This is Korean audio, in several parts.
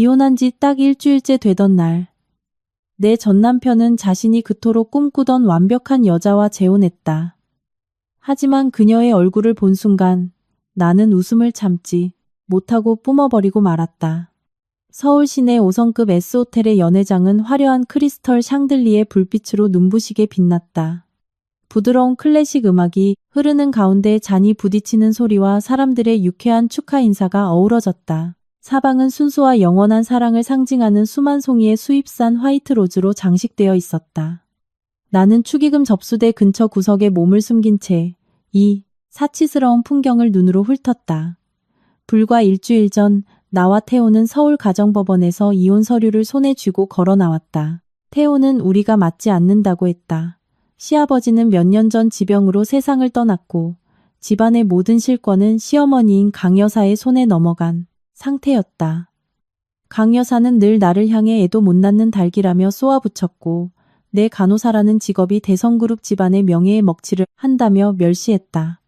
이혼한 지 딱 일주일째 되던 날, 내 전남편은 자신이 그토록 꿈꾸던 완벽한 여자와 재혼했다. 하지만 그녀의 얼굴을 본 순간 나는 웃음을 참지 못하고 뿜어버리고 말았다. 서울 시내 5성급 S호텔의 연회장은 화려한 크리스털 샹들리에 불빛으로 눈부시게 빛났다. 부드러운 클래식 음악이 흐르는 가운데 잔이 부딪히는 소리와 사람들의 유쾌한 축하 인사가 어우러졌다. 사방은 순수와 영원한 사랑을 상징하는 수만 송이의 수입산 화이트 로즈로 장식되어 있었다. 나는 축의금 접수대 근처 구석에 몸을 숨긴 채 이 사치스러운 풍경을 눈으로 훑었다. 불과 일주일 전 나와 태호는 서울 가정법원에서 이혼 서류를 손에 쥐고 걸어 나왔다. 태호는 우리가 맞지 않는다고 했다. 시아버지는 몇 년 전 지병으로 세상을 떠났고 집안의 모든 실권은 시어머니인 강 여사의 손에 넘어간 상태였다. 강 여사는 늘 나를 향해 애도 못 낳는 닭이라며 쏘아붙였고 내 간호사라는 직업이 대성그룹 집안의 명예에 먹칠을 한다며 멸시했다.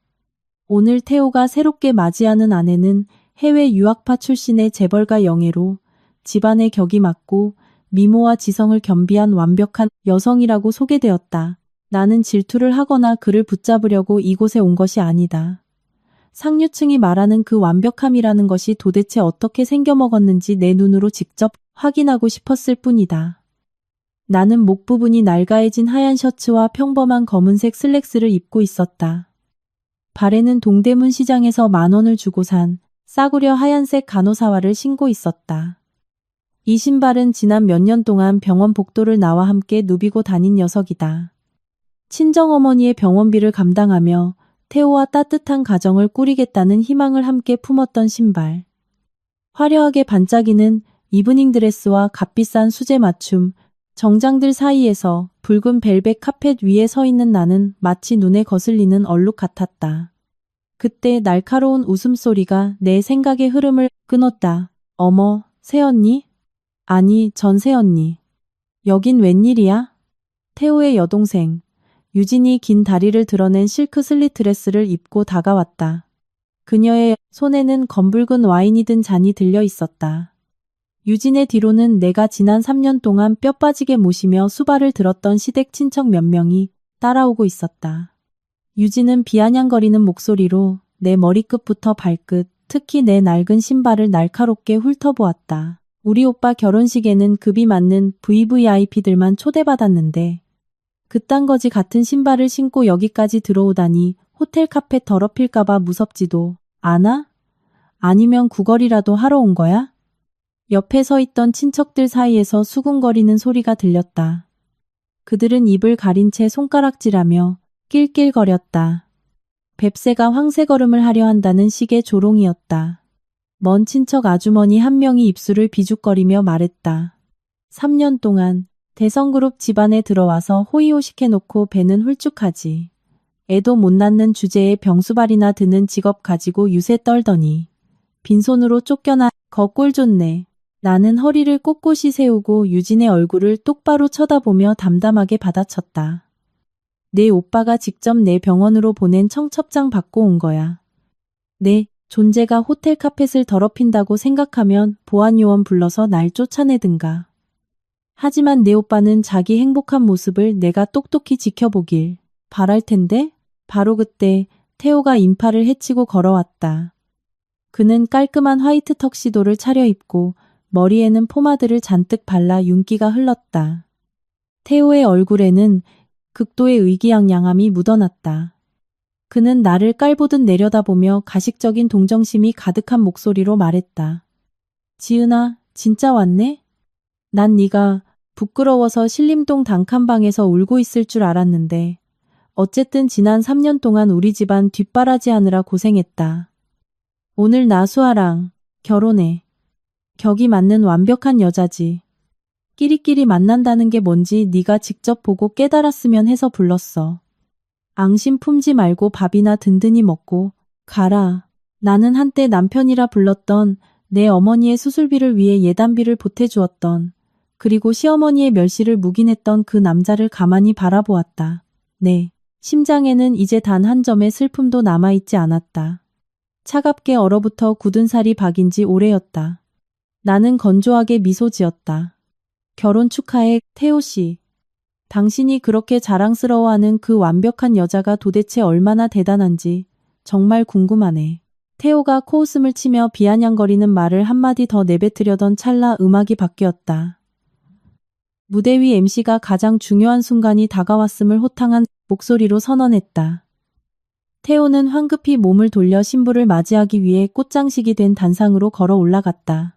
오늘 태호가 새롭게 맞이하는 아내는 해외 유학파 출신의 재벌가 영애로 집안의 격이 맞고 미모와 지성을 겸비한 완벽한 여성이라고 소개되었다. 나는 질투를 하거나 그를 붙잡으려고 이곳에 온 것이 아니다. 상류층이 말하는 그 완벽함이라는 것이 도대체 어떻게 생겨먹었는지 내 눈으로 직접 확인하고 싶었을 뿐이다. 나는 목 부분이 낡아해진 하얀 셔츠와 평범한 검은색 슬랙스를 입고 있었다. 발에는 동대문 시장에서 10,000원을 주고 산 싸구려 하얀색 간호사화를 신고 있었다. 이 신발은 지난 몇 년 동안 병원 복도를 나와 함께 누비고 다닌 녀석이다. 친정어머니의 병원비를 감당하며 태호와 따뜻한 가정을 꾸리겠다는 희망을 함께 품었던 신발. 화려하게 반짝이는 이브닝 드레스와 값비싼 수제 맞춤, 정장들 사이에서 붉은 벨벳 카펫 위에 서 있는 나는 마치 눈에 거슬리는 얼룩 같았다. 그때 날카로운 웃음소리가 내 생각의 흐름을 끊었다. 어머, 새언니? 아니, 전 새언니. 여긴 웬일이야? 태호의 여동생. 유진이 긴 다리를 드러낸 실크 슬릿 드레스를 입고 다가왔다. 그녀의 손에는 검붉은 와인이 든 잔이 들려 있었다. 유진의 뒤로는 내가 지난 3년 동안 뼈 빠지게 모시며 수발을 들었던 시댁 친척 몇 명이 따라오고 있었다. 유진은 비아냥거리는 목소리로 내 머리끝부터 발끝, 특히 내 낡은 신발을 날카롭게 훑어보았다. 우리 오빠 결혼식에는 급이 맞는 VVIP들만 초대받았는데 그딴 거지 같은 신발을 신고 여기까지 들어오다니 호텔 카펫 더럽힐까봐 무섭지도 않아? 아니면 구걸이라도 하러 온 거야? 옆에 서 있던 친척들 사이에서 수군거리는 소리가 들렸다. 그들은 입을 가린 채 손가락질하며 낄낄거렸다. 뱁새가 황새걸음을 하려 한다는 식의 조롱이었다. 먼 친척 아주머니 한 명이 입술을 비죽거리며 말했다. 3년 동안 대성그룹 집안에 들어와서 호의호식해놓고 배는 훌쭉하지. 애도 못 낳는 주제에 병수발이나 드는 직업 가지고 유세 떨더니 빈손으로 쫓겨나 거꼴 좋네. 나는 허리를 꼿꼿이 세우고 유진의 얼굴을 똑바로 쳐다보며 담담하게 받아쳤다. 내 오빠가 직접 내 병원으로 보낸 청첩장 받고 온 거야. 내 존재가 호텔 카펫을 더럽힌다고 생각하면 보안요원 불러서 날 쫓아내든가. 하지만 내 오빠는 자기 행복한 모습을 내가 똑똑히 지켜보길 바랄 텐데? 바로 그때 태호가 인파를 헤치고 걸어왔다. 그는 깔끔한 화이트 턱시도를 차려입고 머리에는 포마드를 잔뜩 발라 윤기가 흘렀다. 태호의 얼굴에는 극도의 의기양양함이 묻어났다. 그는 나를 깔보듯 내려다보며 가식적인 동정심이 가득한 목소리로 말했다. 지은아, 진짜 왔네? 난 네가 부끄러워서 신림동 단칸방에서 울고 있을 줄 알았는데 어쨌든 지난 3년 동안 우리 집안 뒷바라지하느라 고생했다. 오늘 나 수아랑 결혼해. 격이 맞는 완벽한 여자지. 끼리끼리 만난다는 게 뭔지 네가 직접 보고 깨달았으면 해서 불렀어. 앙심 품지 말고 밥이나 든든히 먹고 가라. 나는 한때 남편이라 불렀던 내 어머니의 수술비를 위해 예단비를 보태주었던 그리고 시어머니의 멸시를 묵인했던 그 남자를 가만히 바라보았다. 네. 심장에는 이제 단 한 점의 슬픔도 남아있지 않았다. 차갑게 얼어붙어 굳은 살이 박인 지 오래였다. 나는 건조하게 미소 지었다. 결혼 축하해, 태호 씨. 당신이 그렇게 자랑스러워하는 그 완벽한 여자가 도대체 얼마나 대단한지 정말 궁금하네. 태호가 코웃음을 치며 비아냥거리는 말을 한마디 더 내뱉으려던 찰나 음악이 바뀌었다. 무대 위 MC가 가장 중요한 순간이 다가왔음을 호탕한 목소리로 선언했다. 태호는 황급히 몸을 돌려 신부를 맞이하기 위해 꽃장식이 된 단상으로 걸어 올라갔다.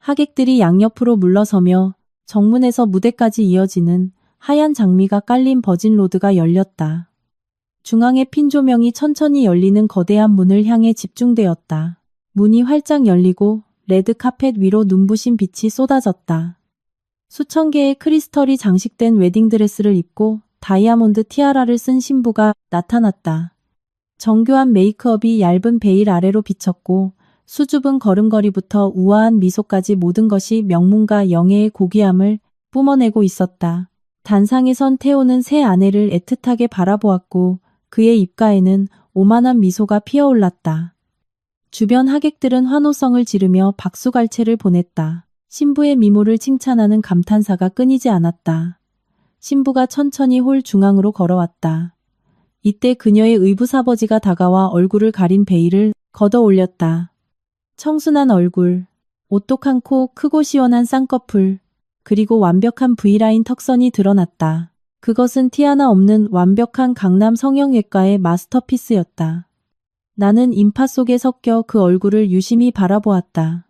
하객들이 양옆으로 물러서며 정문에서 무대까지 이어지는 하얀 장미가 깔린 버진 로드가 열렸다. 중앙에 핀 조명이 천천히 열리는 거대한 문을 향해 집중되었다. 문이 활짝 열리고 레드 카펫 위로 눈부신 빛이 쏟아졌다. 수천 개의 크리스털이 장식된 웨딩드레스를 입고 다이아몬드 티아라를 쓴 신부가 나타났다. 정교한 메이크업이 얇은 베일 아래로 비쳤고 수줍은 걸음걸이부터 우아한 미소까지 모든 것이 명문가 영예의 고귀함을 뿜어내고 있었다. 단상에 선 태호는 새 아내를 애틋하게 바라보았고 그의 입가에는 오만한 미소가 피어올랐다. 주변 하객들은 환호성을 지르며 박수갈채를 보냈다. 신부의 미모를 칭찬하는 감탄사가 끊이지 않았다. 신부가 천천히 홀 중앙으로 걸어왔다. 이때 그녀의 의붓아버지가 다가와 얼굴을 가린 베일을 걷어 올렸다. 청순한 얼굴, 오똑한 코, 크고 시원한 쌍꺼풀, 그리고 완벽한 V라인 턱선이 드러났다. 그것은 티 하나 없는 완벽한 강남 성형외과의 마스터피스였다. 나는 인파 속에 섞여 그 얼굴을 유심히 바라보았다.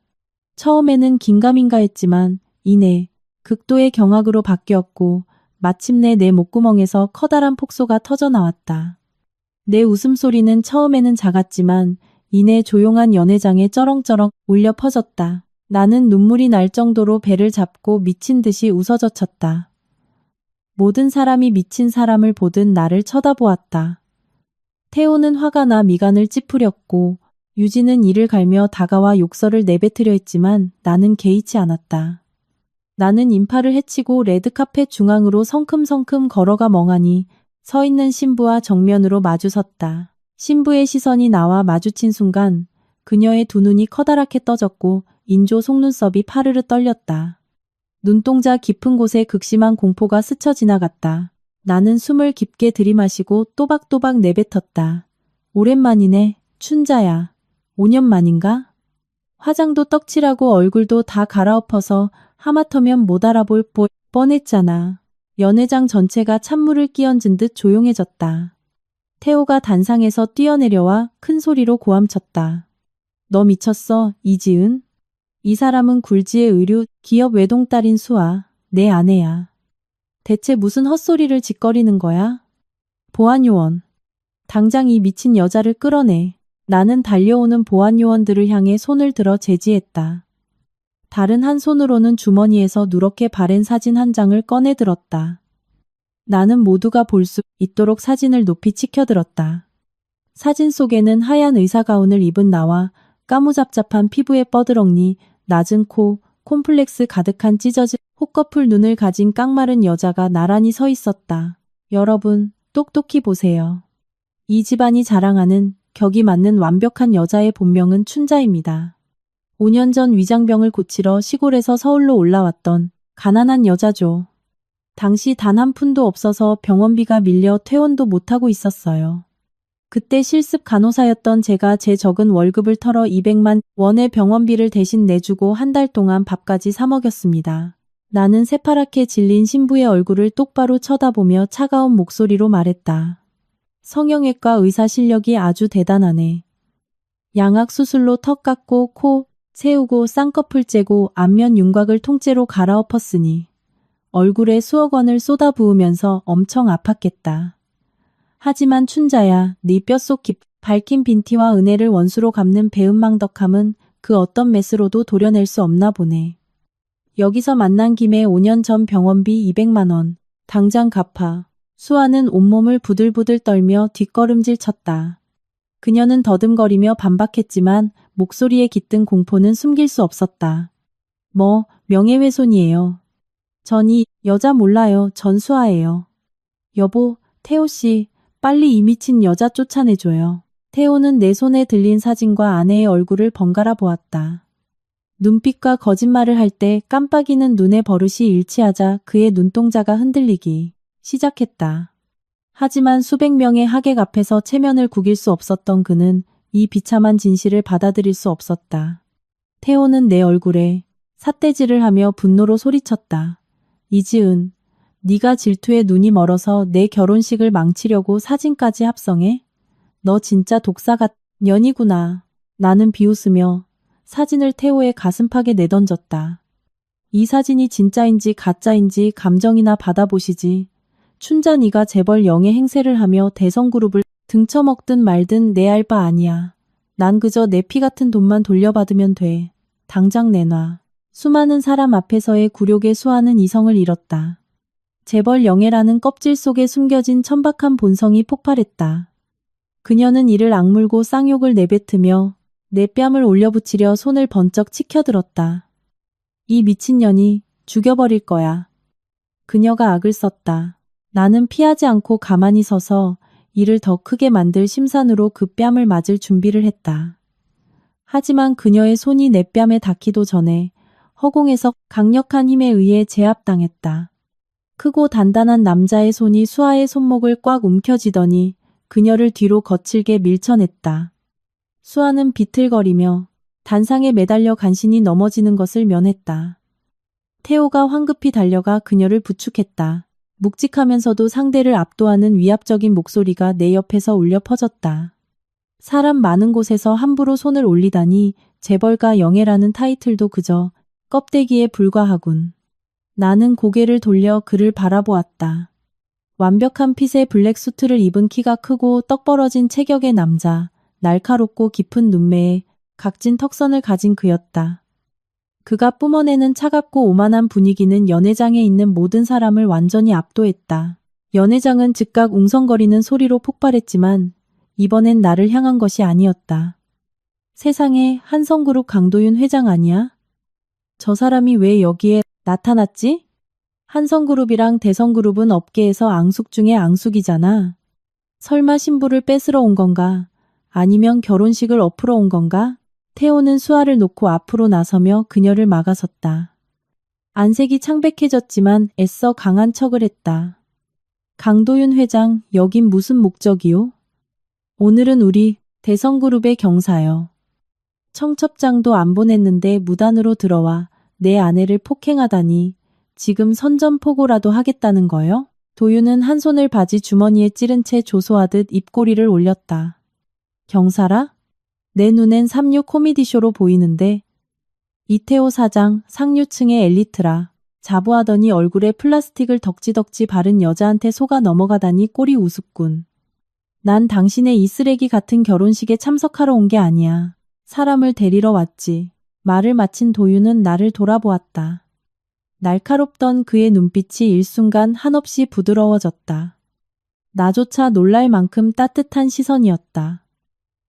처음에는 긴가민가 했지만 이내 극도의 경악으로 바뀌었고 마침내 내 목구멍에서 커다란 폭소가 터져나왔다. 내 웃음소리는 처음에는 작았지만 이내 조용한 연회장에 쩌렁쩌렁 울려 퍼졌다. 나는 눈물이 날 정도로 배를 잡고 미친 듯이 웃어젖혔다. 모든 사람이 미친 사람을 보듯 나를 쳐다보았다. 태호는 화가 나 미간을 찌푸렸고 유진은 이를 갈며 다가와 욕설을 내뱉으려 했지만 나는 개의치 않았다. 나는 인파를 헤치고 레드카펫 중앙으로 성큼성큼 걸어가 멍하니 서 있는 신부와 정면으로 마주섰다. 신부의 시선이 나와 마주친 순간 그녀의 두 눈이 커다랗게 떠졌고 인조 속눈썹이 파르르 떨렸다. 눈동자 깊은 곳에 극심한 공포가 스쳐 지나갔다. 나는 숨을 깊게 들이마시고 또박또박 내뱉었다. 오랜만이네, 춘자야. 5년 만인가? 화장도 떡칠하고 얼굴도 다 갈아엎어서 하마터면 못 알아볼 뻔했잖아. 연회장 전체가 찬물을 끼얹은 듯 조용해졌다. 태호가 단상에서 뛰어내려와 큰 소리로 고함쳤다. 너 미쳤어, 이지은? 이 사람은 굴지의 의류 기업 외동딸인 수아, 내 아내야. 대체 무슨 헛소리를 짓거리는 거야? 보안요원. 당장 이 미친 여자를 끌어내. 나는 달려오는 보안요원들을 향해 손을 들어 제지했다. 다른 한 손으로는 주머니에서 누렇게 바랜 사진 한 장을 꺼내 들었다. 나는 모두가 볼 수 있도록 사진을 높이 치켜들었다. 사진 속에는 하얀 의사가운을 입은 나와 까무잡잡한 피부의 뻐드렁니, 낮은 코, 콤플렉스 가득한 찢어진 혹꺼풀 눈을 가진 깡마른 여자가 나란히 서 있었다. 여러분, 똑똑히 보세요. 이 집안이 자랑하는 격이 맞는 완벽한 여자의 본명은 춘자입니다. 5년 전 위장병을 고치러 시골에서 서울로 올라왔던 가난한 여자죠. 당시 단 한 푼도 없어서 병원비가 밀려 퇴원도 못하고 있었어요. 그때 실습 간호사였던 제가 제 적은 월급을 털어 200만 원의 병원비를 대신 내주고 한 달 동안 밥까지 사 먹였습니다. 나는 새파랗게 질린 신부의 얼굴을 똑바로 쳐다보며 차가운 목소리로 말했다. 성형외과 의사 실력이 아주 대단하네. 양악 수술로 턱 깎고 코 세우고 쌍꺼풀 째고 안면 윤곽을 통째로 갈아엎었으니 얼굴에 수억 원을 쏟아부으면서 엄청 아팠겠다. 하지만 춘자야, 네 뼛속 밝힌 빈티와 은혜를 원수로 갚는 배은망덕함은 그 어떤 메스로도 도려낼 수 없나 보네. 여기서 만난 김에 5년 전 병원비 200만 원, 당장 갚아. 수아는 온몸을 부들부들 떨며 뒷걸음질 쳤다. 그녀는 더듬거리며 반박했지만 목소리에 깃든 공포는 숨길 수 없었다. 명예훼손이에요. 전 이 여자 몰라요. 전 수아예요. 여보, 태호씨, 빨리 이 미친 여자 쫓아내줘요. 태호는 내 손에 들린 사진과 아내의 얼굴을 번갈아 보았다. 눈빛과 거짓말을 할 때 깜빡이는 눈의 버릇이 일치하자 그의 눈동자가 흔들리기 시작했다. 하지만 수백 명의 하객 앞에서 체면을 구길 수 없었던 그는 이 비참한 진실을 받아들일 수 없었다. 태호는 내 얼굴에 삿대질을 하며 분노로 소리쳤다. 이지은, 네가 질투에 눈이 멀어서 내 결혼식을 망치려고 사진까지 합성해? 너 진짜 독사 같 년이구나. 나는 비웃으며 사진을 태호의 가슴팍에 내던졌다. 이 사진이 진짜인지 가짜인지 감정이나 받아보시지. 춘자 네가 재벌 영의 행세를 하며 대성그룹을 등쳐먹든 말든 내 알 바 아니야. 난 그저 내 피 같은 돈만 돌려받으면 돼. 당장 내놔. 수많은 사람 앞에서의 굴욕에 수하는 이성을 잃었다. 재벌 영예라는 껍질 속에 숨겨진 천박한 본성이 폭발했다. 그녀는 이를 악물고 쌍욕을 내뱉으며 내 뺨을 올려붙이려 손을 번쩍 치켜들었다. 이 미친년이 죽여버릴 거야. 그녀가 악을 썼다. 나는 피하지 않고 가만히 서서 이를 더 크게 만들 심산으로 그 뺨을 맞을 준비를 했다. 하지만 그녀의 손이 내 뺨에 닿기도 전에 허공에서 강력한 힘에 의해 제압당했다. 크고 단단한 남자의 손이 수아의 손목을 꽉 움켜쥐더니 그녀를 뒤로 거칠게 밀쳐냈다. 수아는 비틀거리며 단상에 매달려 간신히 넘어지는 것을 면했다. 태호가 황급히 달려가 그녀를 부축했다. 묵직하면서도 상대를 압도하는 위압적인 목소리가 내 옆에서 울려 퍼졌다. 사람 많은 곳에서 함부로 손을 올리다니 재벌가 영예라는 타이틀도 그저 껍데기에 불과하군. 나는 고개를 돌려 그를 바라보았다. 완벽한 핏의 블랙 수트를 입은 키가 크고 떡 벌어진 체격의 남자, 날카롭고 깊은 눈매에 각진 턱선을 가진 그였다. 그가 뿜어내는 차갑고 오만한 분위기는 연회장에 있는 모든 사람을 완전히 압도했다. 연회장은 즉각 웅성거리는 소리로 폭발했지만 이번엔 나를 향한 것이 아니었다. 세상에, 한성그룹 강도윤 회장 아니야? 저 사람이 왜 여기에 나타났지? 한성그룹이랑 대성그룹은 업계에서 앙숙 중에 앙숙이잖아. 설마 신부를 뺏으러 온 건가? 아니면 결혼식을 엎으러 온 건가? 태호는 수아를 놓고 앞으로 나서며 그녀를 막아섰다. 안색이 창백해졌지만 애써 강한 척을 했다. 강도윤 회장, 여긴 무슨 목적이요? 오늘은 우리 대성그룹의 경사요. 청첩장도 안 보냈는데 무단으로 들어와 내 아내를 폭행하다니 지금 선전포고라도 하겠다는 거요? 도윤은 한 손을 바지 주머니에 찌른 채 조소하듯 입꼬리를 올렸다. 경사라? 내 눈엔 삼류 코미디쇼로 보이는데. 이태호 사장, 상류층의 엘리트라. 자부하더니 얼굴에 플라스틱을 덕지덕지 바른 여자한테 속아 넘어가다니 꼴이 우습군. 난 당신의 이 쓰레기 같은 결혼식에 참석하러 온 게 아니야. 사람을 데리러 왔지. 말을 마친 도윤은 나를 돌아보았다. 날카롭던 그의 눈빛이 일순간 한없이 부드러워졌다. 나조차 놀랄 만큼 따뜻한 시선이었다.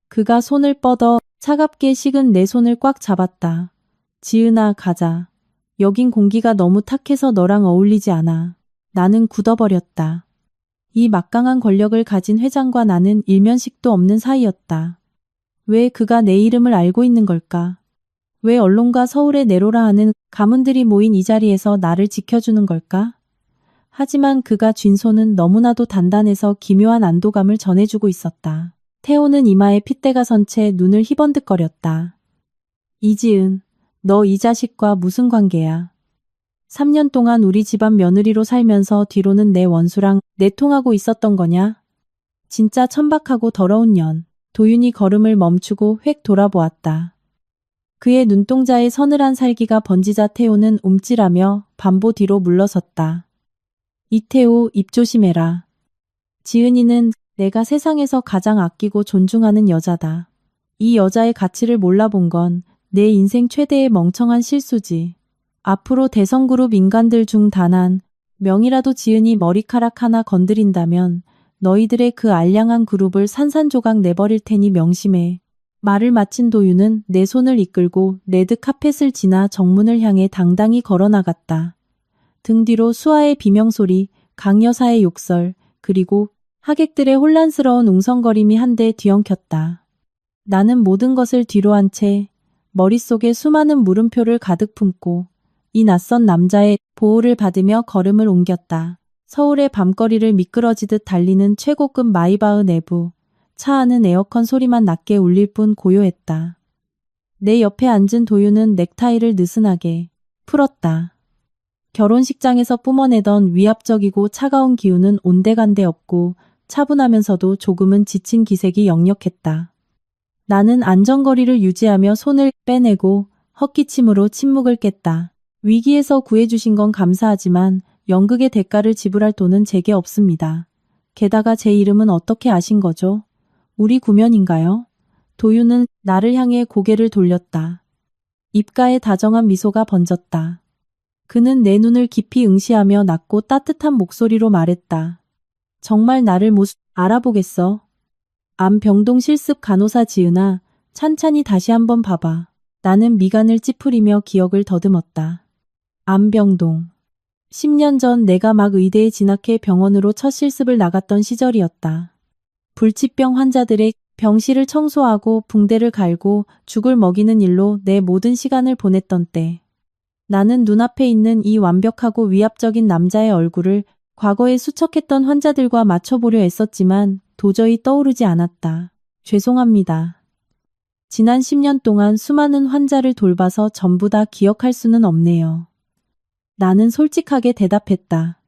그가 손을 뻗어 차갑게 식은 내 손을 꽉 잡았다. 지은아, 가자. 여긴 공기가 너무 탁해서 너랑 어울리지 않아. 나는 굳어버렸다. 이 막강한 권력을 가진 회장과 나는 일면식도 없는 사이였다. 왜 그가 내 이름을 알고 있는 걸까? 왜 언론과 서울의 내로라 하는 가문들이 모인 이 자리에서 나를 지켜주는 걸까? 하지만 그가 쥔 손은 너무나도 단단해서 기묘한 안도감을 전해주고 있었다. 태호는 이마에 핏대가 선 채 눈을 희번득거렸다. 이지은, 너 이 자식과 무슨 관계야? 3년 동안 우리 집안 며느리로 살면서 뒤로는 내 원수랑 내통하고 있었던 거냐? 진짜 천박하고 더러운 년. 도윤이 걸음을 멈추고 획 돌아보았다. 그의 눈동자에 서늘한 살기가 번지자 태호는 움찔하며 반보 뒤로 물러섰다. 이태호, 입 조심해라. 지은이는 내가 세상에서 가장 아끼고 존중하는 여자다. 이 여자의 가치를 몰라본 건 내 인생 최대의 멍청한 실수지. 앞으로 대성그룹 인간들 중 단 한 명이라도 지은이 머리카락 하나 건드린다면 너희들의 그 알량한 그룹을 산산조각 내버릴 테니 명심해. 말을 마친 도윤은 내 손을 이끌고 레드 카펫을 지나 정문을 향해 당당히 걸어나갔다. 등 뒤로 수아의 비명소리, 강 여사의 욕설, 그리고 하객들의 혼란스러운 웅성거림이 한데 뒤엉켰다. 나는 모든 것을 뒤로 한 채 머릿속에 수많은 물음표를 가득 품고 이 낯선 남자의 보호를 받으며 걸음을 옮겼다. 서울의 밤거리를 미끄러지듯 달리는 최고급 마이바흐 내부. 차 안은 에어컨 소리만 낮게 울릴 뿐 고요했다. 내 옆에 앉은 도윤은 넥타이를 느슨하게 풀었다. 결혼식장에서 뿜어내던 위압적이고 차가운 기운은 온데간데 없고 차분하면서도 조금은 지친 기색이 역력했다. 나는 안전거리를 유지하며 손을 빼내고 헛기침으로 침묵을 깼다. 위기에서 구해주신 건 감사하지만 연극의 대가를 지불할 돈은 제게 없습니다. 게다가 제 이름은 어떻게 아신 거죠? 우리 구면인가요? 도윤은 나를 향해 고개를 돌렸다. 입가에 다정한 미소가 번졌다. 그는 내 눈을 깊이 응시하며 낮고 따뜻한 목소리로 말했다. 정말 나를 알아보겠어? 암병동 실습 간호사 지은아, 찬찬히 다시 한번 봐봐. 나는 미간을 찌푸리며 기억을 더듬었다. 암병동. 10년 전 내가 막 의대에 진학해 병원으로 첫 실습을 나갔던 시절이었다. 불치병 환자들의 병실을 청소하고 붕대를 갈고 죽을 먹이는 일로 내 모든 시간을 보냈던 때. 나는 눈앞에 있는 이 완벽하고 위압적인 남자의 얼굴을 과거에 수척했던 환자들과 맞춰보려 애썼지만 도저히 떠오르지 않았다. 죄송합니다. 지난 10년 동안 수많은 환자를 돌봐서 전부 다 기억할 수는 없네요. 나는 솔직하게 대답했다.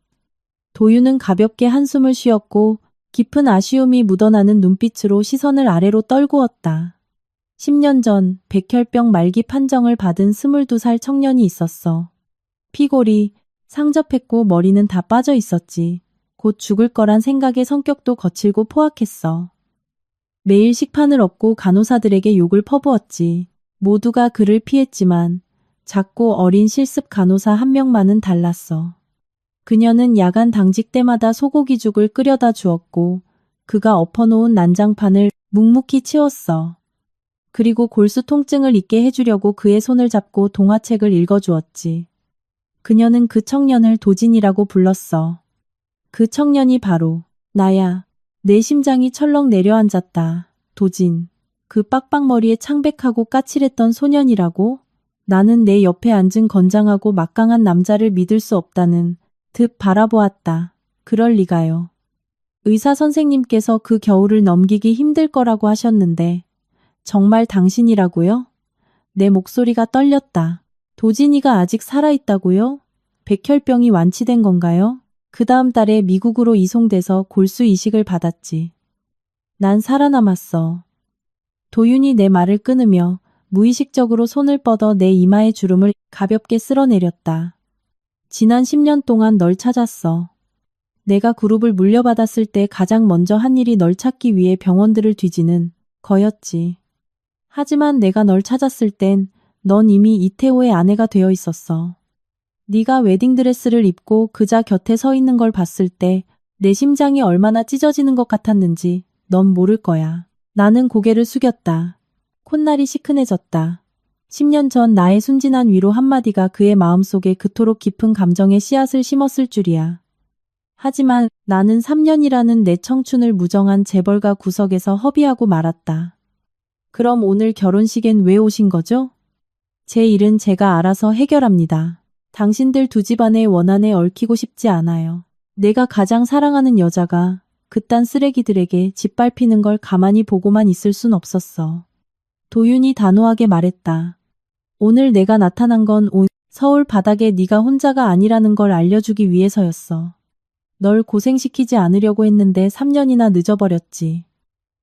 도윤은 가볍게 한숨을 쉬었고 깊은 아쉬움이 묻어나는 눈빛으로 시선을 아래로 떨구었다. 10년 전 백혈병 말기 판정을 받은 22살 청년이 있었어. 피골이 상접했고 머리는 다 빠져 있었지. 곧 죽을 거란 생각에 성격도 거칠고 포악했어. 매일 식판을 엎고 간호사들에게 욕을 퍼부었지. 모두가 그를 피했지만 작고 어린 실습 간호사 한 명만은 달랐어. 그녀는 야간 당직 때마다 소고기죽을 끓여다 주었고 그가 엎어놓은 난장판을 묵묵히 치웠어. 그리고 골수 통증을 잊게 해주려고 그의 손을 잡고 동화책을 읽어주었지. 그녀는 그 청년을 도진이라고 불렀어. 그 청년이 바로 나야. 내 심장이 철렁 내려앉았다. 도진. 그 빡빡머리에 창백하고 까칠했던 소년이라고? 나는 내 옆에 앉은 건장하고 막강한 남자를 믿을 수 없다는 듯 바라보았다. 그럴 리가요. 의사 선생님께서 그 겨울을 넘기기 힘들 거라고 하셨는데 정말 당신이라고요? 내 목소리가 떨렸다. 도진이가 아직 살아있다고요? 백혈병이 완치된 건가요? 그 다음 달에 미국으로 이송돼서 골수 이식을 받았지. 난 살아남았어. 도윤이 내 말을 끊으며 무의식적으로 손을 뻗어 내 이마의 주름을 가볍게 쓸어내렸다. 지난 10년 동안 널 찾았어. 내가 그룹을 물려받았을 때 가장 먼저 한 일이 널 찾기 위해 병원들을 뒤지는 거였지. 하지만 내가 널 찾았을 땐 넌 이미 이태호의 아내가 되어 있었어. 네가 웨딩드레스를 입고 그자 곁에 서 있는 걸 봤을 때 내 심장이 얼마나 찢어지는 것 같았는지 넌 모를 거야. 나는 고개를 숙였다. 콧날이 시큰해졌다. 10년 전 나의 순진한 위로 한마디가 그의 마음속에 그토록 깊은 감정의 씨앗을 심었을 줄이야. 하지만 나는 3년이라는 내 청춘을 무정한 재벌가 구석에서 허비하고 말았다. 그럼 오늘 결혼식엔 왜 오신 거죠? 제 일은 제가 알아서 해결합니다. 당신들 두 집안의 원한에 얽히고 싶지 않아요. 내가 가장 사랑하는 여자가 그딴 쓰레기들에게 짓밟히는 걸 가만히 보고만 있을 순 없었어. 도윤이 단호하게 말했다. 오늘 내가 나타난 건 온 서울 바닥에 네가 혼자가 아니라는 걸 알려주기 위해서였어. 널 고생시키지 않으려고 했는데 3년이나 늦어버렸지.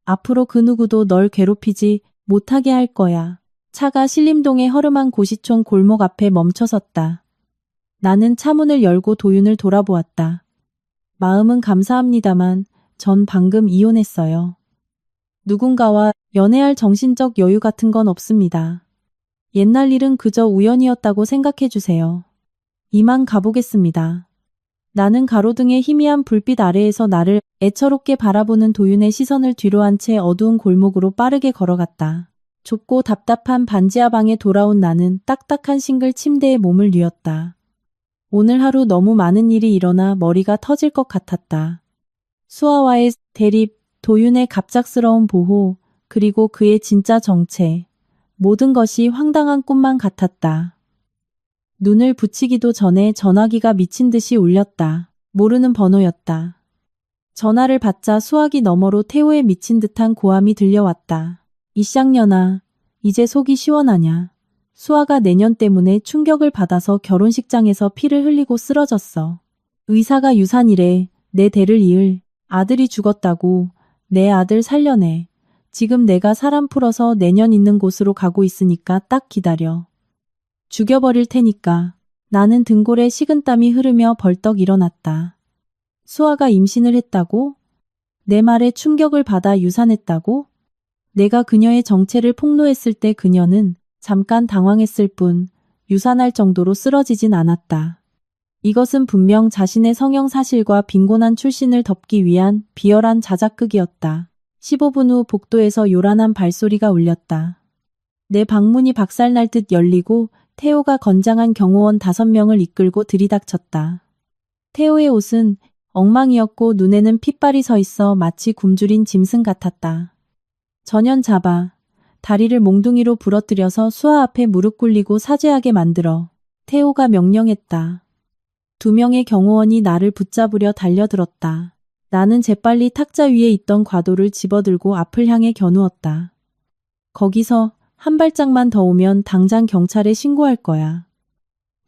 앞으로 그 누구도 널 괴롭히지 못하게 할 거야. 차가 신림동의 허름한 고시촌 골목 앞에 멈춰섰다. 나는 차문을 열고 도윤을 돌아보았다. 마음은 감사합니다만 전 방금 이혼했어요. 누군가와 연애할 정신적 여유 같은 건 없습니다. 옛날 일은 그저 우연이었다고 생각해 주세요. 이만 가보겠습니다. 나는 가로등의 희미한 불빛 아래에서 나를 애처롭게 바라보는 도윤의 시선을 뒤로 한 채 어두운 골목으로 빠르게 걸어갔다. 좁고 답답한 반지하 방에 돌아온 나는 딱딱한 싱글 침대에 몸을 뉘었다. 오늘 하루 너무 많은 일이 일어나 머리가 터질 것 같았다. 수아와의 대립, 도윤의 갑작스러운 보호, 그리고 그의 진짜 정체. 모든 것이 황당한 꿈만 같았다. 눈을 붙이기도 전에 전화기가 미친 듯이 울렸다. 모르는 번호였다. 전화를 받자 수화기 너머로 태호의 미친 듯한 고함이 들려왔다. 이 쌍년아, 이제 속이 시원하냐. 수아가 내년 때문에 충격을 받아서 결혼식장에서 피를 흘리고 쓰러졌어. 의사가 유산이래. 내 대를 이을 아들이 죽었다고. 내 아들 살려내. 지금 내가 사람 풀어서 내년 있는 곳으로 가고 있으니까 딱 기다려. 죽여버릴 테니까. 나는 등골에 식은땀이 흐르며 벌떡 일어났다. 수아가 임신을 했다고? 내 말에 충격을 받아 유산했다고? 내가 그녀의 정체를 폭로했을 때 그녀는 잠깐 당황했을 뿐 유산할 정도로 쓰러지진 않았다. 이것은 분명 자신의 성형 사실과 빈곤한 출신을 덮기 위한 비열한 자작극이었다. 15분 후 복도에서 요란한 발소리가 울렸다. 내 방문이 박살날 듯 열리고 태호가 건장한 경호원 5명을 이끌고 들이닥쳤다. 태호의 옷은 엉망이었고 눈에는 핏발이 서 있어 마치 굶주린 짐승 같았다. 전연 잡아 다리를 몽둥이로 부러뜨려서 수아 앞에 무릎 꿇리고 사죄하게 만들어. 태호가 명령했다. 2명의 경호원이 나를 붙잡으려 달려들었다. 나는 재빨리 탁자 위에 있던 과도를 집어들고 앞을 향해 겨누었다. 거기서 한 발짝만 더 오면 당장 경찰에 신고할 거야.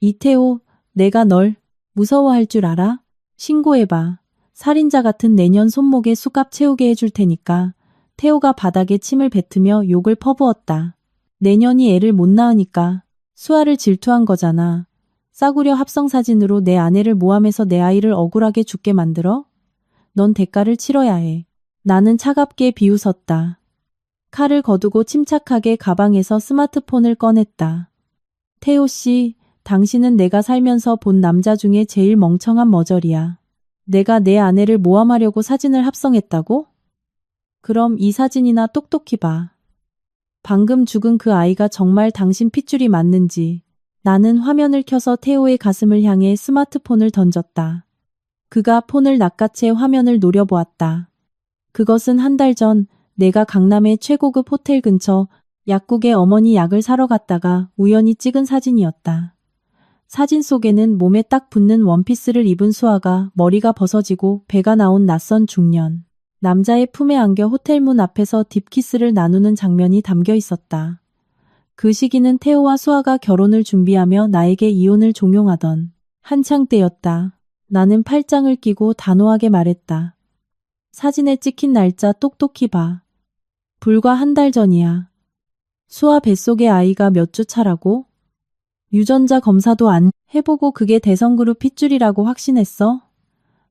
이태호, 내가 널 무서워할 줄 알아? 신고해봐. 살인자 같은 내년 손목에 수갑 채우게 해줄 테니까. 태호가 바닥에 침을 뱉으며 욕을 퍼부었다. 내년이 애를 못 낳으니까 수아를 질투한 거잖아. 싸구려 합성사진으로 내 아내를 모함해서 내 아이를 억울하게 죽게 만들어? 넌 대가를 치러야 해. 나는 차갑게 비웃었다. 칼을 거두고 침착하게 가방에서 스마트폰을 꺼냈다. 태호 씨, 당신은 내가 살면서 본 남자 중에 제일 멍청한 머저리야. 내가 내 아내를 모함하려고 사진을 합성했다고? 그럼 이 사진이나 똑똑히 봐. 방금 죽은 그 아이가 정말 당신 핏줄이 맞는지. 나는 화면을 켜서 태호의 가슴을 향해 스마트폰을 던졌다. 그가 폰을 낚아채 화면을 노려보았다. 그것은 한 달 전 내가 강남의 최고급 호텔 근처 약국에 어머니 약을 사러 갔다가 우연히 찍은 사진이었다. 사진 속에는 몸에 딱 붙는 원피스를 입은 수아가 머리가 벗어지고 배가 나온 낯선 중년. 남자의 품에 안겨 호텔 문 앞에서 딥키스를 나누는 장면이 담겨 있었다. 그 시기는 태호와 수아가 결혼을 준비하며 나에게 이혼을 종용하던 한창 때였다. 나는 팔짱을 끼고 단호하게 말했다. 사진에 찍힌 날짜 똑똑히 봐. 불과 한 달 전이야. 수아 뱃속의 아이가 몇 주 차라고? 유전자 검사도 안 해보고 그게 대성그룹 핏줄이라고 확신했어?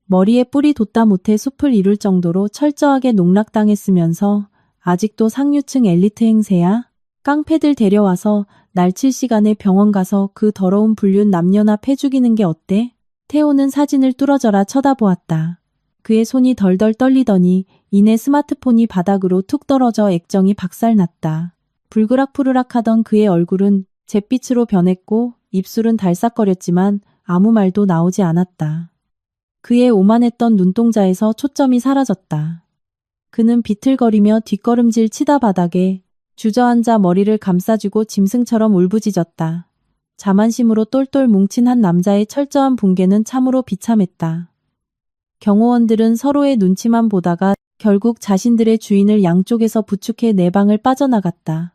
머리에 뿔이 돋다 못해 숲을 이룰 정도로 철저하게 농락당했으면서 아직도 상류층 엘리트 행세야? 깡패들 데려와서 날 칠 시간에 병원 가서 그 더러운 불륜 남녀나 패 죽이는 게 어때? 태호는 사진을 뚫어져라 쳐다보았다. 그의 손이 덜덜 떨리더니 이내 스마트폰이 바닥으로 툭 떨어져 액정이 박살났다. 불그락푸르락 하던 그의 얼굴은 잿빛으로 변했고 입술은 달싹거렸지만 아무 말도 나오지 않았다. 그의 오만했던 눈동자에서 초점이 사라졌다. 그는 비틀거리며 뒷걸음질 치다 바닥에 주저앉아 머리를 감싸주고 짐승처럼 울부짖었다. 자만심으로 똘똘 뭉친 한 남자의 철저한 붕괴는 참으로 비참했다. 경호원들은 서로의 눈치만 보다가 결국 자신들의 주인을 양쪽에서 부축해 내 방을 빠져나갔다.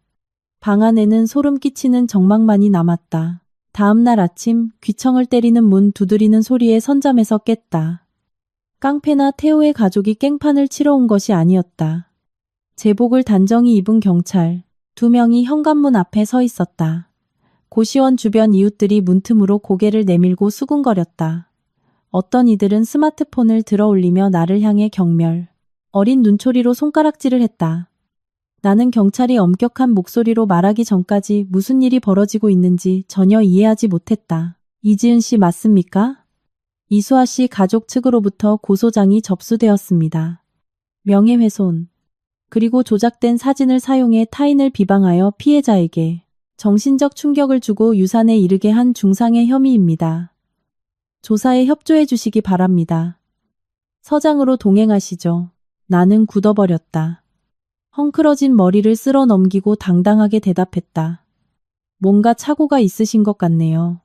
방 안에는 소름 끼치는 정막만이 남았다. 다음 날 아침 귀청을 때리는 문 두드리는 소리에 선잠에서 깼다. 깡패나 태호의 가족이 깽판을 치러 온 것이 아니었다. 제복을 단정히 입은 경찰 2명이 현관문 앞에 서 있었다. 고시원 주변 이웃들이 문틈으로 고개를 내밀고 수군거렸다. 어떤 이들은 스마트폰을 들어올리며 나를 향해 경멸. 어린 눈초리로 손가락질을 했다. 나는 경찰이 엄격한 목소리로 말하기 전까지 무슨 일이 벌어지고 있는지 전혀 이해하지 못했다. 이지은 씨 맞습니까? 이수아 씨 가족 측으로부터 고소장이 접수되었습니다. 명예훼손. 그리고 조작된 사진을 사용해 타인을 비방하여 피해자에게 정신적 충격을 주고 유산에 이르게 한 중상의 혐의입니다. 조사에 협조해 주시기 바랍니다. 서장으로 동행하시죠. 나는 굳어버렸다. 헝클어진 머리를 쓸어 넘기고 당당하게 대답했다. 뭔가 착오가 있으신 것 같네요.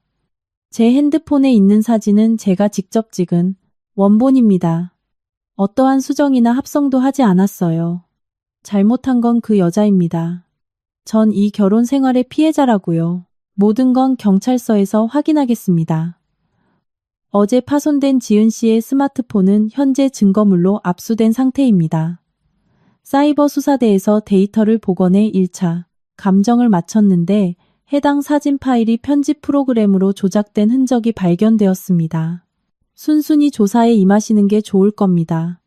제 핸드폰에 있는 사진은 제가 직접 찍은 원본입니다. 어떠한 수정이나 합성도 하지 않았어요. 잘못한 건 그 여자입니다. 전 이 결혼 생활의 피해자라고요. 모든 건 경찰서에서 확인하겠습니다. 어제 파손된 지은 씨의 스마트폰은 현재 증거물로 압수된 상태입니다. 사이버 수사대에서 데이터를 복원해 1차 감정을 마쳤는데 해당 사진 파일이 편집 프로그램으로 조작된 흔적이 발견되었습니다. 순순히 조사에 임하시는 게 좋을 겁니다.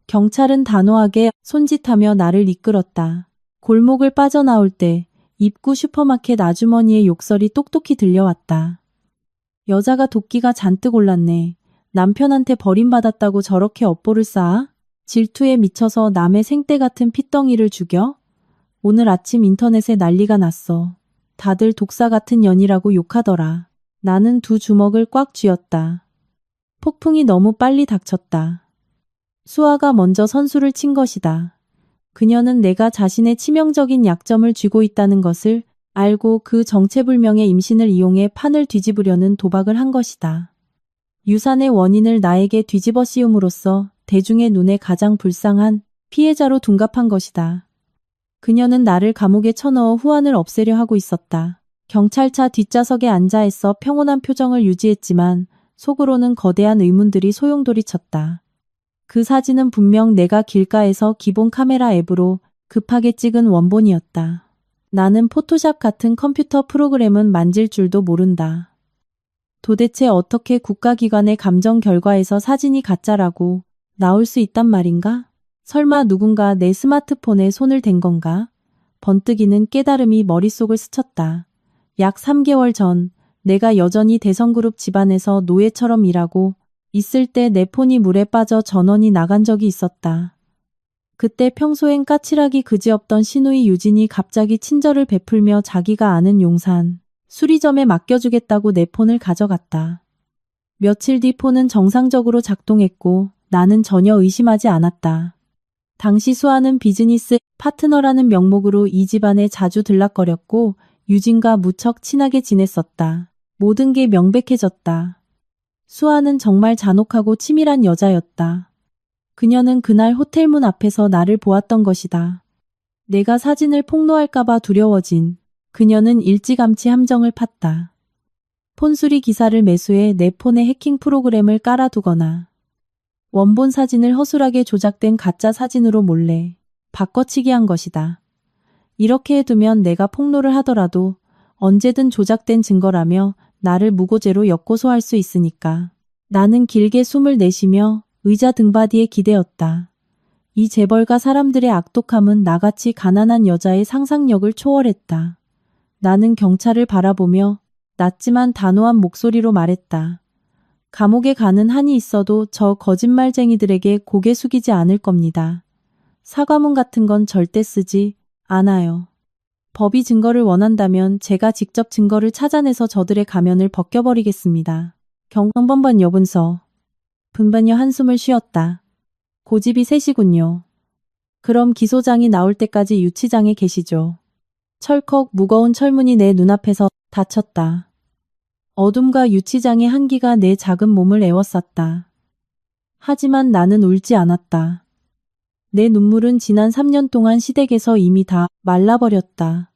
경찰은 단호하게 손짓하며 나를 이끌었다. 골목을 빠져나올 때 입구 슈퍼마켓 아주머니의 욕설이 똑똑히 들려왔다. 여자가 도끼가 잔뜩 올랐네. 남편한테 버림받았다고 저렇게 업보를 쌓아? 질투에 미쳐서 남의 생떼 같은 핏덩이를 죽여? 오늘 아침 인터넷에 난리가 났어. 다들 독사 같은 년이라고 욕하더라. 나는 두 주먹을 꽉 쥐었다. 폭풍이 너무 빨리 닥쳤다. 수아가 먼저 선수를 친 것이다. 그녀는 내가 자신의 치명적인 약점을 쥐고 있다는 것을 알고 그 정체불명의 임신을 이용해 판을 뒤집으려는 도박을 한 것이다. 유산의 원인을 나에게 뒤집어 씌움으로써 대중의 눈에 가장 불쌍한 피해자로 둔갑한 것이다. 그녀는 나를 감옥에 쳐넣어 후환을 없애려 하고 있었다. 경찰차 뒷좌석에 앉아 있어 평온한 표정을 유지했지만 속으로는 거대한 의문들이 소용돌이쳤다. 그 사진은 분명 내가 길가에서 기본 카메라 앱으로 급하게 찍은 원본이었다. 나는 포토샵 같은 컴퓨터 프로그램은 만질 줄도 모른다. 도대체 어떻게 국가기관의 감정 결과에서 사진이 가짜라고 나올 수 있단 말인가? 설마 누군가 내 스마트폰에 손을 댄 건가? 번뜩이는 깨달음이 머릿속을 스쳤다. 약 3개월 전 내가 여전히 대성그룹 집안에서 노예처럼 일하고 있을 때 내 폰이 물에 빠져 전원이 나간 적이 있었다. 그때 평소엔 까칠하기 그지없던 시누이 유진이 갑자기 친절을 베풀며 자기가 아는 용산 수리점에 맡겨주겠다고 내 폰을 가져갔다. 며칠 뒤 폰은 정상적으로 작동했고 나는 전혀 의심하지 않았다. 당시 수아는 비즈니스 파트너라는 명목으로 이 집안에 자주 들락거렸고 유진과 무척 친하게 지냈었다. 모든 게 명백해졌다. 수아는 정말 잔혹하고 치밀한 여자였다. 그녀는 그날 호텔 문 앞에서 나를 보았던 것이다. 내가 사진을 폭로할까봐 두려워진 그녀는 일찌감치 함정을 팠다. 폰수리 기사를 매수해 내 폰에 해킹 프로그램을 깔아두거나 원본 사진을 허술하게 조작된 가짜 사진으로 몰래 바꿔치기 한 것이다. 이렇게 해두면 내가 폭로를 하더라도 언제든 조작된 증거라며 나를 무고죄로 역고소할 수 있으니까. 나는 길게 숨을 내쉬며 의자 등받이에 기대었다. 이 재벌가 사람들의 악독함은 나같이 가난한 여자의 상상력을 초월했다. 나는 경찰을 바라보며 낮지만 단호한 목소리로 말했다. 감옥에 가는 한이 있어도 저 거짓말쟁이들에게 고개 숙이지 않을 겁니다. 사과문 같은 건 절대 쓰지 않아요. 법이 증거를 원한다면 제가 직접 증거를 찾아내서 저들의 가면을 벗겨버리겠습니다. 경범번 여분서. 분반여 한숨을 쉬었다. 고집이 세시군요. 그럼 기소장이 나올 때까지 유치장에 계시죠. 철컥 무거운 철문이 내 눈앞에서 닫혔다. 어둠과 유치장의 한기가 내 작은 몸을 에워쌌다. 하지만 나는 울지 않았다. 내 눈물은 지난 3년 동안 시댁에서 이미 다 말라버렸다.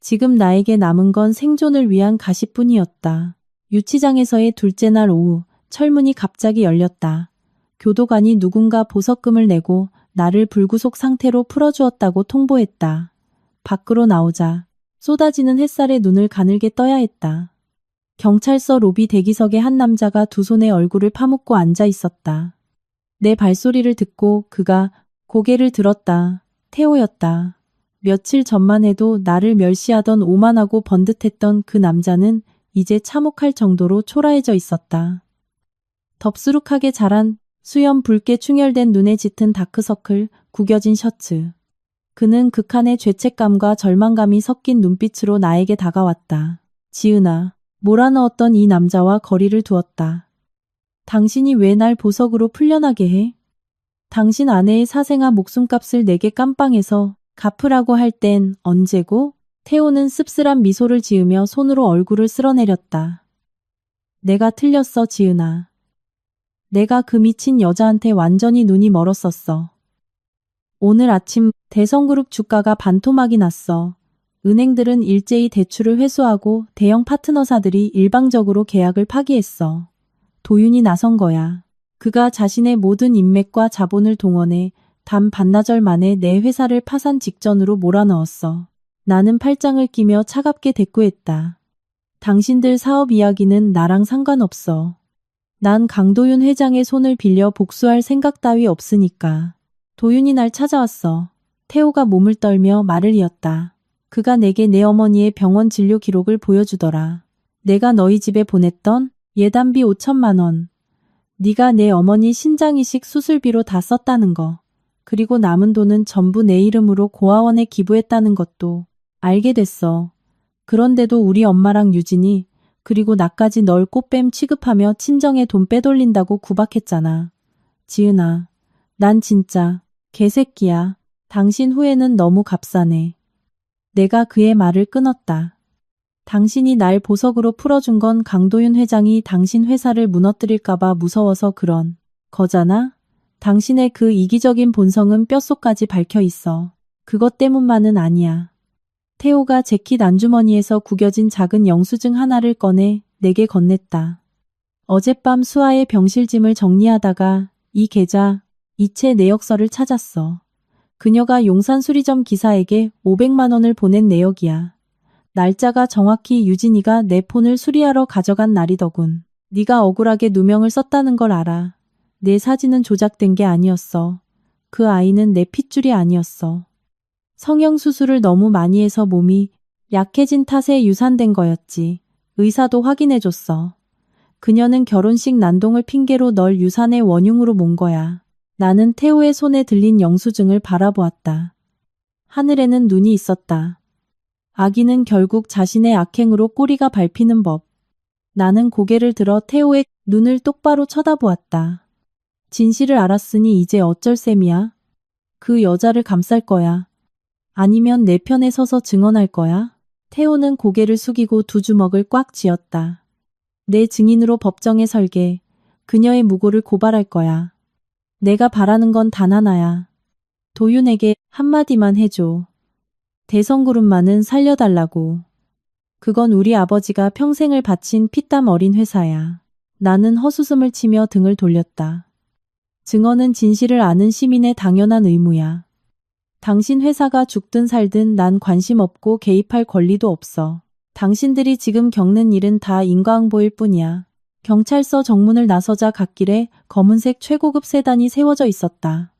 지금 나에게 남은 건 생존을 위한 가시뿐이었다. 유치장에서의 둘째 날 오후 철문이 갑자기 열렸다. 교도관이 누군가 보석금을 내고 나를 불구속 상태로 풀어주었다고 통보했다. 밖으로 나오자 쏟아지는 햇살에 눈을 가늘게 떠야 했다. 경찰서 로비 대기석에 한 남자가 두 손에 얼굴을 파묻고 앉아 있었다. 내 발소리를 듣고 그가 고개를 들었다. 태호였다. 며칠 전만 해도 나를 멸시하던 오만하고 번듯했던 그 남자는 이제 참혹할 정도로 초라해져 있었다. 덥수룩하게 자란 수염 붉게 충혈된 눈에 짙은 다크서클, 구겨진 셔츠. 그는 극한의 죄책감과 절망감이 섞인 눈빛으로 나에게 다가왔다. 지은아, 몰아넣었던 이 남자와 거리를 두었다. 당신이 왜 날 보석으로 풀려나게 해? 당신 아내의 사생아 목숨값을 내게 깜빵에서 갚으라고 할 땐 언제고? 태호는 씁쓸한 미소를 지으며 손으로 얼굴을 쓸어내렸다. 내가 틀렸어, 지은아. 내가 그 미친 여자한테 완전히 눈이 멀었었어. 오늘 아침 대성그룹 주가가 반토막이 났어. 은행들은 일제히 대출을 회수하고 대형 파트너사들이 일방적으로 계약을 파기했어. 도윤이 나선 거야. 그가 자신의 모든 인맥과 자본을 동원해 단 반나절 만에 내 회사를 파산 직전으로 몰아넣었어. 나는 팔짱을 끼며 차갑게 대꾸했다. 당신들 사업 이야기는 나랑 상관없어. 난 강도윤 회장의 손을 빌려 복수할 생각 따위 없으니까. 도윤이 날 찾아왔어. 태호가 몸을 떨며 말을 이었다. 그가 내게 내 어머니의 병원 진료 기록을 보여주더라. 내가 너희 집에 보냈던 예단비 5천만 원. 네가 내 어머니 신장이식 수술비로 다 썼다는 거. 그리고 남은 돈은 전부 내 이름으로 고아원에 기부했다는 것도 알게 됐어. 그런데도 우리 엄마랑 유진이 그리고 나까지 널 꽃뱀 취급하며 친정에 돈 빼돌린다고 구박했잖아. 지은아, 난 진짜 개새끼야. 당신 후회는 너무 값싸네. 내가 그의 말을 끊었다. 당신이 날 보석으로 풀어준 건 강도윤 회장이 당신 회사를 무너뜨릴까봐 무서워서 그런 거잖아? 당신의 그 이기적인 본성은 뼛속까지 밝혀 있어. 그것 때문만은 아니야. 태호가 재킷 안주머니에서 구겨진 작은 영수증 하나를 꺼내 내게 건넸다. 어젯밤 수아의 병실짐을 정리하다가 이 계좌, 이체 내역서를 찾았어. 그녀가 용산 수리점 기사에게 500만 원을 보낸 내역이야. 날짜가 정확히 유진이가 내 폰을 수리하러 가져간 날이더군. 네가 억울하게 누명을 썼다는 걸 알아. 내 사진은 조작된 게 아니었어. 그 아이는 내 핏줄이 아니었어. 성형수술을 너무 많이 해서 몸이 약해진 탓에 유산된 거였지. 의사도 확인해줬어. 그녀는 결혼식 난동을 핑계로 널 유산의 원흉으로 몬 거야. 나는 태호의 손에 들린 영수증을 바라보았다. 하늘에는 눈이 있었다. 아기는 결국 자신의 악행으로 꼬리가 밟히는 법. 나는 고개를 들어 태호의 눈을 똑바로 쳐다보았다. 진실을 알았으니 이제 어쩔 셈이야? 그 여자를 감쌀 거야. 아니면 내 편에 서서 증언할 거야? 태호는 고개를 숙이고 두 주먹을 꽉 쥐었다. 내 증인으로 법정에 설게. 그녀의 무고를 고발할 거야. 내가 바라는 건 단 하나야. 도윤에게 한마디만 해줘. 대성그룹만은 살려달라고. 그건 우리 아버지가 평생을 바친 피땀 어린 회사야. 나는 헛웃음을 치며 등을 돌렸다. 증언은 진실을 아는 시민의 당연한 의무야. 당신 회사가 죽든 살든 난 관심 없고 개입할 권리도 없어. 당신들이 지금 겪는 일은 다 인과응보일 뿐이야. 경찰서 정문을 나서자 갓길에 검은색 최고급 세단이 세워져 있었다.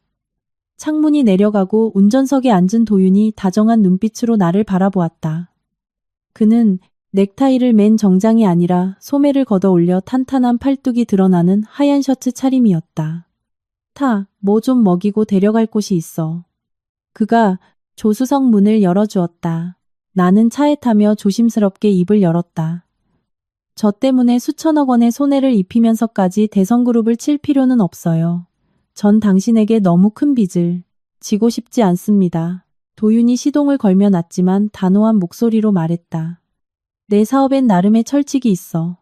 창문이 내려가고 운전석에 앉은 도윤이 다정한 눈빛으로 나를 바라보았다. 그는 넥타이를 맨 정장이 아니라 소매를 걷어 올려 탄탄한 팔뚝이 드러나는 하얀 셔츠 차림이었다. 뭐 좀 먹이고 데려갈 곳이 있어. 그가 조수석 문을 열어주었다. 나는 차에 타며 조심스럽게 입을 열었다. 저 때문에 수천억 원의 손해를 입히면서까지 대성그룹을 칠 필요는 없어요. 전 당신에게 너무 큰 빚을 지고 싶지 않습니다. 도윤이 시동을 걸며 낮지만 단호한 목소리로 말했다. 내 사업엔 나름의 철칙이 있어.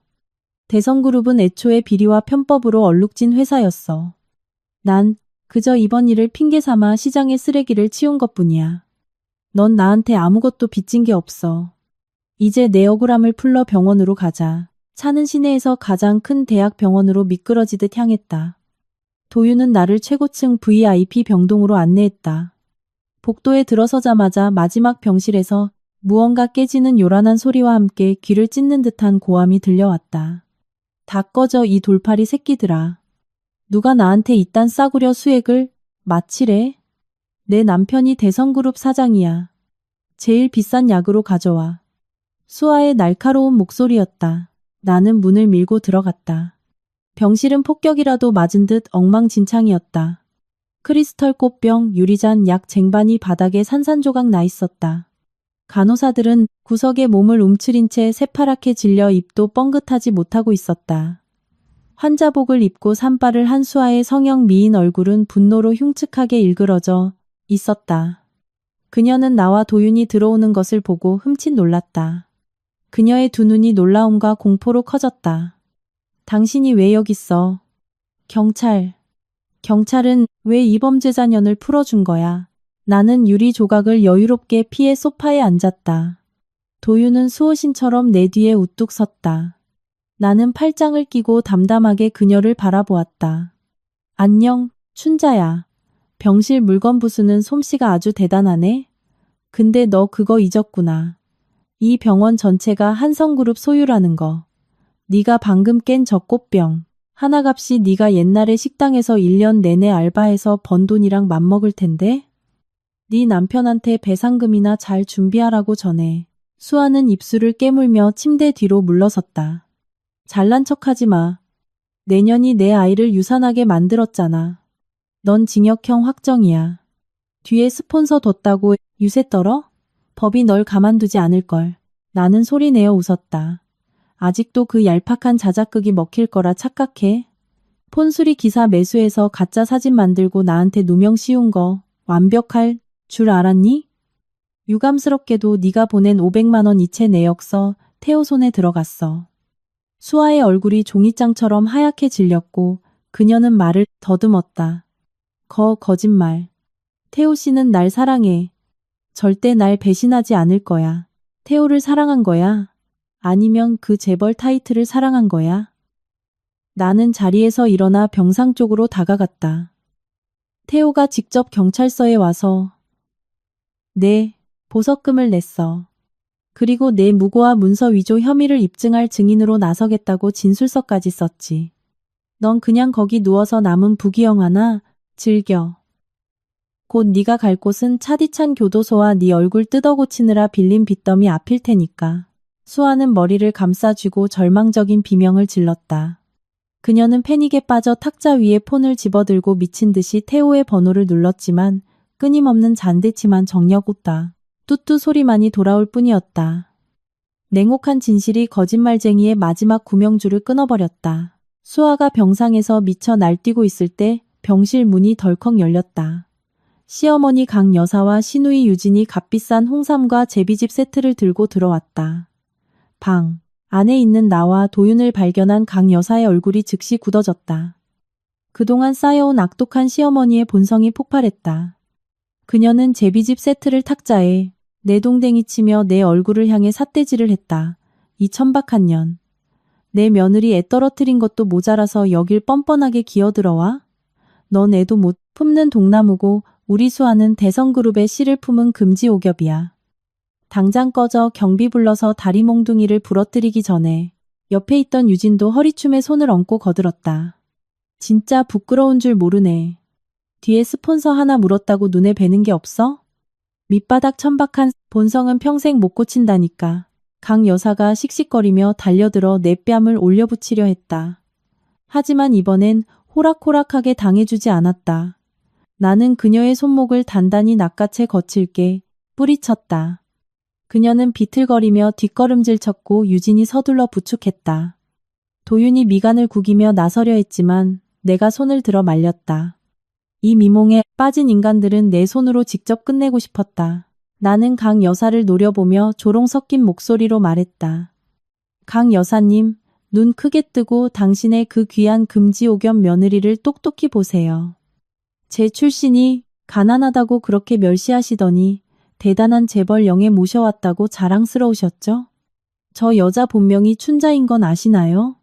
대성그룹은 애초에 비리와 편법으로 얼룩진 회사였어. 난 그저 이번 일을 핑계 삼아 시장에 쓰레기를 치운 것뿐이야. 넌 나한테 아무것도 빚진 게 없어. 이제 내 억울함을 풀러 병원으로 가자. 차는 시내에서 가장 큰 대학 병원으로 미끄러지듯 향했다. 도윤은 나를 최고층 VIP 병동으로 안내했다. 복도에 들어서자마자 마지막 병실에서 무언가 깨지는 요란한 소리와 함께 귀를 찢는 듯한 고함이 들려왔다. 다 꺼져 이 돌팔이 새끼들아. 누가 나한테 이딴 싸구려 수액을 마치래? 내 남편이 대성그룹 사장이야. 제일 비싼 약으로 가져와. 수아의 날카로운 목소리였다. 나는 문을 밀고 들어갔다. 병실은 폭격이라도 맞은 듯 엉망진창이었다. 크리스털 꽃병, 유리잔, 약 쟁반이 바닥에 산산조각 나 있었다. 간호사들은 구석에 몸을 움츠린 채 새파랗게 질려 입도 뻥긋하지 못하고 있었다. 환자복을 입고 산발을 한 수아의 성형 미인 얼굴은 분노로 흉측하게 일그러져 있었다. 그녀는 나와 도윤이 들어오는 것을 보고 흠칫 놀랐다. 그녀의 두 눈이 놀라움과 공포로 커졌다. 당신이 왜 여기 있어? 경찰. 경찰은 왜 이 범죄자년을 풀어준 거야? 나는 유리 조각을 여유롭게 피해 소파에 앉았다. 도윤은 수호신처럼 내 뒤에 우뚝 섰다. 나는 팔짱을 끼고 담담하게 그녀를 바라보았다. 안녕, 춘자야. 병실 물건 부수는 솜씨가 아주 대단하네. 근데 너 그거 잊었구나. 이 병원 전체가 한성그룹 소유라는 거. 네가 방금 깬 저 꽃병. 하나값이 네가 옛날에 식당에서 1년 내내 알바해서 번 돈이랑 맞먹을 텐데? 네 남편한테 배상금이나 잘 준비하라고 전해. 수아는 입술을 깨물며 침대 뒤로 물러섰다. 잘난 척하지 마. 내년이 내 아이를 유산하게 만들었잖아. 넌 징역형 확정이야. 뒤에 스폰서 뒀다고 유세 떨어? 법이 널 가만두지 않을걸. 나는 소리내어 웃었다. 아직도 그 얄팍한 자작극이 먹힐 거라 착각해? 폰수리 기사 매수해서 가짜 사진 만들고 나한테 누명 씌운 거 완벽할 줄 알았니? 유감스럽게도 네가 보낸 500만 원 이체 내역서 태호 손에 들어갔어. 수아의 얼굴이 종이장처럼 하얗게 질렸고 그녀는 말을 더듬었다. 거짓말. 태호 씨는 날 사랑해. 절대 날 배신하지 않을 거야. 태호를 사랑한 거야? 아니면 그 재벌 타이틀을 사랑한 거야? 나는 자리에서 일어나 병상 쪽으로 다가갔다. 태호가 직접 경찰서에 와서 내 보석금을 냈어. 그리고 내 무고와 문서 위조 혐의를 입증할 증인으로 나서겠다고 진술서까지 썼지. 넌 그냥 거기 누워서 남은 부귀영 하나 즐겨. 곧 네가 갈 곳은 차디찬 교도소와 네 얼굴 뜯어고치느라 빌린 빚더미 앞일 테니까. 수아는 머리를 감싸쥐고 절망적인 비명을 질렀다. 그녀는 패닉에 빠져 탁자 위에 폰을 집어들고 미친 듯이 태호의 번호를 눌렀지만 끊임없는 잔대치만 정력 웃다. 뚜뚜 소리만이 돌아올 뿐이었다. 냉혹한 진실이 거짓말쟁이의 마지막 구명줄을 끊어버렸다. 수아가 병상에서 미쳐 날뛰고 있을 때 병실 문이 덜컥 열렸다. 시어머니 강 여사와 시누이 유진이 값비싼 홍삼과 제비집 세트를 들고 들어왔다. 방 안에 있는 나와 도윤을 발견한 강 여사의 얼굴이 즉시 굳어졌다. 그동안 쌓여온 악독한 시어머니의 본성이 폭발했다. 그녀는 제비집 세트를 탁자에 내동댕이 치며 내 얼굴을 향해 삿대질을 했다. 이 천박한 년. 내 며느리 애 떨어뜨린 것도 모자라서 여길 뻔뻔하게 기어들어와? 넌 애도 못 품는 동나무고 우리 수아는 대성그룹의 씨를 품은 금지오겹이야. 당장 꺼져. 경비 불러서 다리 몽둥이를 부러뜨리기 전에. 옆에 있던 유진도 허리춤에 손을 얹고 거들었다. 진짜 부끄러운 줄 모르네. 뒤에 스폰서 하나 물었다고 눈에 뵈는 게 없어? 밑바닥 천박한 본성은 평생 못 고친다니까. 강 여사가 씩씩거리며 달려들어 내 뺨을 올려붙이려 했다. 하지만 이번엔 호락호락하게 당해주지 않았다. 나는 그녀의 손목을 단단히 낚아채 거칠게 뿌리쳤다. 그녀는 비틀거리며 뒷걸음질 쳤고 유진이 서둘러 부축했다. 도윤이 미간을 구기며 나서려 했지만 내가 손을 들어 말렸다. 이 미몽에 빠진 인간들은 내 손으로 직접 끝내고 싶었다. 나는 강 여사를 노려보며 조롱 섞인 목소리로 말했다. 강 여사님, 눈 크게 뜨고 당신의 그 귀한 금지오겹 며느리를 똑똑히 보세요. 제 출신이 가난하다고 그렇게 멸시하시더니 대단한 재벌 영에 모셔왔다고 자랑스러우셨죠? 저 여자 본명이 춘자인 건 아시나요?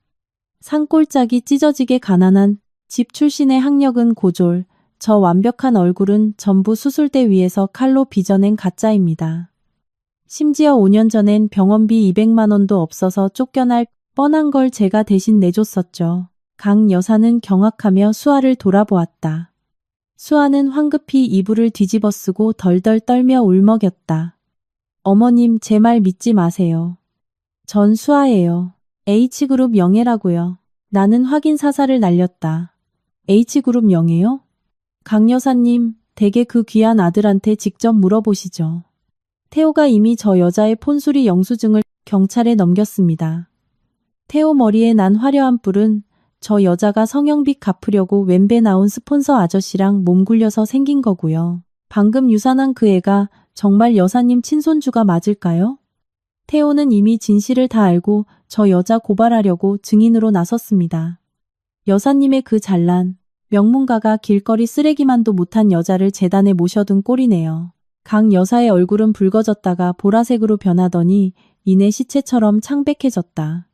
산골짜기 찢어지게 가난한 집 출신의 학력은 고졸, 저 완벽한 얼굴은 전부 수술대 위에서 칼로 빚어낸 가짜입니다. 심지어 5년 전엔 병원비 200만 원도 없어서 쫓겨날 뻔한 걸 제가 대신 내줬었죠. 강 여사는 경악하며 수아를 돌아보았다. 수아는 황급히 이불을 뒤집어 쓰고 덜덜 떨며 울먹였다. 어머님, 제 말 믿지 마세요. 전 수아예요. H그룹 영예라고요. 나는 확인 사살을 날렸다. H그룹 영예요? 강 여사님, 댁의 그 귀한 아들한테 직접 물어보시죠. 태호가 이미 저 여자의 폰수리 영수증을 경찰에 넘겼습니다. 태호 머리에 난 화려한 뿔은 저 여자가 성형빚 갚으려고 웬배 나온 스폰서 아저씨랑 몸 굴려서 생긴 거고요. 방금 유산한 그 애가 정말 여사님 친손주가 맞을까요? 태호는 이미 진실을 다 알고 저 여자 고발하려고 증인으로 나섰습니다. 여사님의 그 잘난 명문가가 길거리 쓰레기만도 못한 여자를 재단에 모셔둔 꼴이네요. 강 여사의 얼굴은 붉어졌다가 보라색으로 변하더니 이내 시체처럼 창백해졌다.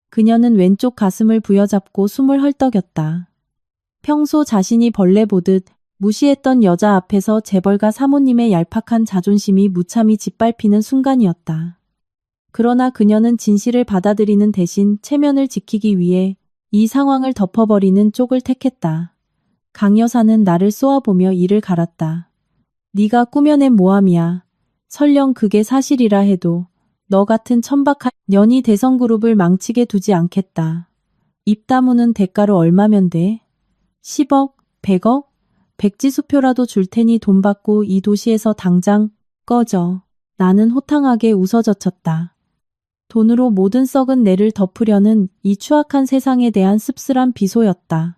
그녀는 왼쪽 가슴을 부여잡고 숨을 헐떡였다. 평소 자신이 벌레 보듯 무시했던 여자 앞에서 재벌가 사모님의 얄팍한 자존심이 무참히 짓밟히는 순간이었다. 그러나 그녀는 진실을 받아들이는 대신 체면을 지키기 위해 이 상황을 덮어버리는 쪽을 택했다. 강 여사는 나를 쏘아보며 이를 갈았다. 네가 꾸며낸 모함이야. 설령 그게 사실이라 해도 너 같은 천박한 년이 대성그룹을 망치게 두지 않겠다. 입 다무는 대가로 얼마면 돼? 10억? 100억? 백지수표라도 줄 테니 돈 받고 이 도시에서 당장 꺼져. 나는 호탕하게 웃어젖혔다. 돈으로 모든 썩은 내를 덮으려는 이 추악한 세상에 대한 씁쓸한 비소였다.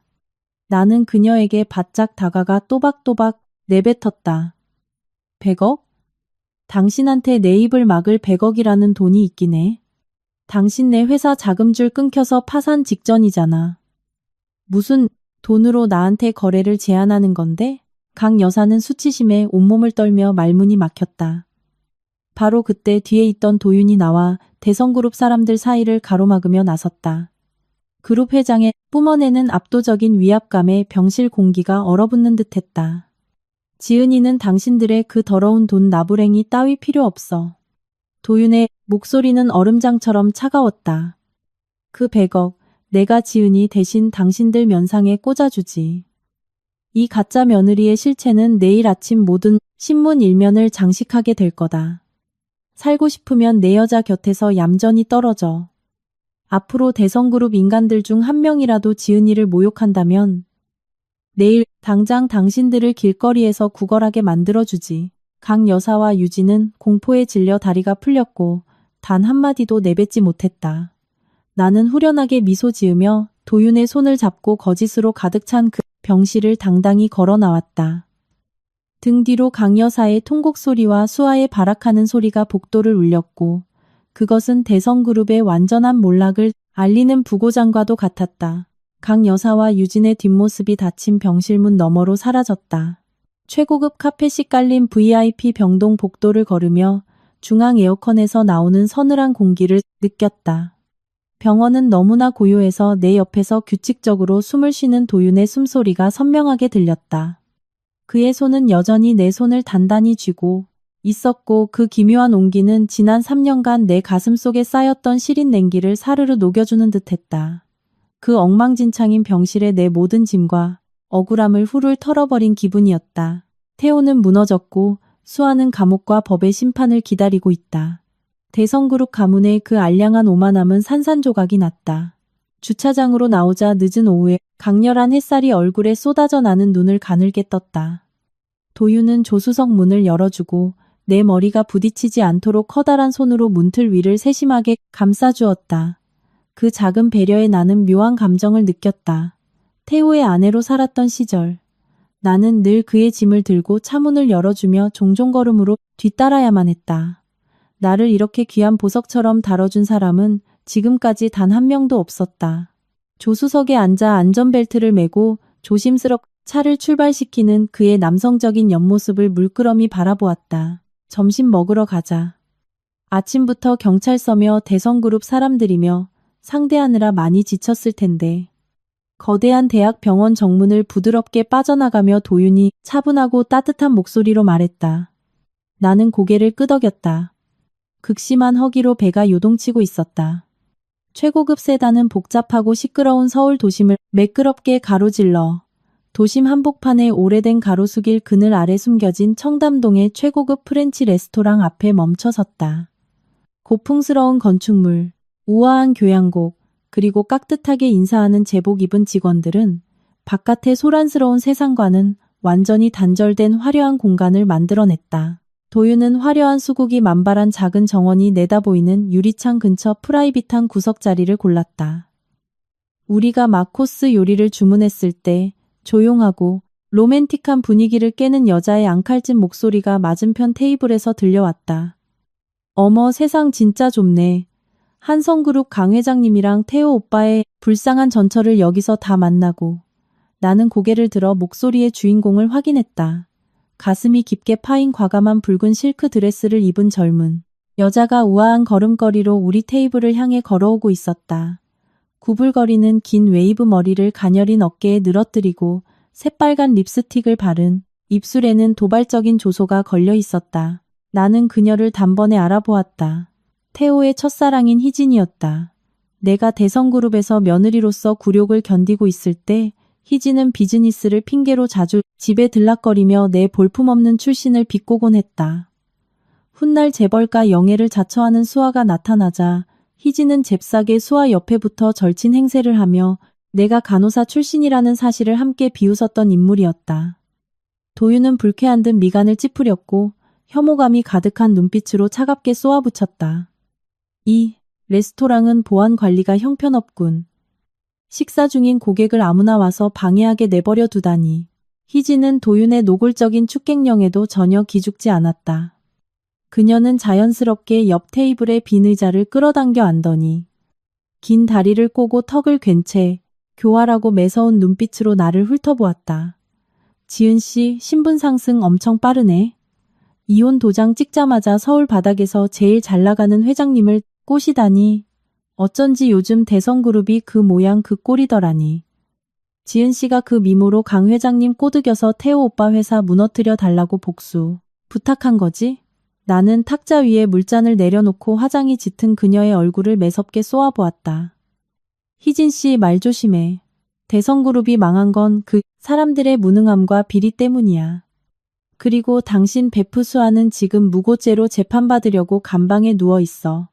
나는 그녀에게 바짝 다가가 또박또박 내뱉었다. 100억? 당신한테 내 입을 막을 100억이라는 돈이 있긴 해. 당신네 회사 자금줄 끊겨서 파산 직전이잖아. 무슨 돈으로 나한테 거래를 제안하는 건데? 강 여사는 수치심에 온몸을 떨며 말문이 막혔다. 바로 그때 뒤에 있던 도윤이 나와 대성그룹 사람들 사이를 가로막으며 나섰다. 그룹 회장의 뿜어내는 압도적인 위압감에 병실 공기가 얼어붙는 듯했다. 지은이는 당신들의 그 더러운 돈 나부랭이 따위 필요 없어. 도윤의 목소리는 얼음장처럼 차가웠다. 그 100억 내가 지은이 대신 당신들 면상에 꽂아주지. 이 가짜 며느리의 실체는 내일 아침 모든 신문 일면을 장식하게 될 거다. 살고 싶으면 내 여자 곁에서 얌전히 떨어져. 앞으로 대성그룹 인간들 중 한 명이라도 지은이를 모욕한다면 내일 당장 당신들을 길거리에서 구걸하게 만들어주지. 강 여사와 유진은 공포에 질려 다리가 풀렸고 단 한마디도 내뱉지 못했다. 나는 후련하게 미소 지으며 도윤의 손을 잡고 거짓으로 가득 찬 그 병실을 당당히 걸어 나왔다. 등 뒤로 강 여사의 통곡 소리와 수아의 발악하는 소리가 복도를 울렸고 그것은 대성그룹의 완전한 몰락을 알리는 부고장과도 같았다. 강 여사와 유진의 뒷모습이 닫힌 병실문 너머로 사라졌다. 최고급 카펫이 깔린 VIP 병동 복도를 걸으며 중앙 에어컨에서 나오는 서늘한 공기를 느꼈다. 병원은 너무나 고요해서 내 옆에서 규칙적으로 숨을 쉬는 도윤의 숨소리가 선명하게 들렸다. 그의 손은 여전히 내 손을 단단히 쥐고 있었고 그 기묘한 온기는 지난 3년간 내 가슴 속에 쌓였던 시린 냉기를 사르르 녹여주는 듯했다. 그 엉망진창인 병실에 내 모든 짐과 억울함을 훌훌 털어버린 기분이었다. 태호는 무너졌고 수아는 감옥과 법의 심판을 기다리고 있다. 대성그룹 가문의 그 알량한 오만함은 산산조각이 났다. 주차장으로 나오자 늦은 오후에 강렬한 햇살이 얼굴에 쏟아져 나는 눈을 가늘게 떴다. 도윤은 조수석 문을 열어주고 내 머리가 부딪히지 않도록 커다란 손으로 문틀 위를 세심하게 감싸주었다. 그 작은 배려에 나는 묘한 감정을 느꼈다. 태호의 아내로 살았던 시절. 나는 늘 그의 짐을 들고 차문을 열어주며 종종 걸음으로 뒤따라야만 했다. 나를 이렇게 귀한 보석처럼 다뤄준 사람은 지금까지 단 한 명도 없었다. 조수석에 앉아 안전벨트를 매고 조심스럽게 차를 출발시키는 그의 남성적인 옆모습을 물끄러미 바라보았다. 점심 먹으러 가자. 아침부터 경찰서며 대성그룹 사람들이며 상대하느라 많이 지쳤을 텐데. 거대한 대학 병원 정문을 부드럽게 빠져나가며 도윤이 차분하고 따뜻한 목소리로 말했다. 나는 고개를 끄덕였다. 극심한 허기로 배가 요동치고 있었다. 최고급 세단은 복잡하고 시끄러운 서울 도심을 매끄럽게 가로질러 도심 한복판의 오래된 가로수길 그늘 아래 숨겨진 청담동의 최고급 프렌치 레스토랑 앞에 멈춰섰다. 고풍스러운 건축물, 우아한 교양곡, 그리고 깍듯하게 인사하는 제복 입은 직원들은 바깥의 소란스러운 세상과는 완전히 단절된 화려한 공간을 만들어냈다. 도윤은 화려한 수국이 만발한 작은 정원이 내다보이는 유리창 근처 프라이빗한 구석 자리를 골랐다. 우리가 막 코스 요리를 주문했을 때 조용하고 로맨틱한 분위기를 깨는 여자의 앙칼진 목소리가 맞은편 테이블에서 들려왔다. 어머, 세상 진짜 좁네. 한성그룹 강 회장님이랑 태호 오빠의 불쌍한 전철을 여기서 다 만나고. 나는 고개를 들어 목소리의 주인공을 확인했다. 가슴이 깊게 파인 과감한 붉은 실크 드레스를 입은 젊은 여자가 우아한 걸음걸이로 우리 테이블을 향해 걸어오고 있었다. 구불거리는 긴 웨이브 머리를 가녀린 어깨에 늘어뜨리고 새빨간 립스틱을 바른 입술에는 도발적인 조소가 걸려 있었다. 나는 그녀를 단번에 알아보았다. 태호의 첫사랑인 희진이었다. 내가 대성그룹에서 며느리로서 굴욕을 견디고 있을 때 희진은 비즈니스를 핑계로 자주 집에 들락거리며 내 볼품없는 출신을 비꼬곤 했다. 훗날 재벌가 영애를 자처하는 수아가 나타나자 희진은 잽싸게 수아 옆에 붙어 절친 행세를 하며 내가 간호사 출신이라는 사실을 함께 비웃었던 인물이었다. 도윤은 불쾌한 듯 미간을 찌푸렸고 혐오감이 가득한 눈빛으로 차갑게 쏘아붙였다. 이 레스토랑은 보안 관리가 형편없군. 식사 중인 고객을 아무나 와서 방해하게 내버려 두다니. 희진은 도윤의 노골적인 축객령에도 전혀 기죽지 않았다. 그녀는 자연스럽게 옆 테이블의 빈 의자를 끌어당겨 앉더니 긴 다리를 꼬고 턱을 괜 채 교활하고 매서운 눈빛으로 나를 훑어보았다. 지은 씨, 신분 상승 엄청 빠르네. 이혼 도장 찍자마자 서울 바닥에서 제일 잘 나가는 회장님을 꼬시다니. 어쩐지 요즘 대성그룹이 그 모양 그 꼴이더라니. 지은 씨가 그 미모로 강 회장님 꼬드겨서 태호 오빠 회사 무너뜨려 달라고 복수 부탁한 거지? 나는 탁자 위에 물잔을 내려놓고 화장이 짙은 그녀의 얼굴을 매섭게 쏘아보았다. 희진 씨, 말 조심해. 대성그룹이 망한 건 그 사람들의 무능함과 비리 때문이야. 그리고 당신 베프 수아는 지금 무고죄로 재판받으려고 감방에 누워 있어.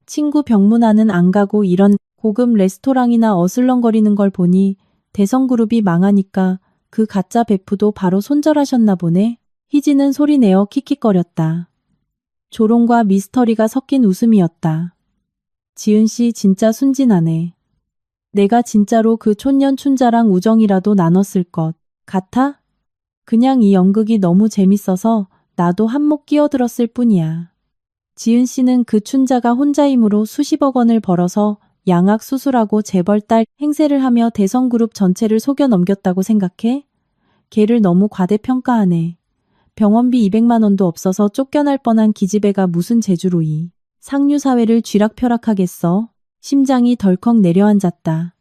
친구 병문안은 안 가고 이런 고급 레스토랑이나 어슬렁거리는 걸 보니 대성그룹이 망하니까 그 가짜 베프도 바로 손절하셨나 보네. 희진은 소리내어 킥킥거렸다. 조롱과 미스터리가 섞인 웃음이었다. 지은 씨 진짜 순진하네. 내가 진짜로 그 촌년 춘자랑 우정이라도 나눴을 것 같아? 그냥 이 연극이 너무 재밌어서 나도 한몫 끼어들었을 뿐이야. 지은 씨는 그 춘자가 혼자이므로 수십억 원을 벌어서 양악 수술하고 재벌 딸 행세를 하며 대성그룹 전체를 속여 넘겼다고 생각해? 걔를 너무 과대평가하네. 병원비 200만 원도 없어서 쫓겨날 뻔한 기집애가 무슨 재주로 이 상류사회를 쥐락펴락하겠어? 심장이 덜컥 내려앉았다.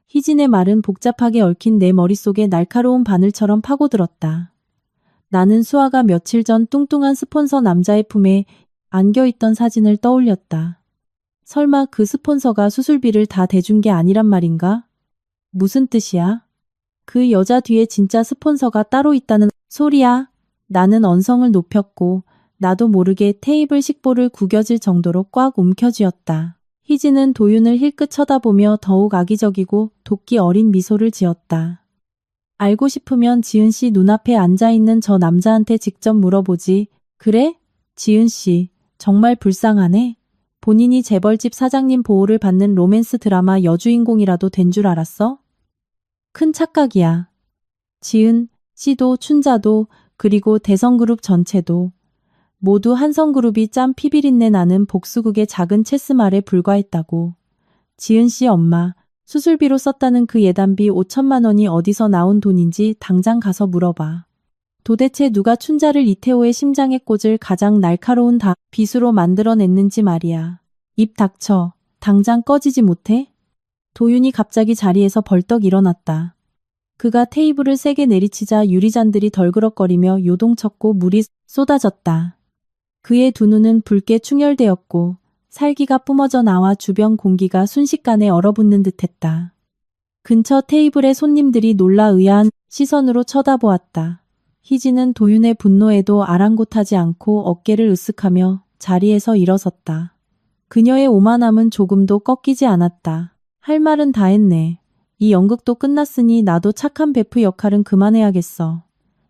희진의 말은 복잡하게 얽힌 내 머릿속에 날카로운 바늘처럼 파고들었다. 나는 수아가 며칠 전 뚱뚱한 스폰서 남자의 품에 안겨있던 사진을 떠올렸다. 설마 그 스폰서가 수술비를 다 대준 게 아니란 말인가? 무슨 뜻이야? 그 여자 뒤에 진짜 스폰서가 따로 있다는 소리야? 나는 언성을 높였고 나도 모르게 테이블 식보를 구겨질 정도로 꽉 움켜쥐었다. 희진은 도윤을 힐끗 쳐다보며 더욱 악의적이고 도끼 어린 미소를 지었다. 알고 싶으면 지은 씨 눈앞에 앉아있는 저 남자한테 직접 물어보지. 그래? 지은 씨, 정말 불쌍하네. 본인이 재벌집 사장님 보호를 받는 로맨스 드라마 여주인공이라도 된 줄 알았어? 큰 착각이야. 지은 씨도 춘자도 그리고 대성그룹 전체도 모두 한성그룹이 짠 피비린내 나는 복수극의 작은 체스말에 불과했다고. 지은 씨 엄마, 수술비로 썼다는 그 예단비 5천만 원이 어디서 나온 돈인지 당장 가서 물어봐. 도대체 누가 춘자를 이태호의 심장에 꽂을 가장 날카로운 빗으로 만들어냈는지 말이야. 입 닥쳐. 당장 꺼지지 못해? 도윤이 갑자기 자리에서 벌떡 일어났다. 그가 테이블을 세게 내리치자 유리잔들이 덜그럭거리며 요동쳤고 물이 쏟아졌다. 그의 두 눈은 붉게 충혈되었고 살기가 뿜어져 나와 주변 공기가 순식간에 얼어붙는 듯했다. 근처 테이블의 손님들이 놀라 의아한 시선으로 쳐다보았다. 희진은 도윤의 분노에도 아랑곳하지 않고 어깨를 으쓱하며 자리에서 일어섰다. 그녀의 오만함은 조금도 꺾이지 않았다. 할 말은 다 했네. 이 연극도 끝났으니 나도 착한 베프 역할은 그만해야겠어.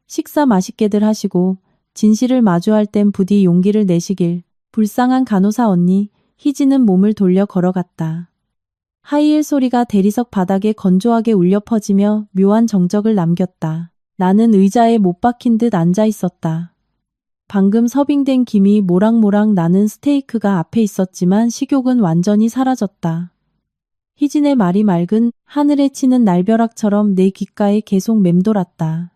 식사 맛있게들 하시고 진실을 마주할 땐 부디 용기를 내시길. 불쌍한 간호사 언니. 희진은 몸을 돌려 걸어갔다. 하이힐 소리가 대리석 바닥에 건조하게 울려 퍼지며 묘한 정적을 남겼다. 나는 의자에 못 박힌 듯 앉아 있었다. 방금 서빙된 김이 모락모락 나는 스테이크가 앞에 있었지만 식욕은 완전히 사라졌다. 희진의 말이 맑은 하늘에 치는 날벼락처럼 내 귓가에 계속 맴돌았다.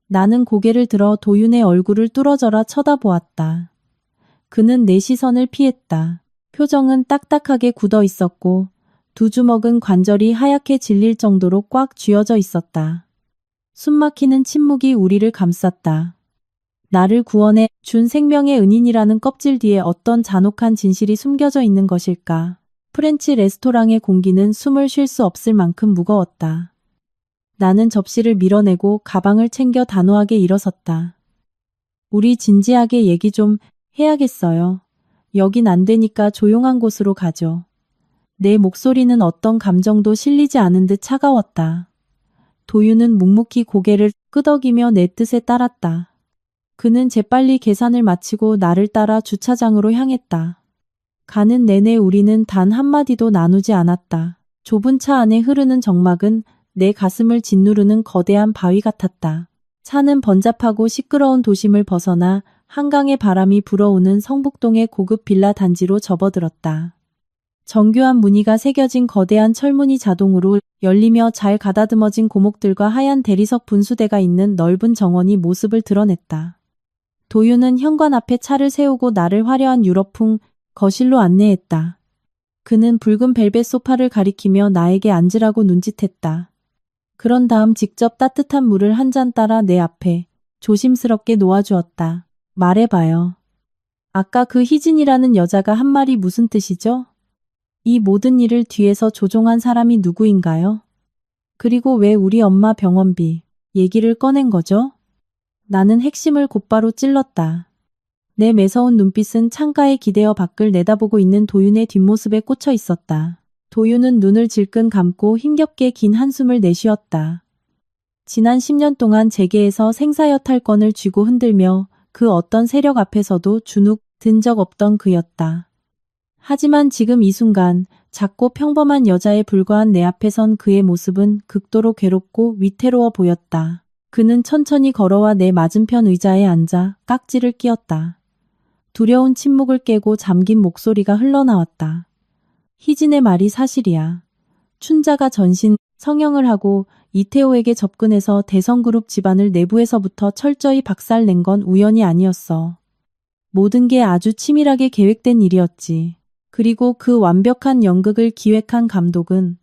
나는 고개를 들어 도윤의 얼굴을 뚫어져라 쳐다보았다. 그는 내 시선을 피했다. 표정은 딱딱하게 굳어 있었고 두 주먹은 관절이 하얗게 질릴 정도로 꽉 쥐어져 있었다. 숨막히는 침묵이 우리를 감쌌다. 나를 구원해 준 생명의 은인이라는 껍질 뒤에 어떤 잔혹한 진실이 숨겨져 있는 것일까? 프렌치 레스토랑의 공기는 숨을 쉴 수 없을 만큼 무거웠다. 나는 접시를 밀어내고 가방을 챙겨 단호하게 일어섰다. 우리 진지하게 얘기 좀 해야겠어요. 여긴 안 되니까 조용한 곳으로 가죠. 내 목소리는 어떤 감정도 실리지 않은 듯 차가웠다. 도윤은 묵묵히 고개를 끄덕이며 내 뜻에 따랐다. 그는 재빨리 계산을 마치고 나를 따라 주차장으로 향했다. 가는 내내 우리는 단 한마디도 나누지 않았다. 좁은 차 안에 흐르는 정막은 내 가슴을 짓누르는 거대한 바위 같았다. 차는 번잡하고 시끄러운 도심을 벗어나 한강의 바람이 불어오는 성북동의 고급 빌라 단지로 접어들었다. 정교한 무늬가 새겨진 거대한 철문이 자동으로 열리며 잘 가다듬어진 고목들과 하얀 대리석 분수대가 있는 넓은 정원이 모습을 드러냈다. 도윤은 현관 앞에 차를 세우고 나를 화려한 유럽풍 거실로 안내했다. 그는 붉은 벨벳 소파를 가리키며 나에게 앉으라고 눈짓했다. 그런 다음 직접 따뜻한 물을 한 잔 따라 내 앞에 조심스럽게 놓아주었다. 말해봐요. 아까 그 희진이라는 여자가 한 말이 무슨 뜻이죠? 이 모든 일을 뒤에서 조종한 사람이 누구인가요? 그리고 왜 우리 엄마 병원비 얘기를 꺼낸 거죠? 나는 핵심을 곧바로 찔렀다. 내 매서운 눈빛은 창가에 기대어 밖을 내다보고 있는 도윤의 뒷모습에 꽂혀 있었다. 도윤은 눈을 질끈 감고 힘겹게 긴 한숨을 내쉬었다. 지난 10년 동안 재계에서 생사여탈권을 쥐고 흔들며 그 어떤 세력 앞에서도 주눅 든 적 없던 그였다. 하지만 지금 이 순간 작고 평범한 여자에 불과한 내 앞에 선 그의 모습은 극도로 괴롭고 위태로워 보였다. 그는 천천히 걸어와 내 맞은편 의자에 앉아 깍지를 끼었다. 두려운 침묵을 깨고 잠긴 목소리가 흘러나왔다. 희진의 말이 사실이야. 춘자가 전신 성형을 하고 이태호에게 접근해서 대성그룹 집안을 내부에서부터 철저히 박살낸 건 우연이 아니었어. 모든 게 아주 치밀하게 계획된 일이었지. 그리고 그 완벽한 연극을 기획한 감독은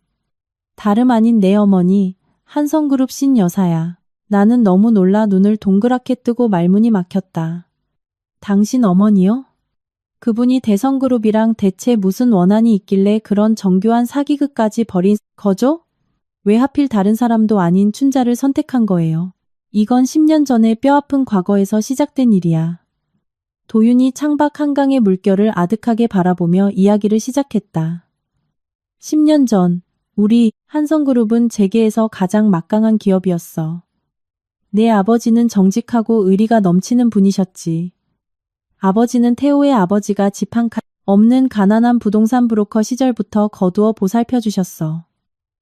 다름 아닌 내 어머니 한성그룹 신여사야. 나는 너무 놀라 눈을 동그랗게 뜨고 말문이 막혔다. 당신 어머니요? 그분이 대성그룹이랑 대체 무슨 원한이 있길래 그런 정교한 사기극까지 벌인 거죠? 왜 하필 다른 사람도 아닌 춘자를 선택한 거예요? 이건 10년 전의 뼈아픈 과거에서 시작된 일이야. 도윤이 창밖 한강의 물결을 아득하게 바라보며 이야기를 시작했다. 10년 전 우리 한성그룹은 재계에서 가장 막강한 기업이었어. 내 아버지는 정직하고 의리가 넘치는 분이셨지. 아버지는 태호의 아버지가 집 한 칸 없는 가난한 부동산 브로커 시절부터 거두어 보살펴 주셨어.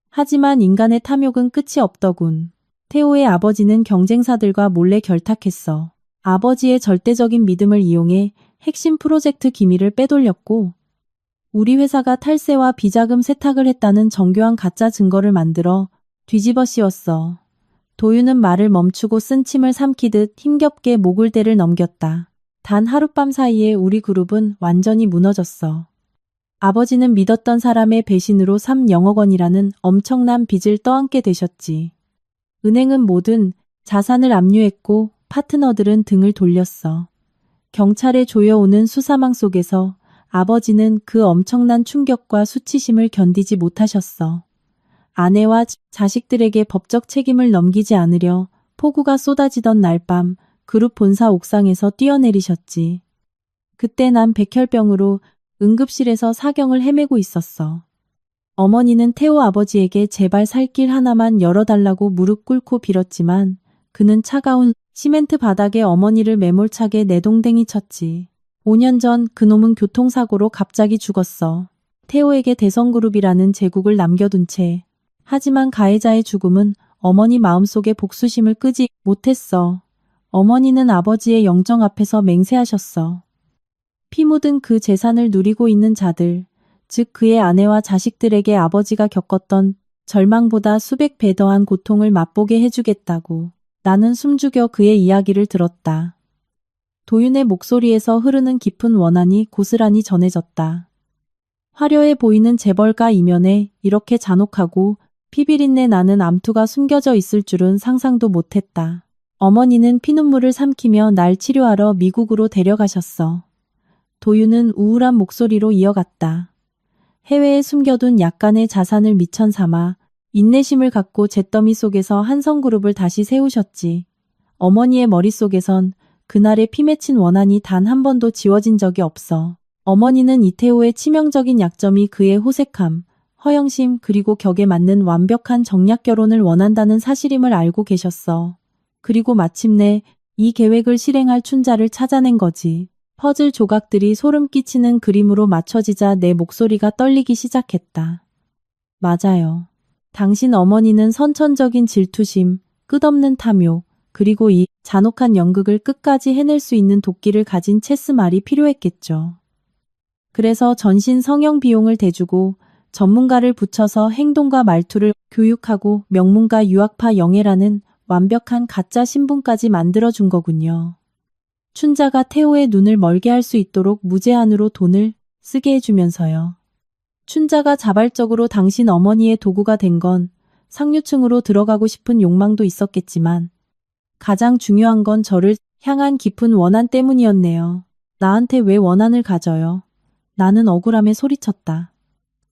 하지만 인간의 탐욕은 끝이 없더군. 태호의 아버지는 경쟁사들과 몰래 결탁했어. 아버지의 절대적인 믿음을 이용해 핵심 프로젝트 기밀을 빼돌렸고 우리 회사가 탈세와 비자금 세탁을 했다는 정교한 가짜 증거를 만들어 뒤집어 씌웠어. 도윤은 말을 멈추고 쓴 침을 삼키듯 힘겹게 목을대를 넘겼다. 단 하룻밤 사이에 우리 그룹은 완전히 무너졌어. 아버지는 믿었던 사람의 배신으로 3억여 원이라는 엄청난 빚을 떠안게 되셨지. 은행은 모든 자산을 압류했고 파트너들은 등을 돌렸어. 경찰에 조여오는 수사망 속에서 아버지는 그 엄청난 충격과 수치심을 견디지 못하셨어. 아내와 자식들에게 법적 책임을 넘기지 않으려 폭우가 쏟아지던 날 밤 그룹 본사 옥상에서 뛰어내리셨지. 그때 난 백혈병으로 응급실에서 사경을 헤매고 있었어. 어머니는 태호 아버지에게 제발 살 길 하나만 열어달라고 무릎 꿇고 빌었지만 그는 차가운 시멘트 바닥에 어머니를 매몰차게 내동댕이 쳤지. 5년 전 그놈은 교통사고로 갑자기 죽었어. 태호에게 대성그룹이라는 제국을 남겨둔 채. 하지만 가해자의 죽음은 어머니 마음속에 복수심을 끄지 못했어. 어머니는 아버지의 영정 앞에서 맹세하셨어. 피 묻은 그 재산을 누리고 있는 자들, 즉 그의 아내와 자식들에게 아버지가 겪었던 절망보다 수백 배 더한 고통을 맛보게 해주겠다고. 나는 숨죽여 그의 이야기를 들었다. 도윤의 목소리에서 흐르는 깊은 원한이 고스란히 전해졌다. 화려해 보이는 재벌가 이면에 이렇게 잔혹하고 피비린내 나는 암투가 숨겨져 있을 줄은 상상도 못했다. 어머니는 피눈물을 삼키며 날 치료하러 미국으로 데려가셨어. 도윤은 우울한 목소리로 이어갔다. 해외에 숨겨둔 약간의 자산을 미천 삼아 인내심을 갖고 잿더미 속에서 한성그룹을 다시 세우셨지. 어머니의 머릿속에선 그날의 피 맺힌 원한이 단 한 번도 지워진 적이 없어. 어머니는 이태호의 치명적인 약점이 그의 호색함, 허영심 그리고 격에 맞는 완벽한 정략 결혼을 원한다는 사실임을 알고 계셨어. 그리고 마침내 이 계획을 실행할 춘자를 찾아낸 거지. 퍼즐 조각들이 소름 끼치는 그림으로 맞춰지자 내 목소리가 떨리기 시작했다. 맞아요. 당신 어머니는 선천적인 질투심, 끝없는 탐욕, 그리고 이 잔혹한 연극을 끝까지 해낼 수 있는 도끼를 가진 체스말이 필요했겠죠. 그래서 전신 성형 비용을 대주고 전문가를 붙여서 행동과 말투를 교육하고 명문가 유학파 영애라는 완벽한 가짜 신분까지 만들어준 거군요. 춘자가 태호의 눈을 멀게 할 수 있도록 무제한으로 돈을 쓰게 해주면서요. 춘자가 자발적으로 당신 어머니의 도구가 된 건 상류층으로 들어가고 싶은 욕망도 있었겠지만 가장 중요한 건 저를 향한 깊은 원한 때문이었네요. 나한테 왜 원한을 가져요? 나는 억울함에 소리쳤다.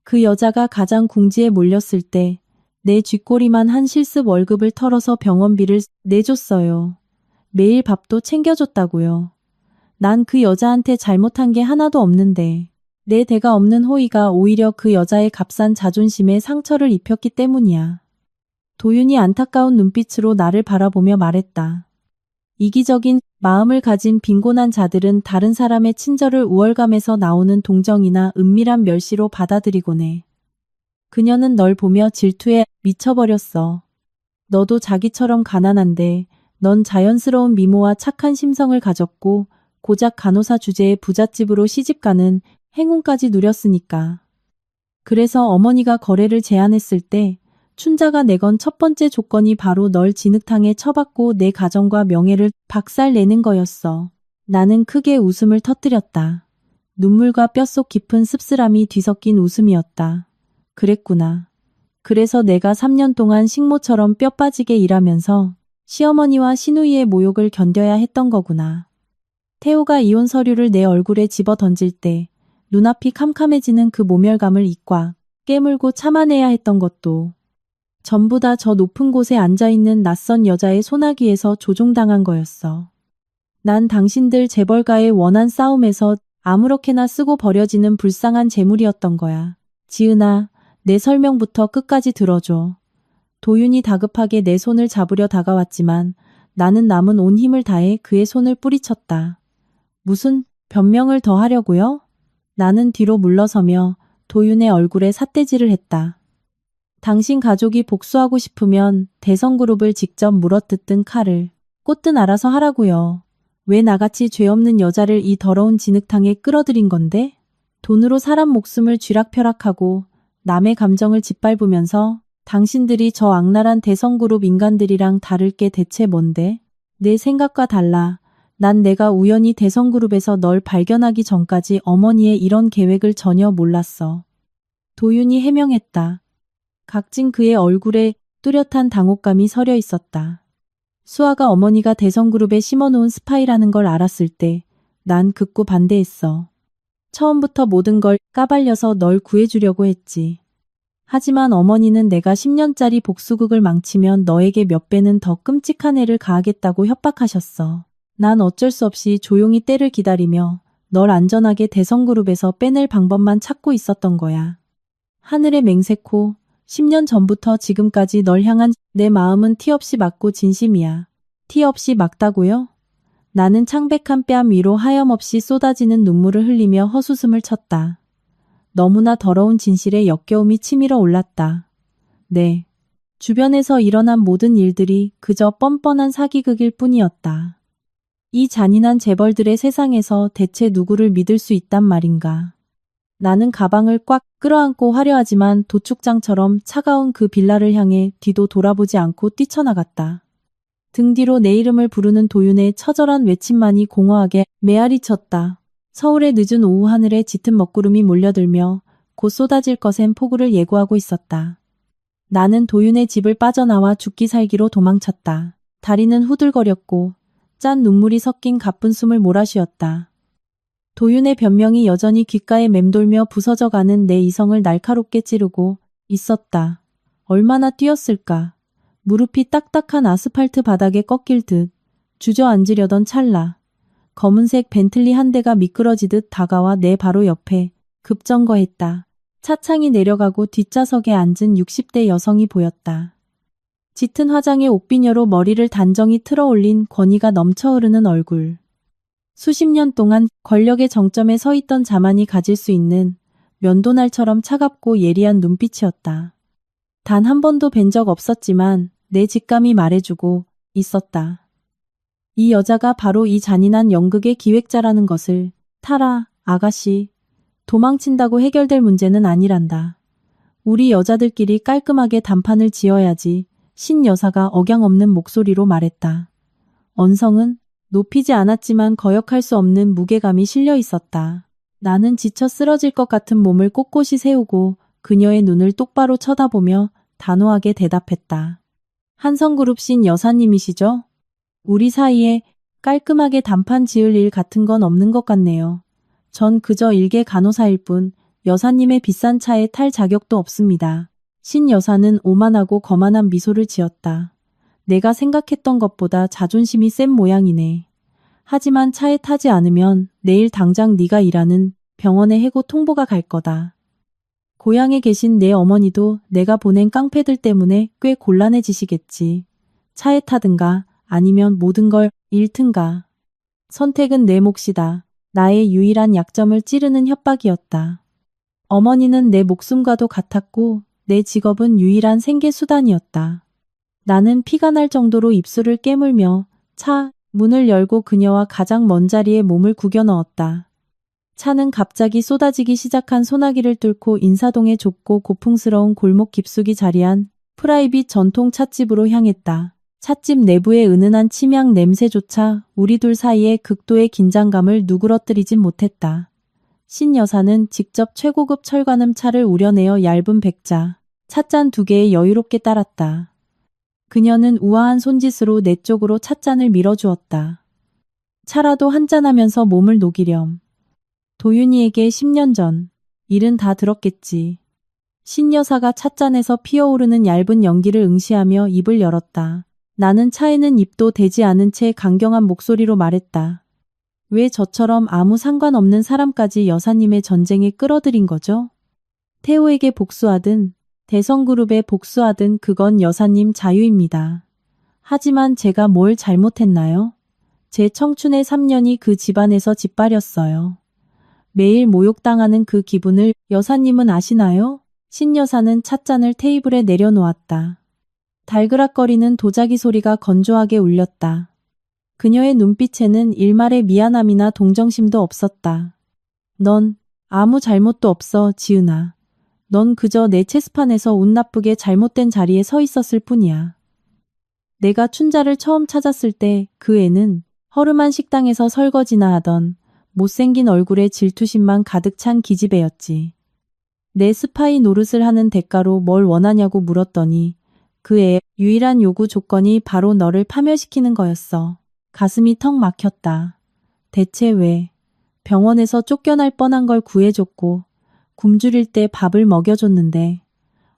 그 여자가 가장 궁지에 몰렸을 때 내 쥐꼬리만 한 실습 월급을 털어서 병원비를 내줬어요. 매일 밥도 챙겨줬다고요. 난 그 여자한테 잘못한 게 하나도 없는데 내 대가 없는 호의가 오히려 그 여자의 값싼 자존심에 상처를 입혔기 때문이야. 도윤이 안타까운 눈빛으로 나를 바라보며 말했다. 이기적인 마음을 가진 빈곤한 자들은 다른 사람의 친절을 우월감에서 나오는 동정이나 은밀한 멸시로 받아들이곤 해. 그녀는 널 보며 질투에 미쳐버렸어. 너도 자기처럼 가난한데 넌 자연스러운 미모와 착한 심성을 가졌고 고작 간호사 주제의 부잣집으로 시집가는 행운까지 누렸으니까. 그래서 어머니가 거래를 제안했을 때 춘자가 내건 첫 번째 조건이 바로 널 진흙탕에 쳐박고 내 가정과 명예를 박살내는 거였어. 나는 크게 웃음을 터뜨렸다. 눈물과 뼛속 깊은 씁쓸함이 뒤섞인 웃음이었다. 그랬구나. 그래서 내가 3년 동안 식모처럼 뼈 빠지게 일하면서 시어머니와 시누이의 모욕을 견뎌야 했던 거구나. 태호가 이혼 서류를 내 얼굴에 집어 던질 때 눈앞이 캄캄해지는 그 모멸감을 이꽉 깨물고 참아내야 했던 것도 전부 다 저 높은 곳에 앉아있는 낯선 여자의 소나기에서 조종당한 거였어. 난 당신들 재벌가의 원한 싸움에서 아무렇게나 쓰고 버려지는 불쌍한 재물이었던 거야. 지은아, 내 설명부터 끝까지 들어줘. 도윤이 다급하게 내 손을 잡으려 다가왔지만 나는 남은 온 힘을 다해 그의 손을 뿌리쳤다. 무슨 변명을 더 하려고요? 나는 뒤로 물러서며 도윤의 얼굴에 삿대질을 했다. 당신 가족이 복수하고 싶으면 대성그룹을 직접 물어뜯든 칼을 꽂든 알아서 하라고요. 왜 나같이 죄 없는 여자를 이 더러운 진흙탕에 끌어들인 건데? 돈으로 사람 목숨을 쥐락펴락하고 남의 감정을 짓밟으면서 당신들이 저 악랄한 대성그룹 인간들이랑 다를 게 대체 뭔데? 내 생각과 달라. 난 내가 우연히 대성그룹에서 널 발견하기 전까지 어머니의 이런 계획을 전혀 몰랐어. 도윤이 해명했다. 각진 그의 얼굴에 뚜렷한 당혹감이 서려 있었다. 수아가 어머니가 대성그룹에 심어놓은 스파이라는 걸 알았을 때 난 극구 반대했어. 처음부터 모든 걸 까발려서 널 구해주려고 했지. 하지만 어머니는 내가 10년짜리 복수극을 망치면 너에게 몇 배는 더 끔찍한 해를 가하겠다고 협박하셨어. 난 어쩔 수 없이 조용히 때를 기다리며 널 안전하게 대성그룹에서 빼낼 방법만 찾고 있었던 거야. 하늘의 맹세코 10년 전부터 지금까지 널 향한 내 마음은 티 없이 맑고 진심이야. 티 없이 맑다고요? 나는 창백한 뺨 위로 하염없이 쏟아지는 눈물을 흘리며 헛웃음을 쳤다. 너무나 더러운 진실에 역겨움이 치밀어 올랐다. 네. 주변에서 일어난 모든 일들이 그저 뻔뻔한 사기극일 뿐이었다. 이 잔인한 재벌들의 세상에서 대체 누구를 믿을 수 있단 말인가. 나는 가방을 꽉 끌어안고 화려하지만 도축장처럼 차가운 그 빌라를 향해 뒤도 돌아보지 않고 뛰쳐나갔다. 등 뒤로 내 이름을 부르는 도윤의 처절한 외침만이 공허하게 메아리쳤다. 서울의 늦은 오후 하늘에 짙은 먹구름이 몰려들며 곧 쏟아질 것엔 폭우를 예고하고 있었다. 나는 도윤의 집을 빠져나와 죽기 살기로 도망쳤다. 다리는 후들거렸고 짠 눈물이 섞인 가쁜 숨을 몰아쉬었다. 도윤의 변명이 여전히 귓가에 맴돌며 부서져가는 내 이성을 날카롭게 찌르고 있었다. 얼마나 뛰었을까. 무릎이 딱딱한 아스팔트 바닥에 꺾일 듯 주저앉으려던 찰나. 검은색 벤틀리 한 대가 미끄러지듯 다가와 내 바로 옆에 급정거했다. 차창이 내려가고 뒷좌석에 앉은 60대 여성이 보였다. 짙은 화장에 옥비녀로 머리를 단정히 틀어 올린 권위가 넘쳐 흐르는 얼굴. 수십 년 동안 권력의 정점에 서 있던 자만이 가질 수 있는 면도날처럼 차갑고 예리한 눈빛이었다. 단 한 번도 뵌 적 없었지만 내 직감이 말해주고 있었다. 이 여자가 바로 이 잔인한 연극의 기획자라는 것을. 타라, 아가씨. 도망친다고 해결될 문제는 아니란다. 우리 여자들끼리 깔끔하게 단판을 지어야지. 신 여사가 억양 없는 목소리로 말했다. 언성은 높이지 않았지만 거역할 수 없는 무게감이 실려 있었다. 나는 지쳐 쓰러질 것 같은 몸을 꼿꼿이 세우고 그녀의 눈을 똑바로 쳐다보며 단호하게 대답했다. 한성그룹 신 여사님이시죠? 우리 사이에 깔끔하게 단판 지을 일 같은 건 없는 것 같네요. 전 그저 일개 간호사일 뿐 여사님의 비싼 차에 탈 자격도 없습니다. 신 여사는 오만하고 거만한 미소를 지었다. 내가 생각했던 것보다 자존심이 센 모양이네. 하지만 차에 타지 않으면 내일 당장 네가 일하는 병원에 해고 통보가 갈 거다. 고향에 계신 내 어머니도 내가 보낸 깡패들 때문에 꽤 곤란해지시겠지. 차에 타든가 아니면 모든 걸 잃든가. 선택은 내 몫이다. 나의 유일한 약점을 찌르는 협박이었다. 어머니는 내 목숨과도 같았고 내 직업은 유일한 생계수단이었다. 나는 피가 날 정도로 입술을 깨물며 차 문을 열고 그녀와 가장 먼 자리에 몸을 구겨 넣었다. 차는 갑자기 쏟아지기 시작한 소나기를 뚫고 인사동의 좁고 고풍스러운 골목 깊숙이 자리한 프라이빗 전통 찻집으로 향했다. 찻집 내부의 은은한 침향 냄새조차 우리 둘 사이의 극도의 긴장감을 누그러뜨리진 못했다. 신 여사는 직접 최고급 철관음 차를 우려내어 얇은 백자, 찻잔 2개에 여유롭게 따랐다. 그녀는 우아한 손짓으로 내 쪽으로 찻잔을 밀어주었다. 차라도 한잔하면서 몸을 녹이렴. 도윤이에게 10년 전 일은 다 들었겠지. 신 여사가 찻잔에서 피어오르는 얇은 연기를 응시하며 입을 열었다. 나는 차에는 입도 대지 않은 채 강경한 목소리로 말했다. 왜 저처럼 아무 상관없는 사람까지 여사님의 전쟁에 끌어들인 거죠? 태호에게 복수하든 대성그룹에 복수하든 그건 여사님 자유입니다. 하지만 제가 뭘 잘못했나요? 제 청춘의 3년이 그 집안에서 짓밟였어요. 매일 모욕당하는 그 기분을 여사님은 아시나요? 신 여사는 찻잔을 테이블에 내려놓았다. 달그락거리는 도자기 소리가 건조하게 울렸다. 그녀의 눈빛에는 일말의 미안함이나 동정심도 없었다. 넌 아무 잘못도 없어, 지은아. 넌 그저 내 체스판에서 운 나쁘게 잘못된 자리에 서 있었을 뿐이야. 내가 춘자를 처음 찾았을 때 그 애는 허름한 식당에서 설거지나 하던 못생긴 얼굴에 질투심만 가득 찬 기집애였지. 내 스파이 노릇을 하는 대가로 뭘 원하냐고 물었더니 그 애의 유일한 요구 조건이 바로 너를 파멸시키는 거였어. 가슴이 턱 막혔다. 대체 왜? 병원에서 쫓겨날 뻔한 걸 구해줬고 굶주릴 때 밥을 먹여줬는데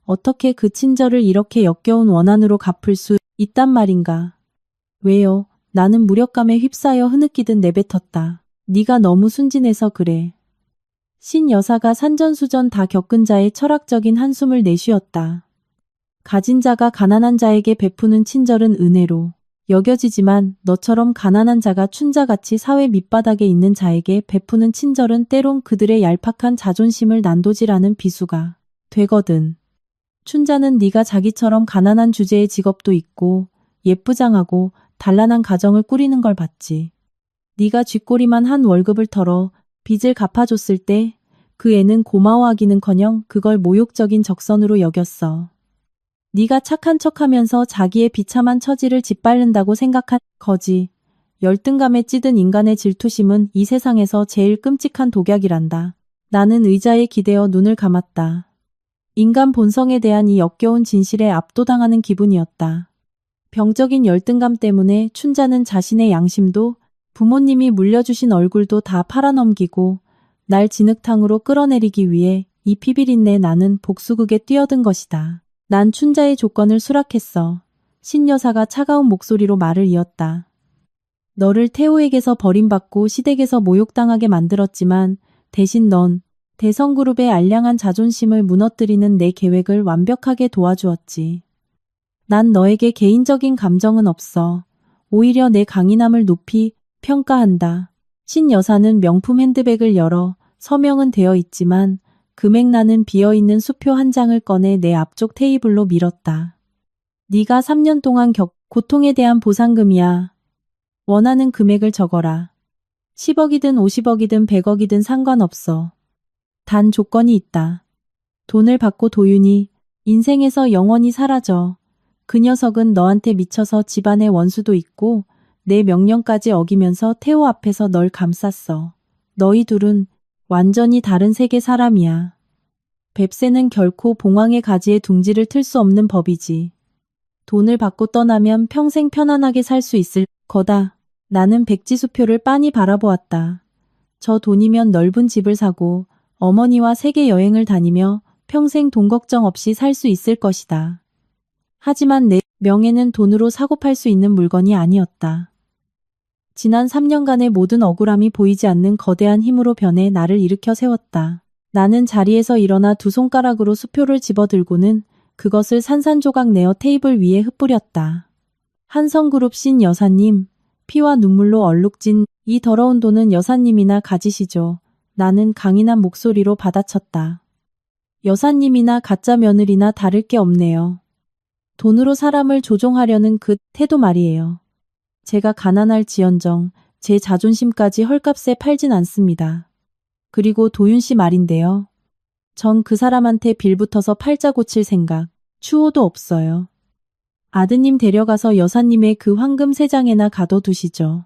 어떻게 그 친절을 이렇게 역겨운 원한으로 갚을 수 있단 말인가? 왜요? 나는 무력감에 휩싸여 흐느끼듯 내뱉었다. 네가 너무 순진해서 그래. 신 여사가 산전수전 다 겪은 자의 철학적인 한숨을 내쉬었다. 가진 자가 가난한 자에게 베푸는 친절은 은혜로 여겨지지만 너처럼 가난한 자가 춘자같이 사회 밑바닥에 있는 자에게 베푸는 친절은 때론 그들의 얄팍한 자존심을 난도질하는 비수가 되거든. 춘자는 네가 자기처럼 가난한 주제의 직업도 있고 예쁘장하고 단란한 가정을 꾸리는 걸 봤지. 네가 쥐꼬리만 한 월급을 털어 빚을 갚아줬을 때 그 애는 고마워하기는커녕 그걸 모욕적인 적선으로 여겼어. 네가 착한 척하면서 자기의 비참한 처지를 짓밟는다고 생각한 거지. 열등감에 찌든 인간의 질투심은 이 세상에서 제일 끔찍한 독약이란다. 나는 의자에 기대어 눈을 감았다. 인간 본성에 대한 이 역겨운 진실에 압도당하는 기분이었다. 병적인 열등감 때문에 춘자는 자신의 양심도 부모님이 물려주신 얼굴도 다 팔아넘기고 날 진흙탕으로 끌어내리기 위해 이 피비린내 나는 복수극에 뛰어든 것이다. 난 춘자의 조건을 수락했어. 신여사가 차가운 목소리로 말을 이었다. 너를 태호에게서 버림받고 시댁에서 모욕당하게 만들었지만 대신 넌 대성그룹의 알량한 자존심을 무너뜨리는 내 계획을 완벽하게 도와주었지. 난 너에게 개인적인 감정은 없어. 오히려 내 강인함을 높이 평가한다. 신 여사는 명품 핸드백을 열어 서명은 되어 있지만 금액란은 비어있는 수표 한 장을 꺼내 내 앞쪽 테이블로 밀었다. 네가 3년 동안 고통에 대한 보상금이야. 원하는 금액을 적어라. 10억이든 50억이든 100억이든 상관없어. 단 조건이 있다. 돈을 받고 도윤이 인생에서 영원히 사라져. 그 녀석은 너한테 미쳐서 집안에 원수도 있고 내 명령까지 어기면서 태호 앞에서 널 감쌌어. 너희 둘은 완전히 다른 세계 사람이야. 뱁새는 결코 봉황의 가지에 둥지를 틀 수 없는 법이지. 돈을 받고 떠나면 평생 편안하게 살 수 있을 거다. 나는 백지수표를 빤히 바라보았다. 저 돈이면 넓은 집을 사고 어머니와 세계 여행을 다니며 평생 돈 걱정 없이 살 수 있을 것이다. 하지만 내 명예는 돈으로 사고 팔 수 있는 물건이 아니었다. 지난 3년간의 모든 억울함이 보이지 않는 거대한 힘으로 변해 나를 일으켜 세웠다. 나는 자리에서 일어나 두 손가락으로 수표를 집어들고는 그것을 산산조각 내어 테이블 위에 흩뿌렸다. 한성그룹 신 여사님, 피와 눈물로 얼룩진 이 더러운 돈은 여사님이나 가지시죠. 나는 강인한 목소리로 받아쳤다. 여사님이나 가짜 며느리나 다를 게 없네요. 돈으로 사람을 조종하려는 그 태도 말이에요. 제가 가난할지언정 제 자존심까지 헐값에 팔진 않습니다. 그리고 도윤 씨 말인데요. 전 그 사람한테 빌붙어서 팔자 고칠 생각, 추호도 없어요. 아드님 데려가서 여사님의 그 황금 3장에나 가둬두시죠.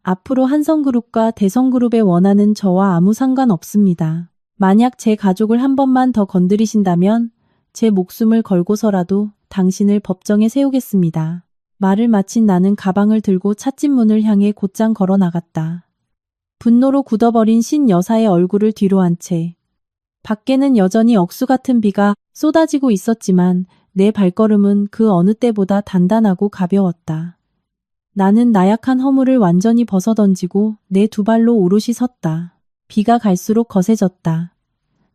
앞으로 한성그룹과 대성그룹에 원하는 저와 아무 상관없습니다. 만약 제 가족을 한 번만 더 건드리신다면 제 목숨을 걸고서라도 당신을 법정에 세우겠습니다. 말을 마친 나는 가방을 들고 찻집 문을 향해 곧장 걸어 나갔다. 분노로 굳어버린 신 여사의 얼굴을 뒤로 한 채. 밖에는 여전히 억수 같은 비가 쏟아지고 있었지만 내 발걸음은 그 어느 때보다 단단하고 가벼웠다. 나는 나약한 허물을 완전히 벗어던지고 내 두 발로 오롯이 섰다. 비가 갈수록 거세졌다.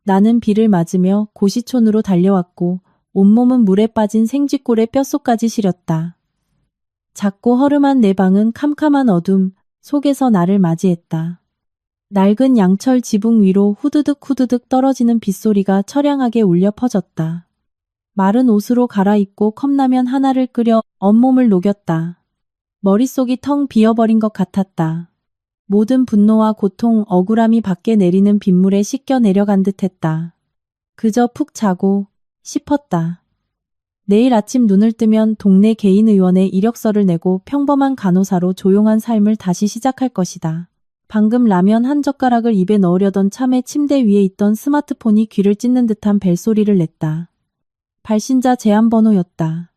나는 비를 맞으며 고시촌으로 달려왔고 온몸은 물에 빠진 생쥐꼴의 뼛속까지 시렸다. 작고 허름한 내 방은 캄캄한 어둠 속에서 나를 맞이했다. 낡은 양철 지붕 위로 후드득 후드득 떨어지는 빗소리가 처량하게 울려 퍼졌다. 마른 옷으로 갈아입고 컵라면 하나를 끓여 온몸을 녹였다. 머릿속이 텅 비어버린 것 같았다. 모든 분노와 고통, 억울함이 밖에 내리는 빗물에 씻겨 내려간 듯했다. 그저 푹 자고 싶었다. 내일 아침 눈을 뜨면 동네 개인의원에 이력서를 내고 평범한 간호사로 조용한 삶을 다시 시작할 것이다. 방금 라면 한 젓가락을 입에 넣으려던 참에 침대 위에 있던 스마트폰이 귀를 찢는 듯한 벨소리를 냈다. 발신자 제한번호였다.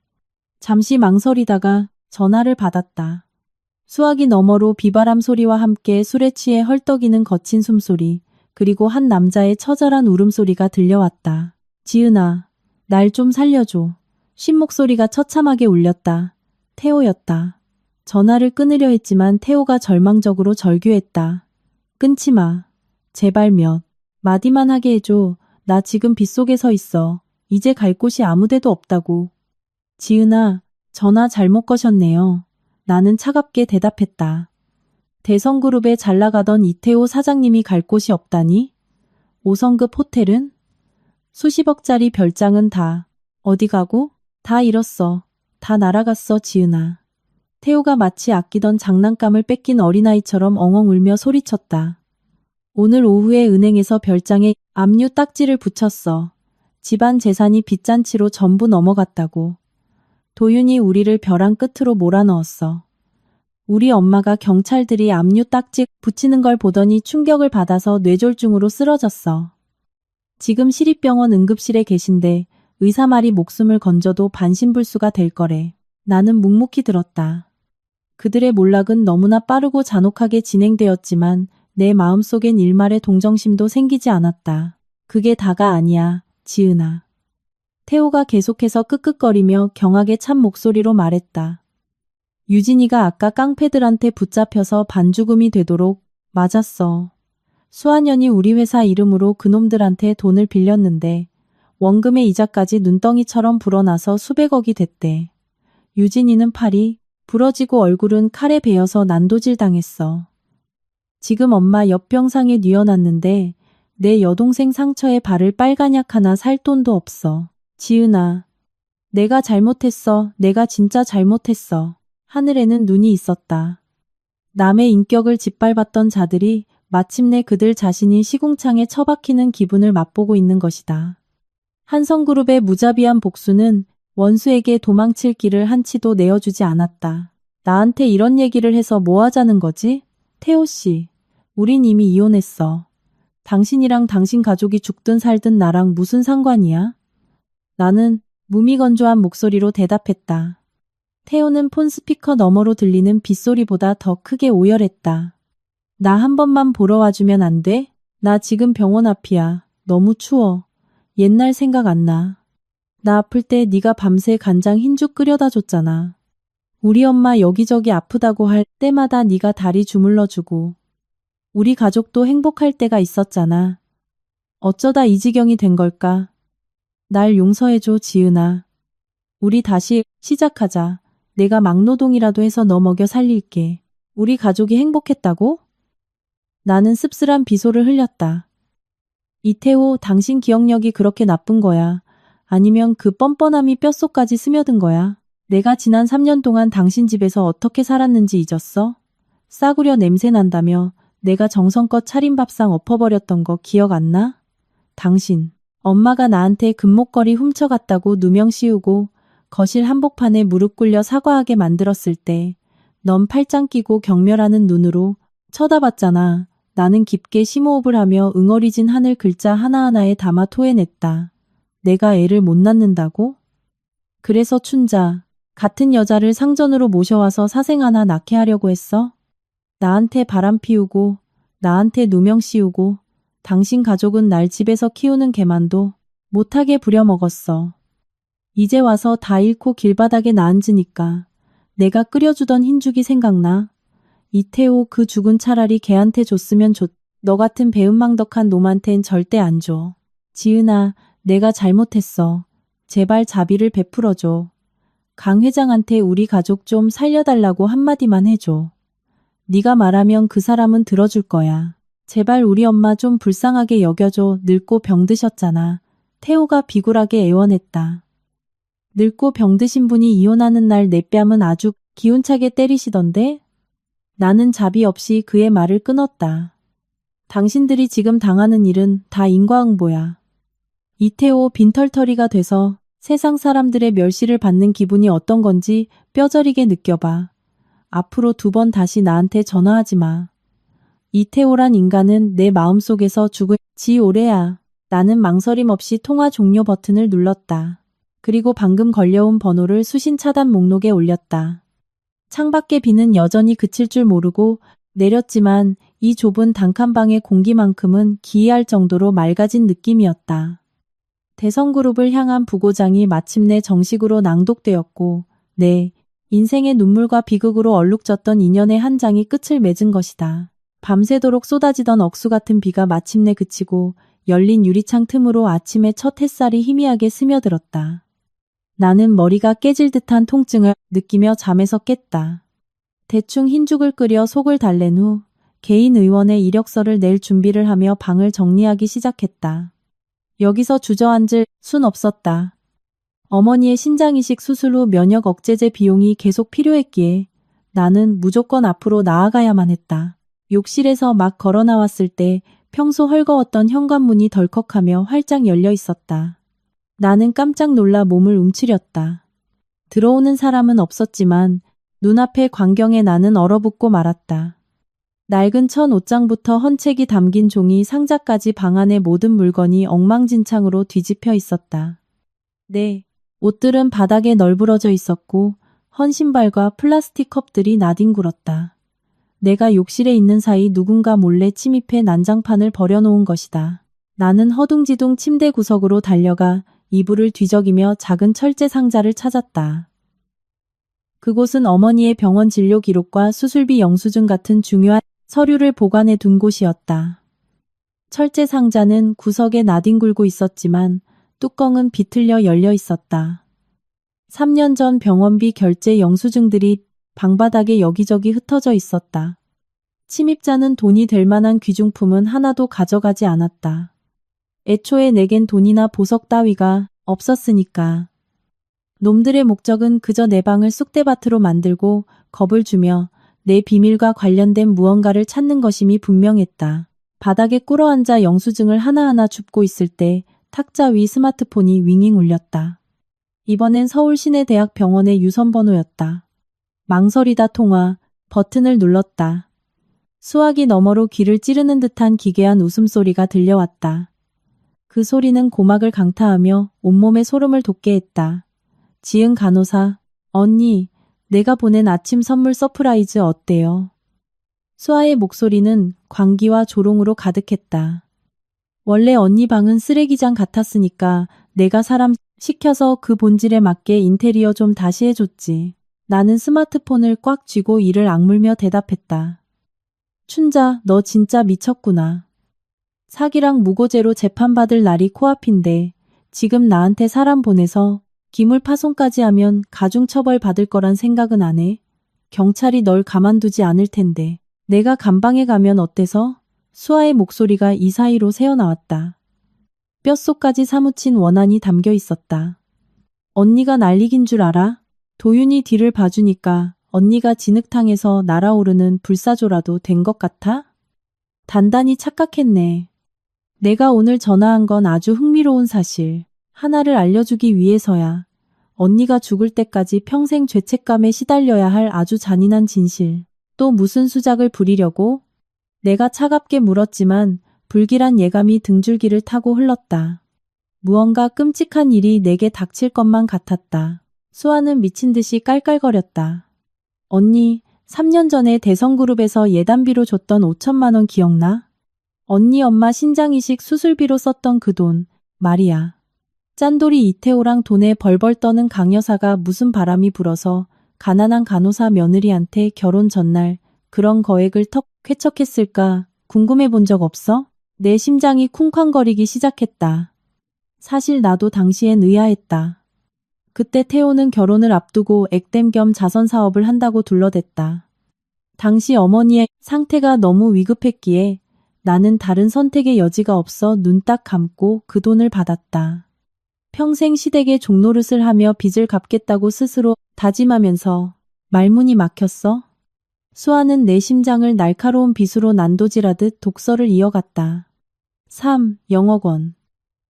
잠시 망설이다가 전화를 받았다. 수화기 너머로 비바람 소리와 함께 술에 취해 헐떡이는 거친 숨소리, 그리고 한 남자의 처절한 울음소리가 들려왔다. 지은아, 날 좀 살려줘. 쉰 목소리가 처참하게 울렸다. 태호였다. 전화를 끊으려 했지만 태호가 절망적으로 절규했다. 끊지 마. 제발 몇 마디만 하게 해줘. 나 지금 빗속에 서 있어. 이제 갈 곳이 아무데도 없다고. 지은아, 전화 잘못 거셨네요. 나는 차갑게 대답했다. 대성그룹에 잘 나가던 이태호 사장님이 갈 곳이 없다니? 5성급 호텔은? 수십억짜리 별장은 다 어디 가고? 다 잃었어. 다 날아갔어, 지은아. 태호가 마치 아끼던 장난감을 뺏긴 어린아이처럼 엉엉 울며 소리쳤다. 오늘 오후에 은행에서 별장에 압류 딱지를 붙였어. 집안 재산이 빚잔치로 전부 넘어갔다고. 도윤이 우리를 벼랑 끝으로 몰아넣었어. 우리 엄마가 경찰들이 압류 딱지 붙이는 걸 보더니 충격을 받아서 뇌졸중으로 쓰러졌어. 지금 시립병원 응급실에 계신데 의사 말이 목숨을 건져도 반신불수가 될 거래. 나는 묵묵히 들었다. 그들의 몰락은 너무나 빠르고 잔혹하게 진행되었지만 내 마음속엔 일말의 동정심도 생기지 않았다. 그게 다가 아니야, 지은아. 태호가 계속해서 끄끄거리며 경악에 찬 목소리로 말했다. 유진이가 아까 깡패들한테 붙잡혀서 반죽음이 되도록 맞았어. 수아년이 우리 회사 이름으로 그놈들한테 돈을 빌렸는데 원금의 이자까지 눈덩이처럼 불어나서 수백억이 됐대. 유진이는 팔이 부러지고 얼굴은 칼에 베여서 난도질 당했어. 지금 엄마 옆병상에 뉘어놨는데 내 여동생 상처에 발을 빨간약 하나 살 돈도 없어. 지은아, 내가 잘못했어. 내가 진짜 잘못했어. 하늘에는 눈이 있었다. 남의 인격을 짓밟았던 자들이 마침내 그들 자신이 시궁창에 처박히는 기분을 맛보고 있는 것이다. 한성그룹의 무자비한 복수는 원수에게 도망칠 길을 한치도 내어주지 않았다. 나한테 이런 얘기를 해서 뭐 하자는 거지? 태호 씨, 우린 이미 이혼했어. 당신이랑 당신 가족이 죽든 살든 나랑 무슨 상관이야? 나는 무미건조한 목소리로 대답했다. 태호는 폰 스피커 너머로 들리는 빗소리보다 더 크게 오열했다. 나 한 번만 보러 와주면 안 돼? 나 지금 병원 앞이야. 너무 추워. 옛날 생각 안 나. 나 아플 때 네가 밤새 간장 흰죽 끓여다 줬잖아. 우리 엄마 여기저기 아프다고 할 때마다 네가 다리 주물러주고. 우리 가족도 행복할 때가 있었잖아. 어쩌다 이 지경이 된 걸까? 날 용서해줘, 지은아. 우리 다시 시작하자. 내가 막노동이라도 해서 너 먹여 살릴게. 우리 가족이 행복했다고? 나는 씁쓸한 비소를 흘렸다. 이태호, 당신 기억력이 그렇게 나쁜 거야? 아니면 그 뻔뻔함이 뼛속까지 스며든 거야? 내가 지난 3년 동안 당신 집에서 어떻게 살았는지 잊었어? 싸구려 냄새 난다며 내가 정성껏 차린 밥상 엎어버렸던 거 기억 안 나? 당신, 엄마가 나한테 금목걸이 훔쳐갔다고 누명 씌우고 거실 한복판에 무릎 꿇려 사과하게 만들었을 때 넌 팔짱 끼고 경멸하는 눈으로 쳐다봤잖아. 나는 깊게 심호흡을 하며 응어리진 하늘 글자 하나하나에 담아 토해냈다. 내가 애를 못 낳는다고? 그래서 춘자, 같은 여자를 상전으로 모셔와서 사생 하나 낳게 하려고 했어? 나한테 바람 피우고, 나한테 누명 씌우고, 당신 가족은 날 집에서 키우는 개만도 못하게 부려먹었어. 이제 와서 다 잃고 길바닥에 나앉으니까 내가 끓여주던 흰죽이 생각나. 이태호, 그 죽은 차라리 걔한테 줬으면 너 같은 배은망덕한 놈한텐 절대 안 줘. 지은아, 내가 잘못했어. 제발 자비를 베풀어줘. 강 회장한테 우리 가족 좀 살려달라고 한마디만 해줘. 네가 말하면 그 사람은 들어줄 거야. 제발 우리 엄마 좀 불쌍하게 여겨줘. 늙고 병드셨잖아. 태호가 비굴하게 애원했다. 늙고 병드신 분이 이혼하는 날 내 뺨은 아주 기운차게 때리시던데? 나는 자비 없이 그의 말을 끊었다. 당신들이 지금 당하는 일은 다 인과응보야. 이태호, 빈털터리가 돼서 세상 사람들의 멸시를 받는 기분이 어떤 건지 뼈저리게 느껴봐. 앞으로 2번 다시 나한테 전화하지 마. 이태호란 인간은 내 마음속에서 죽을 지 오래야. 나는 망설임 없이 통화 종료 버튼을 눌렀다. 그리고 방금 걸려온 번호를 수신 차단 목록에 올렸다. 창밖의 비는 여전히 그칠 줄 모르고 내렸지만 이 좁은 단칸방의 공기만큼은 기이할 정도로 맑아진 느낌이었다. 대성그룹을 향한 부고장이 마침내 정식으로 낭독되었고 내 인생의 눈물과 비극으로 얼룩졌던 인연의 한 장이 끝을 맺은 것이다. 밤새도록 쏟아지던 억수 같은 비가 마침내 그치고 열린 유리창 틈으로 아침의 첫 햇살이 희미하게 스며들었다. 나는 머리가 깨질 듯한 통증을 느끼며 잠에서 깼다. 대충 흰죽을 끓여 속을 달랜 후 개인 의원의 이력서를 낼 준비를 하며 방을 정리하기 시작했다. 여기서 주저앉을 순 없었다. 어머니의 신장이식 수술 후 면역 억제제 비용이 계속 필요했기에 나는 무조건 앞으로 나아가야만 했다. 욕실에서 막 걸어 나왔을 때 평소 헐거웠던 현관문이 덜컥하며 활짝 열려 있었다. 나는 깜짝 놀라 몸을 움츠렸다. 들어오는 사람은 없었지만 눈앞의 광경에 나는 얼어붙고 말았다. 낡은 천 옷장부터 헌책이 담긴 종이 상자까지 방 안의 모든 물건이 엉망진창으로 뒤집혀 있었다. 네, 옷들은 바닥에 널브러져 있었고 헌 신발과 플라스틱 컵들이 나뒹굴었다. 내가 욕실에 있는 사이 누군가 몰래 침입해 난장판을 버려놓은 것이다. 나는 허둥지둥 침대 구석으로 달려가 이불을 뒤적이며 작은 철제 상자를 찾았다. 그곳은 어머니의 병원 진료 기록과 수술비 영수증 같은 중요한 서류를 보관해 둔 곳이었다. 철제 상자는 구석에 나뒹굴고 있었지만 뚜껑은 비틀려 열려 있었다. 3년 전 병원비 결제 영수증들이 방바닥에 여기저기 흩어져 있었다. 침입자는 돈이 될 만한 귀중품은 하나도 가져가지 않았다. 애초에 내겐 돈이나 보석 따위가 없었으니까. 놈들의 목적은 그저 내 방을 쑥대밭으로 만들고 겁을 주며 내 비밀과 관련된 무언가를 찾는 것임이 분명했다. 바닥에 꿇어앉아 영수증을 하나하나 줍고 있을 때 탁자 위 스마트폰이 윙윙 울렸다. 이번엔 서울시내대학 병원의 유선번호였다. 망설이다 통화, 버튼을 눌렀다. 수화기 너머로 귀를 찌르는 듯한 기괴한 웃음소리가 들려왔다. 그 소리는 고막을 강타하며 온몸에 소름을 돋게 했다. 지은 간호사, 언니, 내가 보낸 아침 선물 서프라이즈 어때요? 수아의 목소리는 광기와 조롱으로 가득했다. 원래 언니 방은 쓰레기장 같았으니까 내가 사람 시켜서 그 본질에 맞게 인테리어 좀 다시 해줬지. 나는 스마트폰을 꽉 쥐고 이를 악물며 대답했다. 춘자, 너 진짜 미쳤구나. 사기랑 무고죄로 재판받을 날이 코앞인데 지금 나한테 사람 보내서 기물 파손까지 하면 가중처벌 받을 거란 생각은 안 해? 경찰이 널 가만두지 않을 텐데. 내가 감방에 가면 어때서? 수아의 목소리가 이 사이로 새어나왔다. 뼛속까지 사무친 원한이 담겨 있었다. 언니가 날리긴 줄 알아? 도윤이 뒤를 봐주니까 언니가 진흙탕에서 날아오르는 불사조라도 된 것 같아? 단단히 착각했네. 내가 오늘 전화한 건 아주 흥미로운 사실. 하나를 알려주기 위해서야. 언니가 죽을 때까지 평생 죄책감에 시달려야 할 아주 잔인한 진실. 또 무슨 수작을 부리려고? 내가 차갑게 물었지만 불길한 예감이 등줄기를 타고 흘렀다. 무언가 끔찍한 일이 내게 닥칠 것만 같았다. 수아는 미친 듯이 깔깔거렸다. 언니, 3년 전에 대성그룹에서 예단비로 줬던 5천만 원 기억나? 언니 엄마 신장이식 수술비로 썼던 그 돈, 말이야. 짠돌이 이태호랑 돈에 벌벌 떠는 강 여사가 무슨 바람이 불어서 가난한 간호사 며느리한테 결혼 전날 그런 거액을 턱 쾌척했을까 궁금해 본 적 없어? 내 심장이 쿵쾅거리기 시작했다. 사실 나도 당시엔 의아했다. 그때 태호는 결혼을 앞두고 액땜 겸 자선 사업을 한다고 둘러댔다. 당시 어머니의 상태가 너무 위급했기에 나는 다른 선택의 여지가 없어 눈 딱 감고 그 돈을 받았다. 평생 시댁의 종노릇을 하며 빚을 갚겠다고 스스로 다짐하면서 말문이 막혔어? 수아는 내 심장을 날카로운 빗으로 난도질하듯 독서를 이어갔다. 3. 영억 원.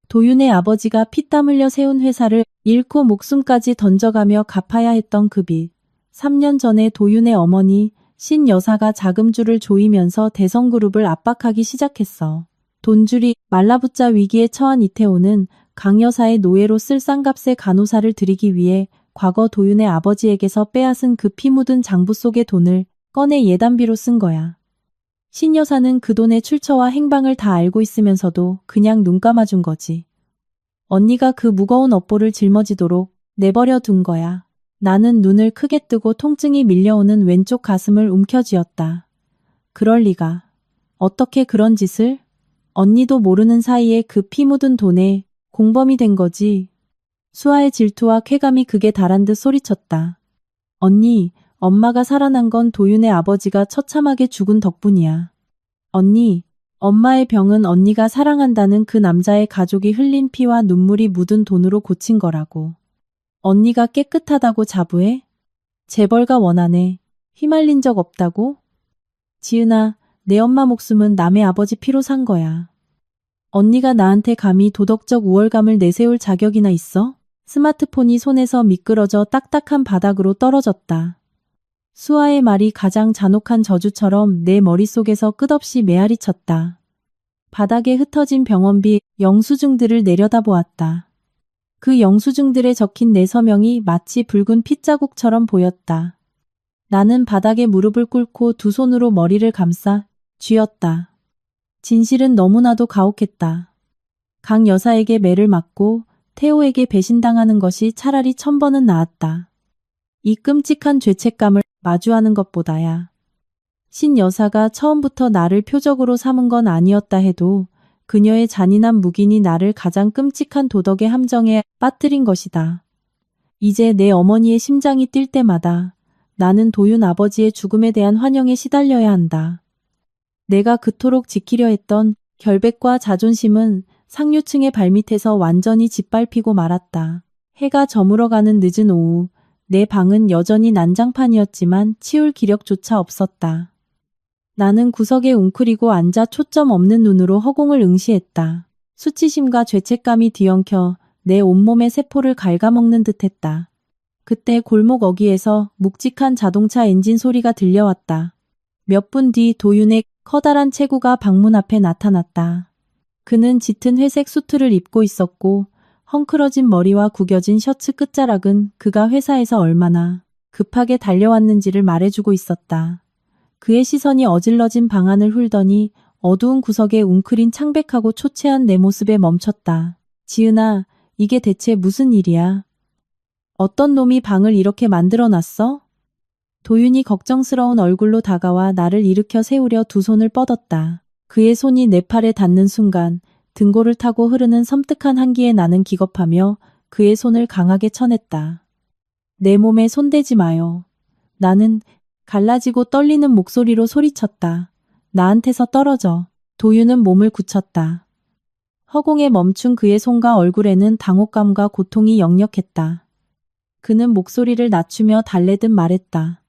도윤의 아버지가 피땀 흘려 세운 회사를 잃고 목숨까지 던져가며 갚아야 했던 그 빚. 3년 전에 도윤의 어머니 신 여사가 자금줄을 조이면서 대성그룹을 압박하기 시작했어. 돈줄이 말라붙자 위기에 처한 이태호는 강 여사의 노예로 쓸 싼값의 간호사를 들이기 위해 과거 도윤의 아버지에게서 빼앗은 그 피 묻은 장부 속의 돈을 꺼내 예단비로 쓴 거야. 신 여사는 그 돈의 출처와 행방을 다 알고 있으면서도 그냥 눈 감아준 거지. 언니가 그 무거운 업보를 짊어지도록 내버려 둔 거야. 나는 눈을 크게 뜨고 통증이 밀려오는 왼쪽 가슴을 움켜쥐었다. 그럴 리가. 어떻게 그런 짓을? 언니도 모르는 사이에 그 피 묻은 돈에 공범이 된 거지. 수아의 질투와 쾌감이 극에 달한 듯 소리쳤다. 언니, 엄마가 살아난 건 도윤의 아버지가 처참하게 죽은 덕분이야. 언니, 엄마의 병은 언니가 사랑한다는 그 남자의 가족이 흘린 피와 눈물이 묻은 돈으로 고친 거라고. 언니가 깨끗하다고 자부해? 재벌가 원한에 휘말린 적 없다고? 지은아, 내 엄마 목숨은 남의 아버지 피로 산 거야. 언니가 나한테 감히 도덕적 우월감을 내세울 자격이나 있어? 스마트폰이 손에서 미끄러져 딱딱한 바닥으로 떨어졌다. 수아의 말이 가장 잔혹한 저주처럼 내 머릿속에서 끝없이 메아리 쳤다. 바닥에 흩어진 병원비 영수증들을 내려다보았다. 그 영수증들에 적힌 내 서명이 마치 붉은 핏자국처럼 보였다. 나는 바닥에 무릎을 꿇고 두 손으로 머리를 감싸 쥐었다. 진실은 너무나도 가혹했다. 강 여사에게 매를 맞고 태호에게 배신당하는 것이 차라리 1000번은 나았다. 이 끔찍한 죄책감을 마주하는 것보다야. 신 여사가 처음부터 나를 표적으로 삼은 건 아니었다 해도 그녀의 잔인한 묵인이 나를 가장 끔찍한 도덕의 함정에 빠뜨린 것이다. 이제 내 어머니의 심장이 뛸 때마다 나는 도윤 아버지의 죽음에 대한 환영에 시달려야 한다. 내가 그토록 지키려 했던 결백과 자존심은 상류층의 발밑에서 완전히 짓밟히고 말았다. 해가 저물어가는 늦은 오후, 내 방은 여전히 난장판이었지만 치울 기력조차 없었다. 나는 구석에 웅크리고 앉아 초점 없는 눈으로 허공을 응시했다. 수치심과 죄책감이 뒤엉켜 내 온몸의 세포를 갉아먹는 듯했다. 그때 골목 어귀에서 묵직한 자동차 엔진 소리가 들려왔다. 몇 분 뒤 도윤의 커다란 체구가 방문 앞에 나타났다. 그는 짙은 회색 수트를 입고 있었고 헝클어진 머리와 구겨진 셔츠 끝자락은 그가 회사에서 얼마나 급하게 달려왔는지를 말해주고 있었다. 그의 시선이 어질러진 방안을 훑더니 어두운 구석에 웅크린 창백하고 초췌한 내 모습에 멈췄다. 지은아, 이게 대체 무슨 일이야? 어떤 놈이 방을 이렇게 만들어놨어? 도윤이 걱정스러운 얼굴로 다가와 나를 일으켜 세우려 두 손을 뻗었다. 그의 손이 내 팔에 닿는 순간 등골을 타고 흐르는 섬뜩한 한기에 나는 기겁하며 그의 손을 강하게 쳐냈다. 내 몸에 손대지 마요. 나는 갈라지고 떨리는 목소리로 소리쳤다. 나한테서 떨어져. 도윤은 몸을 굳혔다. 허공에 멈춘 그의 손과 얼굴에는 당혹감과 고통이 역력했다. 그는 목소리를 낮추며 달래듯 말했다.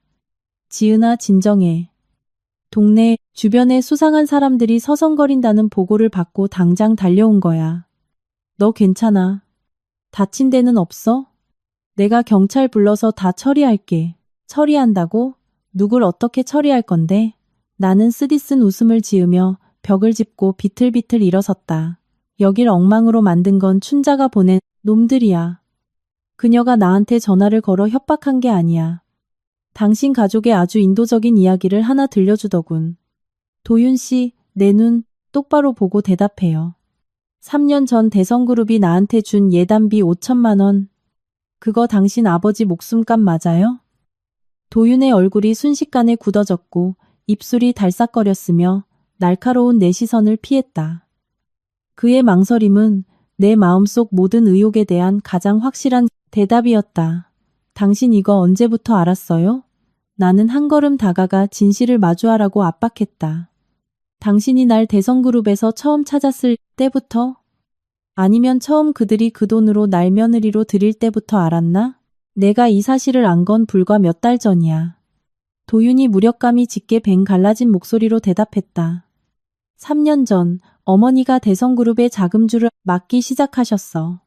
지은아, 진정해. 동네 주변에 수상한 사람들이 서성거린다는 보고를 받고 당장 달려온 거야. 너 괜찮아? 다친 데는 없어? 내가 경찰 불러서 다 처리할게. 처리한다고? 누굴 어떻게 처리할 건데? 나는 쓰디쓴 웃음을 지으며 벽을 짚고 비틀비틀 일어섰다. 여길 엉망으로 만든 건 춘자가 보낸 놈들이야. 그녀가 나한테 전화를 걸어 협박한 게 아니야. 당신 가족의 아주 인도적인 이야기를 하나 들려주더군. 도윤 씨, 내 눈 똑바로 보고 대답해요. 3년 전 대성그룹이 나한테 준 예단비 5천만 원. 그거 당신 아버지 목숨값 맞아요? 도윤의 얼굴이 순식간에 굳어졌고 입술이 달싹거렸으며 날카로운 내 시선을 피했다. 그의 망설임은 내 마음속 모든 의혹에 대한 가장 확실한 대답이었다. 당신 이거 언제부터 알았어요? 나는 한 걸음 다가가 진실을 마주하라고 압박했다. 당신이 날 대성그룹에서 처음 찾았을 때부터? 아니면 처음 그들이 그 돈으로 날 며느리로 들일 때부터 알았나? 내가 이 사실을 안 건 불과 몇 달 전이야. 도윤이 무력감이 짙게 뱅 갈라진 목소리로 대답했다. 3년 전 어머니가 대성그룹의 자금주를 막기 시작하셨어.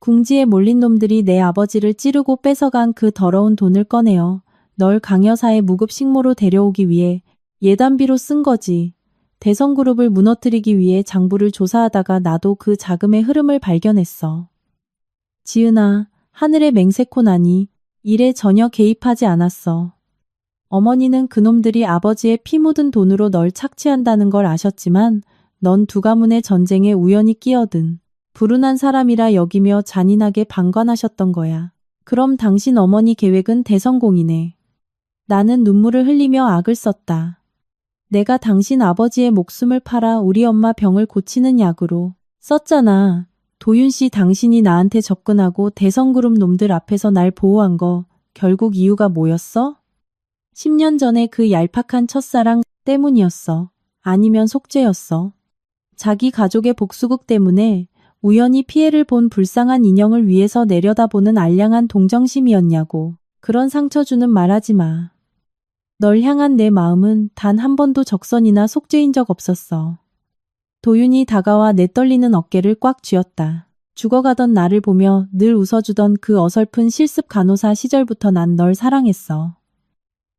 궁지에 몰린 놈들이 내 아버지를 찌르고 뺏어간 그 더러운 돈을 꺼내어 널 강여사의 무급 식모로 데려오기 위해 예단비로 쓴 거지. 대성그룹을 무너뜨리기 위해 장부를 조사하다가 나도 그 자금의 흐름을 발견했어. 지은아, 하늘의 맹세코나니 일에 전혀 개입하지 않았어. 어머니는 그놈들이 아버지의 피 묻은 돈으로 널 착취한다는 걸 아셨지만 넌 두 가문의 전쟁에 우연히 끼어든 불운한 사람이라 여기며 잔인하게 방관하셨던 거야. 그럼 당신 어머니 계획은 대성공이네. 나는 눈물을 흘리며 악을 썼다. 내가 당신 아버지의 목숨을 팔아 우리 엄마 병을 고치는 약으로 썼잖아. 도윤 씨, 당신이 나한테 접근하고 대성그룹 놈들 앞에서 날 보호한 거 결국 이유가 뭐였어? 10년 전에 그 얄팍한 첫사랑 때문이었어. 아니면 속죄였어. 자기 가족의 복수국 때문에 우연히 피해를 본 불쌍한 인형을 위해서 내려다보는 알량한 동정심이었냐고. 그런 상처 주는 말하지 마. 널 향한 내 마음은 단 한 번도 적선이나 속죄인 적 없었어. 도윤이 다가와 내 떨리는 어깨를 꽉 쥐었다. 죽어가던 나를 보며 늘 웃어주던 그 어설픈 실습 간호사 시절부터 난 널 사랑했어.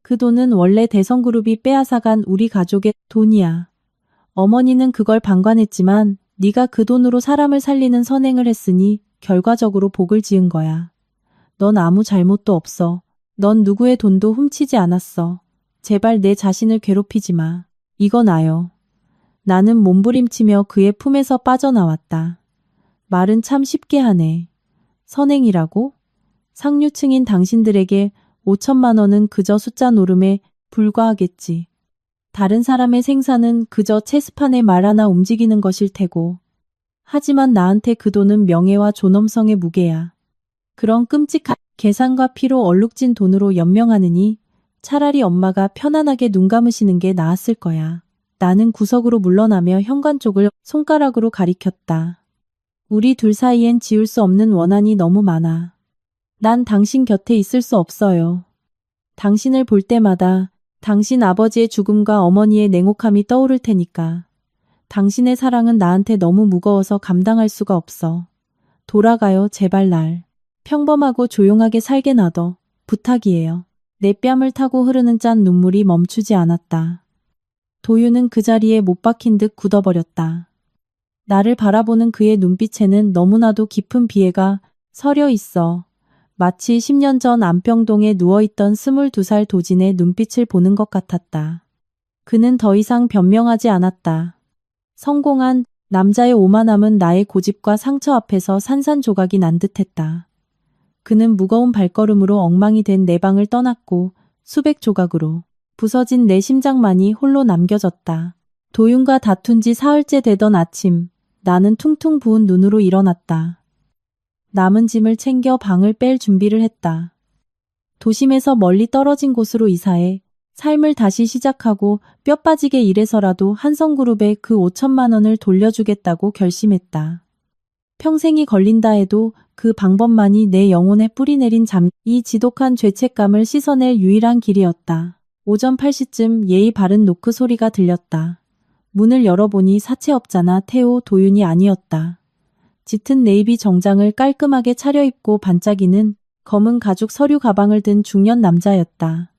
그 돈은 원래 대성그룹이 빼앗아간 우리 가족의 돈이야. 어머니는 그걸 방관했지만 네가 그 돈으로 사람을 살리는 선행을 했으니 결과적으로 복을 지은 거야. 넌 아무 잘못도 없어. 넌 누구의 돈도 훔치지 않았어. 제발 내 자신을 괴롭히지 마. 이거 놔요. 나는 몸부림치며 그의 품에서 빠져나왔다. 말은 참 쉽게 하네. 선행이라고? 상류층인 당신들에게 5천만 원은 그저 숫자 노름에 불과하겠지. 다른 사람의 생사는 그저 체스판에 말 하나 움직이는 것일 테고. 하지만 나한테 그 돈은 명예와 존엄성의 무게야. 그런 끔찍한 계산과 피로 얼룩진 돈으로 연명하느니 차라리 엄마가 편안하게 눈 감으시는 게 나았을 거야. 나는 구석으로 물러나며 현관 쪽을 손가락으로 가리켰다. 우리 둘 사이엔 지울 수 없는 원한이 너무 많아. 난 당신 곁에 있을 수 없어요. 당신을 볼 때마다 당신 아버지의 죽음과 어머니의 냉혹함이 떠오를 테니까. 당신의 사랑은 나한테 너무 무거워서 감당할 수가 없어. 돌아가요, 제발 날. 평범하고 조용하게 살게 놔둬. 부탁이에요. 내 뺨을 타고 흐르는 짠 눈물이 멈추지 않았다. 도윤은 그 자리에 못 박힌 듯 굳어버렸다. 나를 바라보는 그의 눈빛에는 너무나도 깊은 비애가 서려 있어. 마치 10년 전 안평동에 누워있던 22살 도진의 눈빛을 보는 것 같았다. 그는 더 이상 변명하지 않았다. 성공한 남자의 오만함은 나의 고집과 상처 앞에서 산산조각이 난 듯했다. 그는 무거운 발걸음으로 엉망이 된 내 방을 떠났고 수백 조각으로 부서진 내 심장만이 홀로 남겨졌다. 도윤과 다툰 지 사흘째 되던 아침, 나는 퉁퉁 부은 눈으로 일어났다. 남은 짐을 챙겨 방을 뺄 준비를 했다. 도심에서 멀리 떨어진 곳으로 이사해 삶을 다시 시작하고 뼈 빠지게 일해서라도 한성그룹에 그 5천만 원을 돌려주겠다고 결심했다. 평생이 걸린다 해도 그 방법만이 내 영혼에 뿌리내린 이 지독한 죄책감을 씻어낼 유일한 길이었다. 오전 8시쯤 예의 바른 노크 소리가 들렸다. 문을 열어보니 사채업자나 태호 도윤이 아니었다. 짙은 네이비 정장을 깔끔하게 차려입고 반짝이는 검은 가죽 서류 가방을 든 중년 남자였다.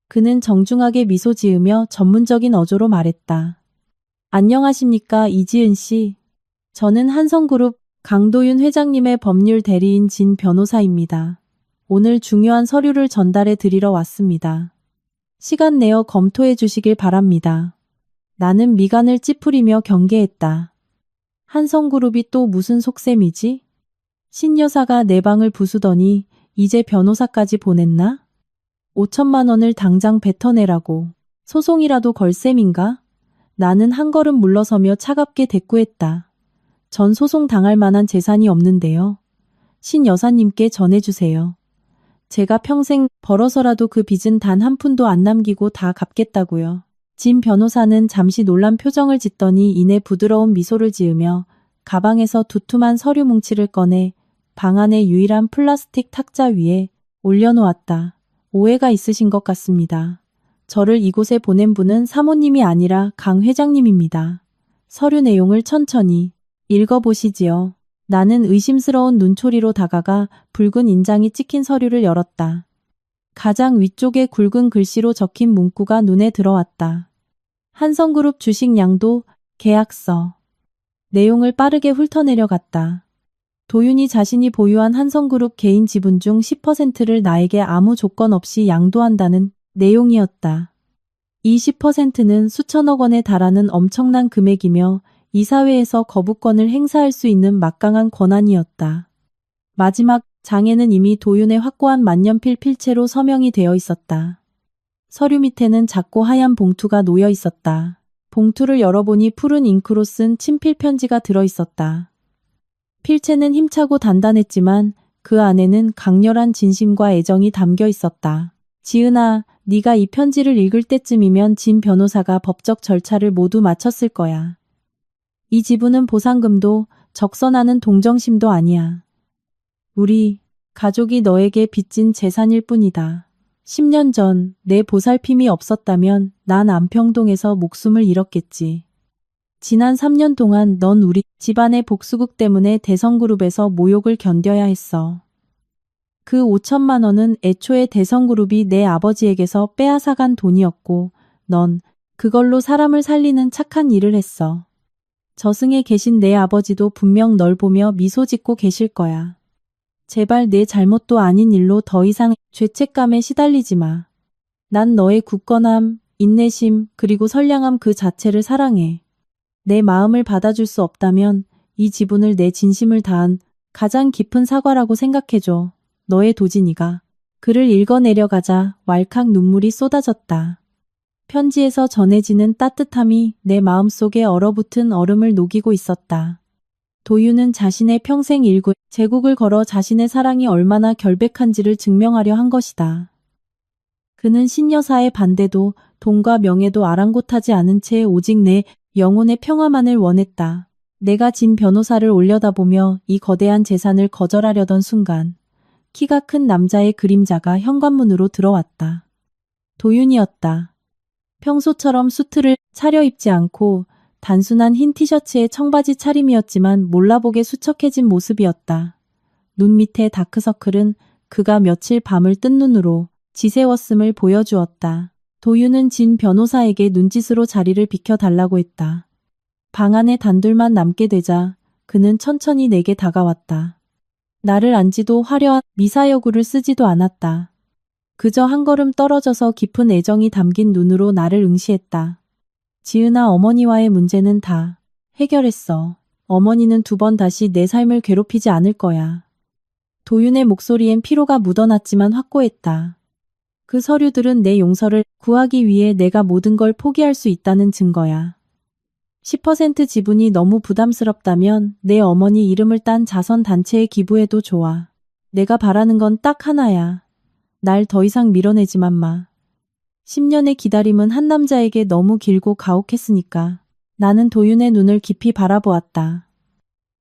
그는 정중하게 미소 지으며 전문적인 어조로 말했다. 안녕하십니까, 이지은 씨. 저는 한성그룹 강도윤 회장님의 법률 대리인 진 변호사입니다. 오늘 중요한 서류를 전달해 드리러 왔습니다. 시간 내어 검토해 주시길 바랍니다. 나는 미간을 찌푸리며 경계했다. 한성그룹이 또 무슨 속셈이지? 신여사가 내 방을 부수더니 이제 변호사까지 보냈나? 5천만 원을 당장 뱉어내라고. 소송이라도 걸 셈인가? 나는 한 걸음 물러서며 차갑게 대꾸했다. 전 소송 당할 만한 재산이 없는데요. 신 여사님께 전해주세요. 제가 평생 벌어서라도 그 빚은 단 한 푼도 안 남기고 다 갚겠다고요. 진 변호사는 잠시 놀란 표정을 짓더니 이내 부드러운 미소를 지으며 가방에서 두툼한 서류 뭉치를 꺼내 방 안의 유일한 플라스틱 탁자 위에 올려놓았다. 오해가 있으신 것 같습니다. 저를 이곳에 보낸 분은 사모님이 아니라 강 회장님입니다. 서류 내용을 천천히 읽어보시지요. 나는 의심스러운 눈초리로 다가가 붉은 인장이 찍힌 서류를 열었다. 가장 위쪽에 굵은 글씨로 적힌 문구가 눈에 들어왔다. 한성그룹 주식 양도 계약서. 내용을 빠르게 훑어내려갔다. 도윤이 자신이 보유한 한성그룹 개인 지분 중 10%를 나에게 아무 조건 없이 양도한다는 내용이었다. 이 10%는 수천억 원에 달하는 엄청난 금액이며 이사회에서 거부권을 행사할 수 있는 막강한 권한이었다. 마지막 장에는 이미 도윤의 확고한 만년필 필체로 서명이 되어 있었다. 서류 밑에는 작고 하얀 봉투가 놓여 있었다. 봉투를 열어보니 푸른 잉크로 쓴 친필 편지가 들어 있었다. 필체는 힘차고 단단했지만 그 안에는 강렬한 진심과 애정이 담겨 있었다. 지은아, 네가 이 편지를 읽을 때쯤이면 진 변호사가 법적 절차를 모두 마쳤을 거야. 이 지분은 보상금도 적선하는 동정심도 아니야. 우리 가족이 너에게 빚진 재산일 뿐이다. 10년 전 내 보살핌이 없었다면 난 안평동에서 목숨을 잃었겠지. 지난 3년 동안 넌 우리 집안의 복수국 때문에 대성그룹에서 모욕을 견뎌야 했어. 그 5천만 원은 애초에 대성그룹이 내 아버지에게서 빼앗아간 돈이었고 넌 그걸로 사람을 살리는 착한 일을 했어. 저승에 계신 내 아버지도 분명 널 보며 미소 짓고 계실 거야. 제발 내 잘못도 아닌 일로 더 이상 죄책감에 시달리지 마. 난 너의 굳건함, 인내심, 그리고 선량함 그 자체를 사랑해. 내 마음을 받아줄 수 없다면 이 지분을 내 진심을 다한 가장 깊은 사과라고 생각해줘. 너의 도진이가. 글을 읽어내려가자 왈칵 눈물이 쏟아졌다. 편지에서 전해지는 따뜻함이 내 마음속에 얼어붙은 얼음을 녹이고 있었다. 도유는 자신의 평생 일구 제국을 걸어 자신의 사랑이 얼마나 결백한지를 증명하려 한 것이다. 그는 신여사의 반대도 돈과 명예도 아랑곳하지 않은 채 오직 내 영혼의 평화만을 원했다. 내가 진 변호사를 올려다보며 이 거대한 재산을 거절하려던 순간 키가 큰 남자의 그림자가 현관문으로 들어왔다. 도윤이었다. 평소처럼 수트를 차려입지 않고 단순한 흰 티셔츠에 청바지 차림이었지만 몰라보게 수척해진 모습이었다. 눈 밑의 다크서클은 그가 며칠 밤을 뜬 눈으로 지새웠음을 보여주었다. 도윤은 진 변호사에게 눈짓으로 자리를 비켜달라고 했다. 방 안에 단둘만 남게 되자 그는 천천히 내게 다가왔다. 나를 안지도 화려한 미사여구를 쓰지도 않았다. 그저 한 걸음 떨어져서 깊은 애정이 담긴 눈으로 나를 응시했다. 지은아, 어머니와의 문제는 다 해결했어. 어머니는 2번 다시 내 삶을 괴롭히지 않을 거야. 도윤의 목소리엔 피로가 묻어났지만 확고했다. 그 서류들은 내 용서를 구하기 위해 내가 모든 걸 포기할 수 있다는 증거야. 10% 지분이 너무 부담스럽다면 내 어머니 이름을 딴 자선단체에 기부해도 좋아. 내가 바라는 건 딱 하나야. 날 더 이상 밀어내지만 마. 10년의 기다림은 한 남자에게 너무 길고 가혹했으니까. 나는 도윤의 눈을 깊이 바라보았다.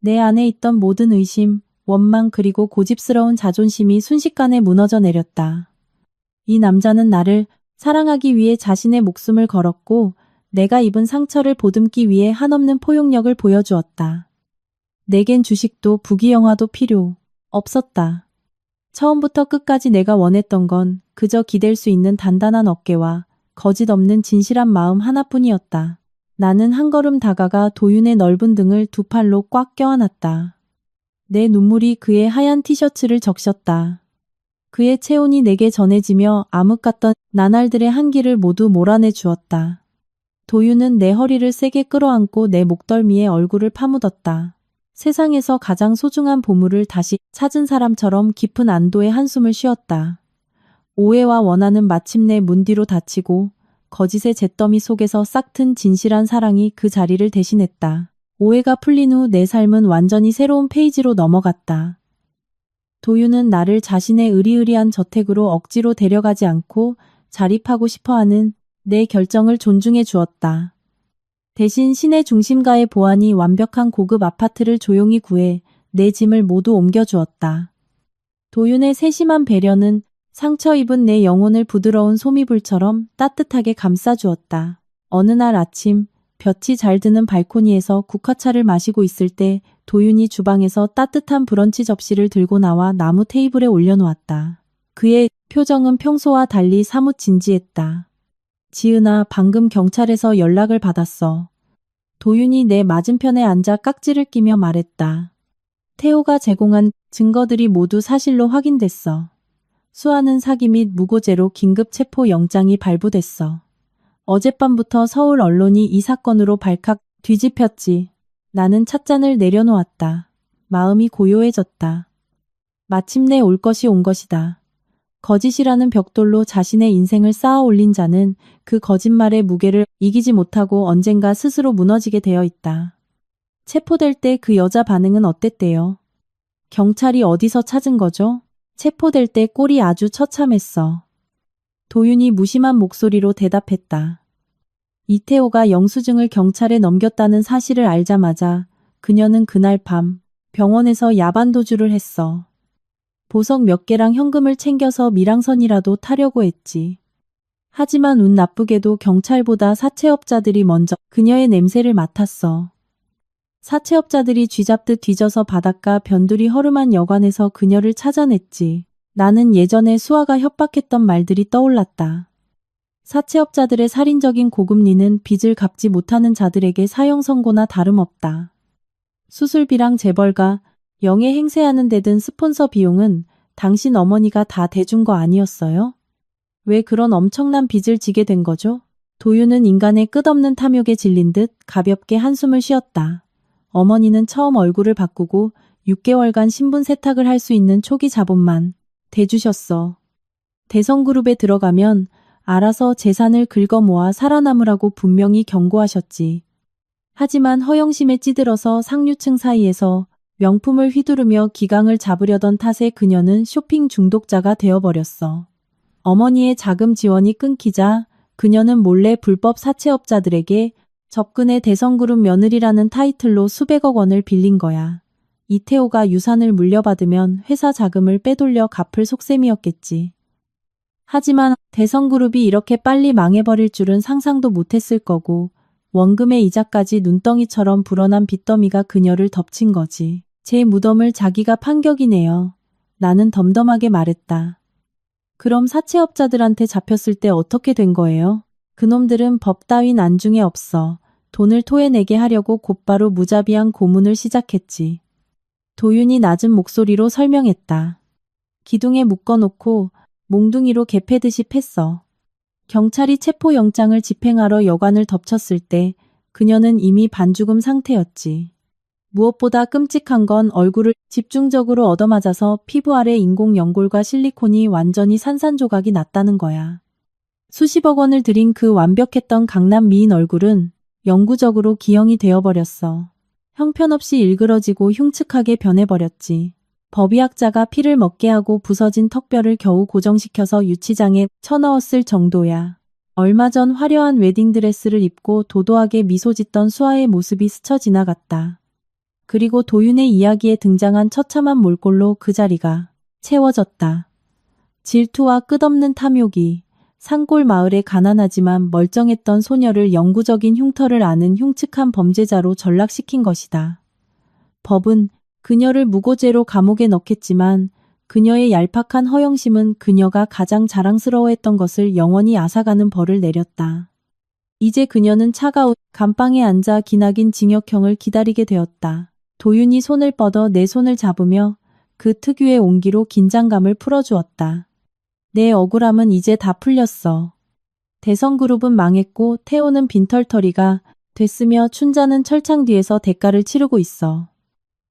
내 안에 있던 모든 의심, 원망 그리고 고집스러운 자존심이 순식간에 무너져 내렸다. 이 남자는 나를 사랑하기 위해 자신의 목숨을 걸었고 내가 입은 상처를 보듬기 위해 한없는 포용력을 보여주었다. 내겐 주식도 부귀영화도 필요 없었다. 처음부터 끝까지 내가 원했던 건 그저 기댈 수 있는 단단한 어깨와 거짓 없는 진실한 마음 하나뿐이었다. 나는 한 걸음 다가가 도윤의 넓은 등을 2팔로 꽉 껴안았다. 내 눈물이 그의 하얀 티셔츠를 적셨다. 그의 체온이 내게 전해지며 암흑 같던 나날들의 한기를 모두 몰아내 주었다. 도윤은 내 허리를 세게 끌어안고 내 목덜미에 얼굴을 파묻었다. 세상에서 가장 소중한 보물을 다시 찾은 사람처럼 깊은 안도의 한숨을 쉬었다. 오해와 원한은 마침내 문 뒤로 닫히고 거짓의 잿더미 속에서 싹튼 진실한 사랑이 그 자리를 대신했다. 오해가 풀린 후 내 삶은 완전히 새로운 페이지로 넘어갔다. 도윤은 나를 자신의 으리으리한 저택으로 억지로 데려가지 않고 자립하고 싶어하는 내 결정을 존중해 주었다. 대신 시내 중심가의 보안이 완벽한 고급 아파트를 조용히 구해 내 짐을 모두 옮겨주었다. 도윤의 세심한 배려는 상처 입은 내 영혼을 부드러운 소미불처럼 따뜻하게 감싸주었다. 어느 날 아침 볕이 잘 드는 발코니에서 국화차를 마시고 있을 때 도윤이 주방에서 따뜻한 브런치 접시를 들고 나와 나무 테이블에 올려놓았다. 그의 표정은 평소와 달리 사뭇 진지했다. 지은아, 방금 경찰에서 연락을 받았어. 도윤이 내 맞은편에 앉아 깍지를 끼며 말했다. 태호가 제공한 증거들이 모두 사실로 확인됐어. 수아는 사기 및 무고죄로 긴급 체포 영장이 발부됐어. 어젯밤부터 서울 언론이 이 사건으로 발칵 뒤집혔지. 나는 찻잔을 내려놓았다. 마음이 고요해졌다. 마침내 올 것이 온 것이다. 거짓이라는 벽돌로 자신의 인생을 쌓아 올린 자는 그 거짓말의 무게를 이기지 못하고 언젠가 스스로 무너지게 되어 있다. 체포될 때 그 여자 반응은 어땠대요? 경찰이 어디서 찾은 거죠? 체포될 때 꼴이 아주 처참했어. 도윤이 무심한 목소리로 대답했다. 이태호가 영수증을 경찰에 넘겼다는 사실을 알자마자 그녀는 그날 밤 병원에서 야반도주를 했어. 보석 몇 개랑 현금을 챙겨서 밀항선이라도 타려고 했지. 하지만 운 나쁘게도 경찰보다 사채업자들이 먼저 그녀의 냄새를 맡았어. 사채업자들이 쥐잡듯 뒤져서 바닷가 변두리 허름한 여관에서 그녀를 찾아냈지. 나는 예전에 수아가 협박했던 말들이 떠올랐다. 사채업자들의 살인적인 고금리는 빚을 갚지 못하는 자들에게 사형 선고나 다름없다. 수술비랑 재벌가, 영예 행세하는 데 든 스폰서 비용은 당신 어머니가 다 대준 거 아니었어요? 왜 그런 엄청난 빚을 지게 된 거죠? 도윤은 인간의 끝없는 탐욕에 질린 듯 가볍게 한숨을 쉬었다. 어머니는 처음 얼굴을 바꾸고 6개월간 신분 세탁을 할 수 있는 초기 자본만 대주셨어. 대성그룹에 들어가면 알아서 재산을 긁어 모아 살아남으라고 분명히 경고하셨지. 하지만 허영심에 찌들어서 상류층 사이에서 명품을 휘두르며 기강을 잡으려던 탓에 그녀는 쇼핑 중독자가 되어버렸어. 어머니의 자금 지원이 끊기자 그녀는 몰래 불법 사채업자들에게 접근해 대성그룹 며느리라는 타이틀로 수백억 원을 빌린 거야. 이태호가 유산을 물려받으면 회사 자금을 빼돌려 갚을 속셈이었겠지. 하지만 대성그룹이 이렇게 빨리 망해버릴 줄은 상상도 못했을 거고 원금의 이자까지 눈덩이처럼 불어난 빚더미가 그녀를 덮친 거지. 제 무덤을 자기가 판격이네요. 나는 덤덤하게 말했다. 그럼 사채업자들한테 잡혔을 때 어떻게 된 거예요? 그놈들은 법 따윈 안중에 없어. 돈을 토해내게 하려고 곧바로 무자비한 고문을 시작했지. 도윤이 낮은 목소리로 설명했다. 기둥에 묶어놓고 몽둥이로 개패듯이 팼어. 경찰이 체포영장을 집행하러 여관을 덮쳤을 때 그녀는 이미 반죽음 상태였지. 무엇보다 끔찍한 건 얼굴을 집중적으로 얻어맞아서 피부 아래 인공 연골과 실리콘이 완전히 산산조각이 났다는 거야. 수십억 원을 들인 그 완벽했던 강남 미인 얼굴은 영구적으로 기형이 되어버렸어. 형편없이 일그러지고 흉측하게 변해버렸지. 법의학자가 피를 먹게 하고 부서진 턱뼈를 겨우 고정시켜서 유치장에 쳐넣었을 정도야. 얼마 전 화려한 웨딩드레스를 입고 도도하게 미소 짓던 수아의 모습이 스쳐 지나갔다. 그리고 도윤의 이야기에 등장한 처참한 몰골로 그 자리가 채워졌다. 질투와 끝없는 탐욕이 산골 마을의 가난하지만 멀쩡했던 소녀를 영구적인 흉터를 아는 흉측한 범죄자로 전락시킨 것이다. 법은 그녀를 무고죄로 감옥에 넣겠지만 그녀의 얄팍한 허영심은 그녀가 가장 자랑스러워했던 것을 영원히 앗아가는 벌을 내렸다. 이제 그녀는 차가운 감방에 앉아 기나긴 징역형을 기다리게 되었다. 도윤이 손을 뻗어 내 손을 잡으며 그 특유의 온기로 긴장감을 풀어주었다. 내 억울함은 이제 다 풀렸어. 대성그룹은 망했고 태호는 빈털터리가 됐으며 춘자는 철창 뒤에서 대가를 치르고 있어.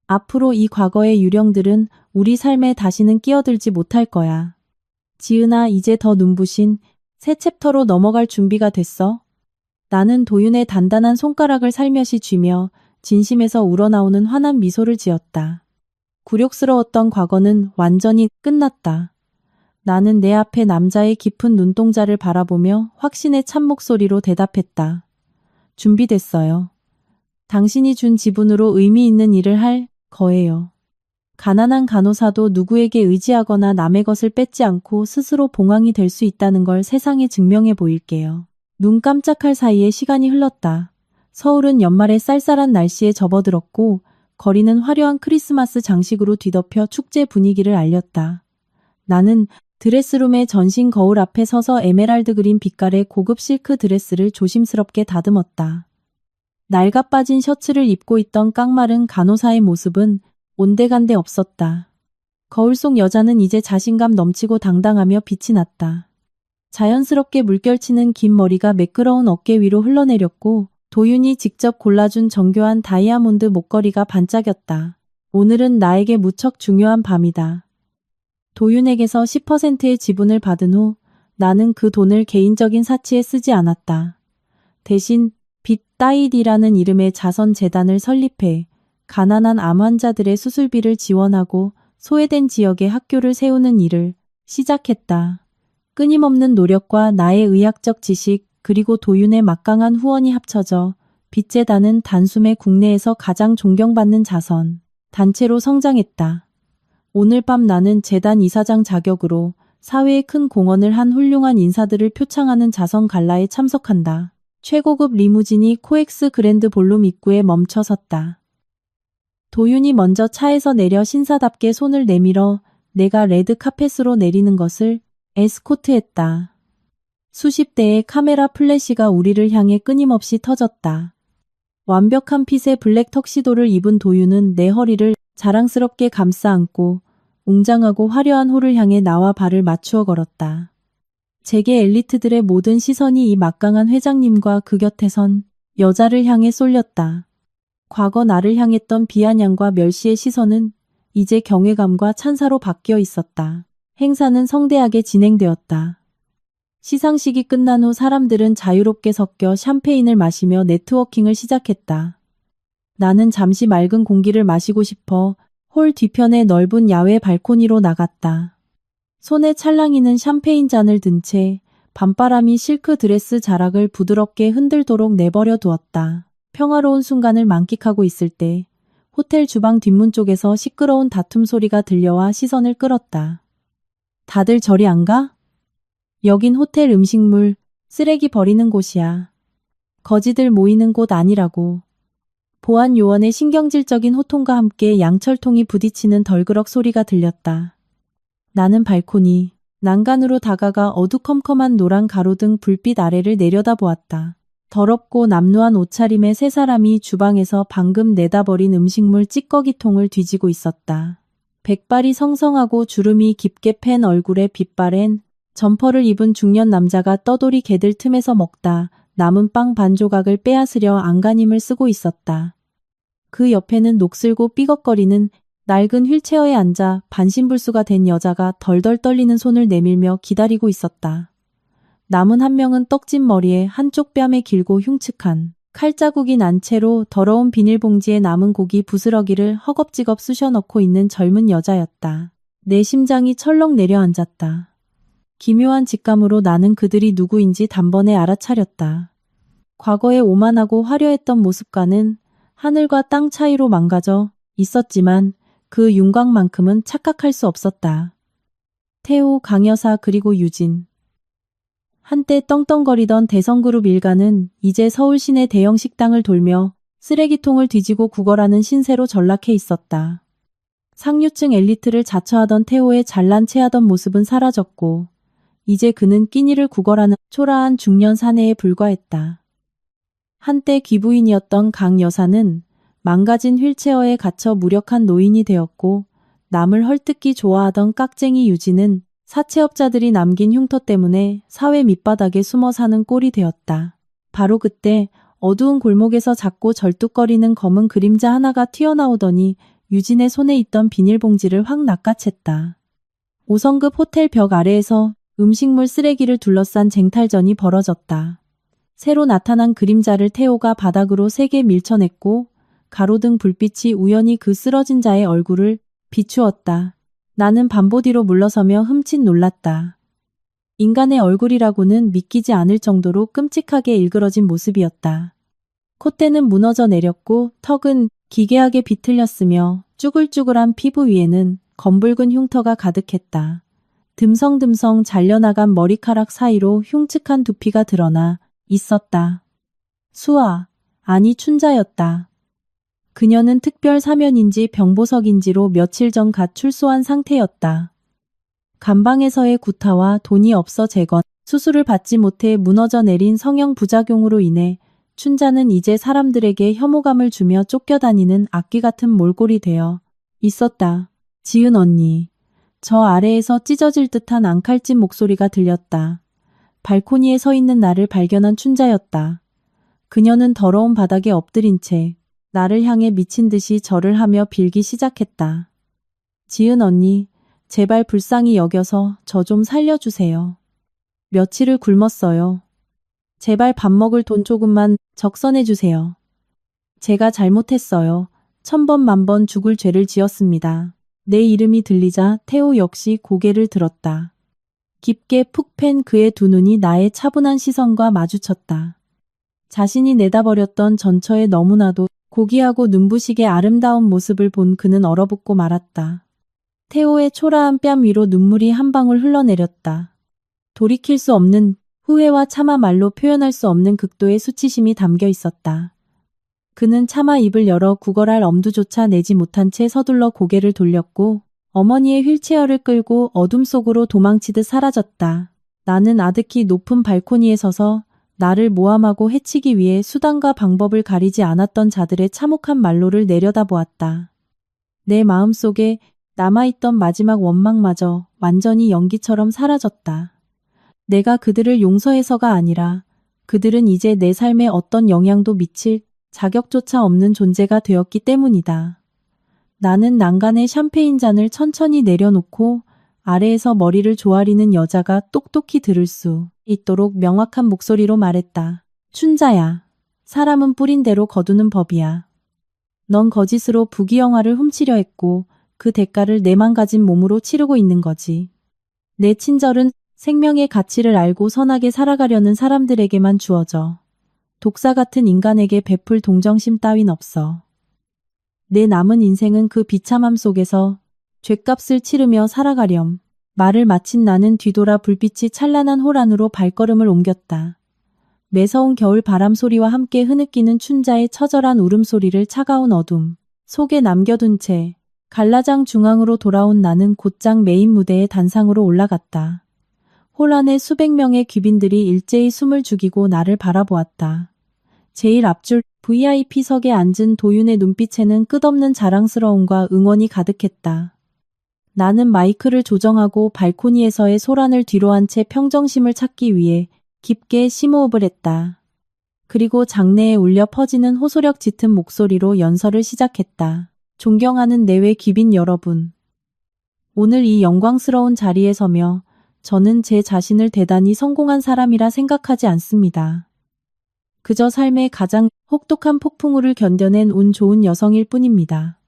앞으로 이 과거의 유령들은 우리 삶에 다시는 끼어들지 못할 거야. 지은아, 이제 더 눈부신 새 챕터로 넘어갈 준비가 됐어? 나는 도윤의 단단한 손가락을 살며시 쥐며 진심에서 우러나오는 환한 미소를 지었다. 굴욕스러웠던 과거는 완전히 끝났다. 나는 내 앞에 남자의 깊은 눈동자를 바라보며 확신의 찬 목소리로 대답했다. 준비됐어요. 당신이 준 지분으로 의미 있는 일을 할 거예요. 가난한 간호사도 누구에게 의지하거나 남의 것을 뺏지 않고 스스로 봉황이 될 수 있다는 걸 세상에 증명해 보일게요. 눈 깜짝할 사이에 시간이 흘렀다. 서울은 연말의 쌀쌀한 날씨에 접어들었고 거리는 화려한 크리스마스 장식으로 뒤덮여 축제 분위기를 알렸다. 나는 드레스룸의 전신 거울 앞에 서서 에메랄드 그린 빛깔의 고급 실크 드레스를 조심스럽게 다듬었다. 낡아 빠진 셔츠를 입고 있던 깡마른 간호사의 모습은 온데간데 없었다. 거울 속 여자는 이제 자신감 넘치고 당당하며 빛이 났다. 자연스럽게 물결치는 긴 머리가 매끄러운 어깨 위로 흘러내렸고 도윤이 직접 골라준 정교한 다이아몬드 목걸이가 반짝였다. 오늘은 나에게 무척 중요한 밤이다. 도윤에게서 10%의 지분을 받은 후 나는 그 돈을 개인적인 사치에 쓰지 않았다. 대신 빛 따이디라는 이름의 자선재단을 설립해 가난한 암 환자들의 수술비를 지원하고 소외된 지역에 학교를 세우는 일을 시작했다. 끊임없는 노력과 나의 의학적 지식 그리고 도윤의 막강한 후원이 합쳐져 빛재단은 단숨에 국내에서 가장 존경받는 자선 단체로 성장했다. 오늘 밤 나는 재단 이사장 자격으로 사회에 큰 공헌을 한 훌륭한 인사들을 표창하는 자선 갈라에 참석한다. 최고급 리무진이 코엑스 그랜드 볼룸 입구에 멈춰 섰다. 도윤이 먼저 차에서 내려 신사답게 손을 내밀어 내가 레드 카펫으로 내리는 것을 에스코트했다. 수십 대의 카메라 플래시가 우리를 향해 끊임없이 터졌다. 완벽한 핏의 블랙 턱시도를 입은 도윤은 내 허리를 자랑스럽게 감싸 안고 웅장하고 화려한 홀을 향해 나와 발을 맞추어 걸었다. 재계 엘리트들의 모든 시선이 이 막강한 회장님과 그 곁에 선 여자를 향해 쏠렸다. 과거 나를 향했던 비아냥과 멸시의 시선은 이제 경외감과 찬사로 바뀌어 있었다. 행사는 성대하게 진행되었다. 시상식이 끝난 후 사람들은 자유롭게 섞여 샴페인을 마시며 네트워킹을 시작했다. 나는 잠시 맑은 공기를 마시고 싶어 홀 뒤편의 넓은 야외 발코니로 나갔다. 손에 찰랑이는 샴페인 잔을 든 채 밤바람이 실크 드레스 자락을 부드럽게 흔들도록 내버려 두었다. 평화로운 순간을 만끽하고 있을 때 호텔 주방 뒷문 쪽에서 시끄러운 다툼 소리가 들려와 시선을 끌었다. 다들 저리 안 가? 여긴 호텔 음식물, 쓰레기 버리는 곳이야. 거지들 모이는 곳 아니라고. 보안 요원의 신경질적인 호통과 함께 양철통이 부딪히는 덜그럭 소리가 들렸다. 나는 발코니, 난간으로 다가가 어두컴컴한 노란 가로등 불빛 아래를 내려다보았다. 더럽고 남루한 옷차림의 세 사람이 주방에서 방금 내다버린 음식물 찌꺼기통을 뒤지고 있었다. 백발이 성성하고 주름이 깊게 팬 얼굴에 빗바랜 점퍼를 입은 중년 남자가 떠돌이 개들 틈에서 먹다 남은 빵 반 조각을 빼앗으려 안간힘을 쓰고 있었다. 그 옆에는 녹슬고 삐걱거리는 낡은 휠체어에 앉아 반신불수가 된 여자가 덜덜 떨리는 손을 내밀며 기다리고 있었다. 남은 한 명은 떡진 머리에 한쪽 뺨에 길고 흉측한 칼자국이 난 채로 더러운 비닐봉지에 남은 고기 부스러기를 허겁지겁 쑤셔 넣고 있는 젊은 여자였다. 내 심장이 철렁 내려앉았다. 기묘한 직감으로 나는 그들이 누구인지 단번에 알아차렸다. 과거의 오만하고 화려했던 모습과는 하늘과 땅 차이로 망가져 있었지만 그 윤곽만큼은 착각할 수 없었다. 태호, 강여사 그리고 유진. 한때 떵떵거리던 대성그룹 일가는 이제 서울 시내 대형 식당을 돌며 쓰레기통을 뒤지고 구걸하는 신세로 전락해 있었다. 상류층 엘리트를 자처하던 태호의 잘난 체하던 모습은 사라졌고 이제 그는 끼니를 구걸하는 초라한 중년 사내에 불과했다. 한때 귀부인이었던 강 여사는 망가진 휠체어에 갇혀 무력한 노인이 되었고 남을 헐뜯기 좋아하던 깍쟁이 유진은 사채업자들이 남긴 흉터 때문에 사회 밑바닥에 숨어 사는 꼴이 되었다. 바로 그때 어두운 골목에서 작고 절뚝거리는 검은 그림자 하나가 튀어나오더니 유진의 손에 있던 비닐봉지를 확 낚아챘다. 5성급 호텔 벽 아래에서 음식물 쓰레기를 둘러싼 쟁탈전이 벌어졌다. 새로 나타난 그림자를 태호가 바닥으로 세게 밀쳐냈고 가로등 불빛이 우연히 그 쓰러진 자의 얼굴을 비추었다. 나는 반보디로 물러서며 흠칫 놀랐다. 인간의 얼굴이라고는 믿기지 않을 정도로 끔찍하게 일그러진 모습이었다. 콧대는 무너져 내렸고 턱은 기괴하게 비틀렸으며 쭈글쭈글한 피부 위에는 검붉은 흉터가 가득했다. 듬성듬성 잘려나간 머리카락 사이로 흉측한 두피가 드러나 있었다. 수아, 아니 춘자였다. 그녀는 특별 사면인지 병보석인지로 며칠 전 갓 출소한 상태였다. 간방에서의 구타와 돈이 없어 재건, 수술을 받지 못해 무너져 내린 성형 부작용으로 인해 춘자는 이제 사람들에게 혐오감을 주며 쫓겨다니는 악귀 같은 몰골이 되어 있었다. 지은 언니. 저 아래에서 찢어질 듯한 앙칼진 목소리가 들렸다. 발코니에 서 있는 나를 발견한 춘자였다. 그녀는 더러운 바닥에 엎드린 채 나를 향해 미친 듯이 절을 하며 빌기 시작했다. 지은 언니, 제발 불쌍히 여겨서 저 좀 살려주세요. 며칠을 굶었어요. 제발 밥 먹을 돈 조금만 적선해주세요. 제가 잘못했어요. 1000번 만번 죽을 죄를 지었습니다. 내 이름이 들리자 태호 역시 고개를 들었다. 깊게 푹 팬 그의 두 눈이 나의 차분한 시선과 마주쳤다. 자신이 내다버렸던 전처의 너무나도 고귀하고 눈부시게 아름다운 모습을 본 그는 얼어붙고 말았다. 태호의 초라한 뺨 위로 눈물이 한 방울 흘러내렸다. 돌이킬 수 없는 후회와 차마 말로 표현할 수 없는 극도의 수치심이 담겨 있었다. 그는 차마 입을 열어 구걸할 엄두조차 내지 못한 채 서둘러 고개를 돌렸고 어머니의 휠체어를 끌고 어둠 속으로 도망치듯 사라졌다. 나는 아득히 높은 발코니에 서서 나를 모함하고 해치기 위해 수단과 방법을 가리지 않았던 자들의 참혹한 말로를 내려다보았다. 내 마음속에 남아있던 마지막 원망마저 완전히 연기처럼 사라졌다. 내가 그들을 용서해서가 아니라 그들은 이제 내 삶에 어떤 영향도 미칠 자격조차 없는 존재가 되었기 때문이다. 나는 난간에 샴페인 잔을 천천히 내려놓고 아래에서 머리를 조아리는 여자가 똑똑히 들을 수 있도록 명확한 목소리로 말했다. 춘자야. 사람은 뿌린 대로 거두는 법이야. 넌 거짓으로 부귀영화를 훔치려 했고 그 대가를 내만 가진 몸으로 치르고 있는 거지. 내 친절은 생명의 가치를 알고 선하게 살아가려는 사람들에게만 주어져. 독사 같은 인간에게 베풀 동정심 따윈 없어. 내 남은 인생은 그 비참함 속에서 죗값을 치르며 살아가렴. 말을 마친 나는 뒤돌아 불빛이 찬란한 홀 안으로 발걸음을 옮겼다. 매서운 겨울 바람 소리와 함께 흐느끼는 춘자의 처절한 울음소리를 차가운 어둠 속에 남겨둔 채 갈라장 중앙으로 돌아온 나는 곧장 메인 무대의 단상으로 올라갔다. 홀 안에 수백 명의 귀빈들이 일제히 숨을 죽이고 나를 바라보았다. 제일 앞줄 VIP석에 앉은 도윤의 눈빛에는 끝없는 자랑스러움과 응원이 가득했다. 나는 마이크를 조정하고 발코니에서의 소란을 뒤로한 채 평정심을 찾기 위해 깊게 심호흡을 했다. 그리고 장내에 울려 퍼지는 호소력 짙은 목소리로 연설을 시작했다. 존경하는 내외 귀빈 여러분. 오늘 이 영광스러운 자리에 서며 저는 제 자신을 대단히 성공한 사람이라 생각하지 않습니다. 그저 삶의 가장 혹독한 폭풍우를 견뎌낸 운 좋은 여성일 뿐입니다.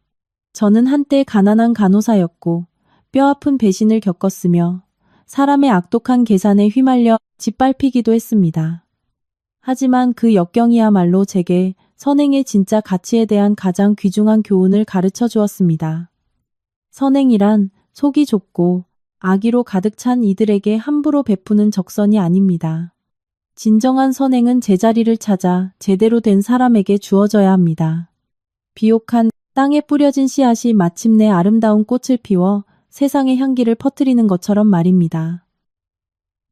저는 한때 가난한 간호사였고 뼈아픈 배신을 겪었으며 사람의 악독한 계산에 휘말려 짓밟히기도 했습니다. 하지만 그 역경이야말로 제게 선행의 진짜 가치에 대한 가장 귀중한 교훈을 가르쳐 주었습니다. 선행이란 속이 좁고 악의로 가득 찬 이들에게 함부로 베푸는 적선이 아닙니다. 진정한 선행은 제자리를 찾아 제대로 된 사람에게 주어져야 합니다. 비옥한 땅에 뿌려진 씨앗이 마침내 아름다운 꽃을 피워 세상의 향기를 퍼뜨리는 것처럼 말입니다.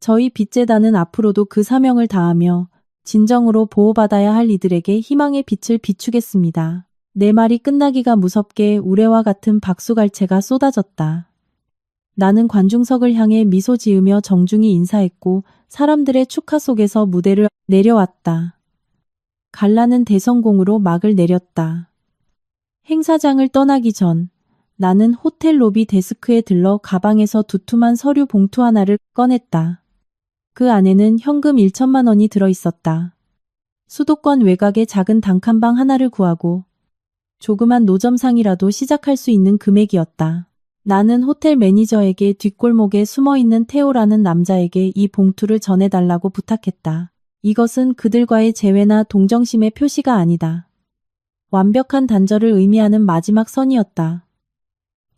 저희 빛재단은 앞으로도 그 사명을 다하며 진정으로 보호받아야 할 이들에게 희망의 빛을 비추겠습니다. 내 말이 끝나기가 무섭게 우레와 같은 박수갈채가 쏟아졌다. 나는 관중석을 향해 미소 지으며 정중히 인사했고 사람들의 축하 속에서 무대를 내려왔다. 갈라는 대성공으로 막을 내렸다. 행사장을 떠나기 전 나는 호텔 로비 데스크에 들러 가방에서 두툼한 서류 봉투 하나를 꺼냈다. 그 안에는 현금 1천만 원이 들어있었다. 수도권 외곽에 작은 단칸방 하나를 구하고 조그만 노점상이라도 시작할 수 있는 금액이었다. 나는 호텔 매니저에게 뒷골목에 숨어있는 태호라는 남자에게 이 봉투를 전해달라고 부탁했다. 이것은 그들과의 재회나 동정심의 표시가 아니다. 완벽한 단절을 의미하는 마지막 선이었다.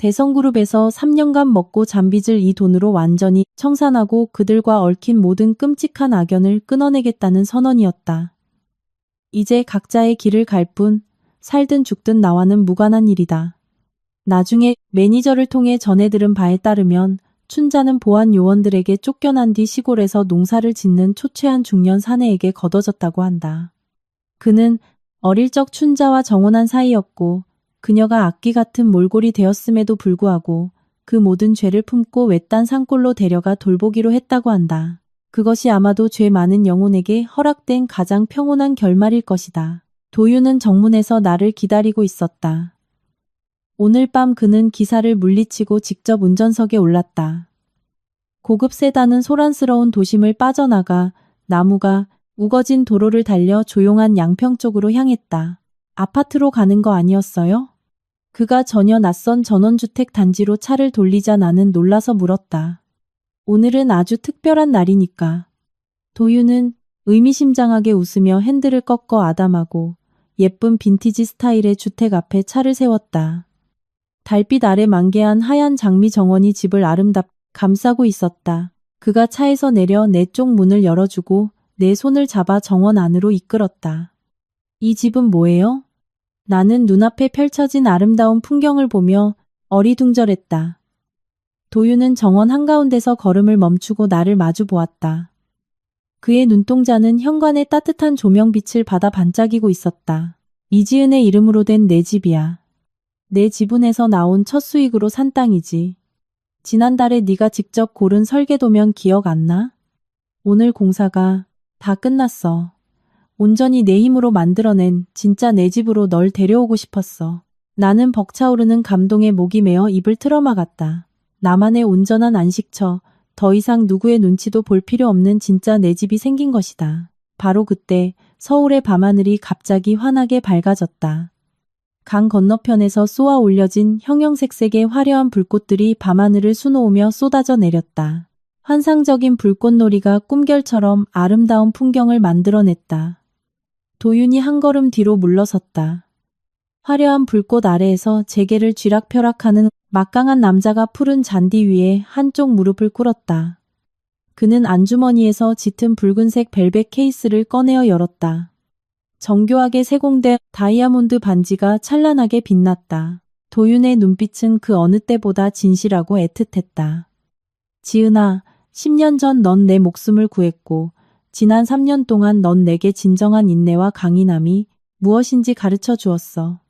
대성그룹에서 3년간 먹고 잠빚을 이 돈으로 완전히 청산하고 그들과 얽힌 모든 끔찍한 악연을 끊어내겠다는 선언이었다. 이제 각자의 길을 갈 뿐 살든 죽든 나와는 무관한 일이다. 나중에 매니저를 통해 전해들은 바에 따르면 춘자는 보안 요원들에게 쫓겨난 뒤 시골에서 농사를 짓는 초췌한 중년 사내에게 거둬졌다고 한다. 그는 어릴 적 춘자와 정혼한 사이였고 그녀가 악귀 같은 몰골이 되었음에도 불구하고 그 모든 죄를 품고 외딴 산골로 데려가 돌보기로 했다고 한다. 그것이 아마도 죄 많은 영혼에게 허락된 가장 평온한 결말일 것이다. 도윤은 정문에서 나를 기다리고 있었다. 오늘 밤 그는 기사를 물리치고 직접 운전석에 올랐다. 고급 세단은 소란스러운 도심을 빠져나가 나무가 우거진 도로를 달려 조용한 양평 쪽으로 향했다. 아파트로 가는 거 아니었어요? 그가 전혀 낯선 전원주택 단지로 차를 돌리자 나는 놀라서 물었다. 오늘은 아주 특별한 날이니까. 도윤은 의미심장하게 웃으며 핸들을 꺾어 아담하고 예쁜 빈티지 스타일의 주택 앞에 차를 세웠다. 달빛 아래 만개한 하얀 장미 정원이 집을 아름답게 감싸고 있었다. 그가 차에서 내려 내 쪽 문을 열어주고 내 손을 잡아 정원 안으로 이끌었다. 이 집은 뭐예요? 나는 눈앞에 펼쳐진 아름다운 풍경을 보며 어리둥절했다. 도윤은 정원 한가운데서 걸음을 멈추고 나를 마주 보았다. 그의 눈동자는 현관의 따뜻한 조명빛을 받아 반짝이고 있었다. 이지은의 이름으로 된 내 집이야. 내 지분에서 나온 첫 수익으로 산 땅이지. 지난달에 네가 직접 고른 설계도면 기억 안 나? 오늘 공사가 다 끝났어. 온전히 내 힘으로 만들어낸 진짜 내 집으로 널 데려오고 싶었어. 나는 벅차오르는 감동에 목이 메어 입을 틀어막았다. 나만의 온전한 안식처, 더 이상 누구의 눈치도 볼 필요 없는 진짜 내 집이 생긴 것이다. 바로 그때 서울의 밤하늘이 갑자기 환하게 밝아졌다. 강 건너편에서 쏘아 올려진 형형색색의 화려한 불꽃들이 밤하늘을 수놓으며 쏟아져 내렸다. 환상적인 불꽃놀이가 꿈결처럼 아름다운 풍경을 만들어냈다. 도윤이 한 걸음 뒤로 물러섰다. 화려한 불꽃 아래에서 재계를 쥐락펴락하는 막강한 남자가 푸른 잔디 위에 한쪽 무릎을 꿇었다. 그는 안주머니에서 짙은 붉은색 벨벳 케이스를 꺼내어 열었다. 정교하게 세공된 다이아몬드 반지가 찬란하게 빛났다. 도윤의 눈빛은 그 어느 때보다 진실하고 애틋했다. 지은아, 10년 전 넌 내 목숨을 구했고 지난 3년 동안 넌 내게 진정한 인내와 강인함이 무엇인지 가르쳐 주었어.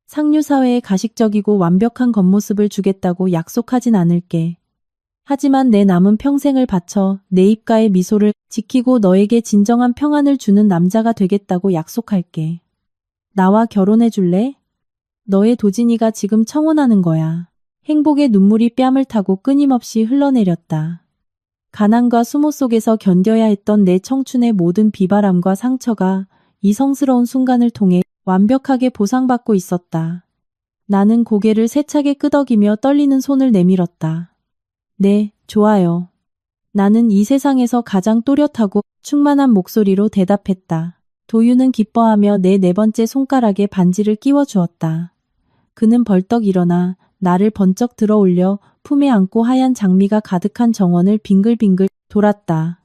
상류사회의 가식적이고 완벽한 겉모습을 주겠다고 약속하진 않을게. 하지만 내 남은 평생을 바쳐 내 입가의 미소를 지키고 너에게 진정한 평안을 주는 남자가 되겠다고 약속할게. 나와 결혼해 줄래? 너의 도진이가 지금 청혼하는 거야. 행복의 눈물이 뺨을 타고 끊임없이 흘러내렸다. 가난과 수모 속에서 견뎌야 했던 내 청춘의 모든 비바람과 상처가 이 성스러운 순간을 통해 완벽하게 보상받고 있었다. 나는 고개를 세차게 끄덕이며 떨리는 손을 내밀었다. 네, 좋아요. 나는 이 세상에서 가장 또렷하고 충만한 목소리로 대답했다. 도윤은 기뻐하며 내 네 번째 손가락에 반지를 끼워 주었다. 그는 벌떡 일어나 나를 번쩍 들어 올려 품에 안고 하얀 장미가 가득한 정원을 빙글빙글 돌았다.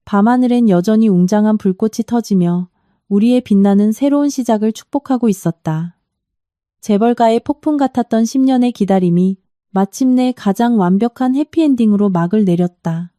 밤하늘엔 여전히 웅장한 불꽃이 터지며 우리의 빛나는 새로운 시작을 축복하고 있었다. 재벌가의 폭풍 같았던 10년의 기다림이 마침내 가장 완벽한 해피엔딩으로 막을 내렸다.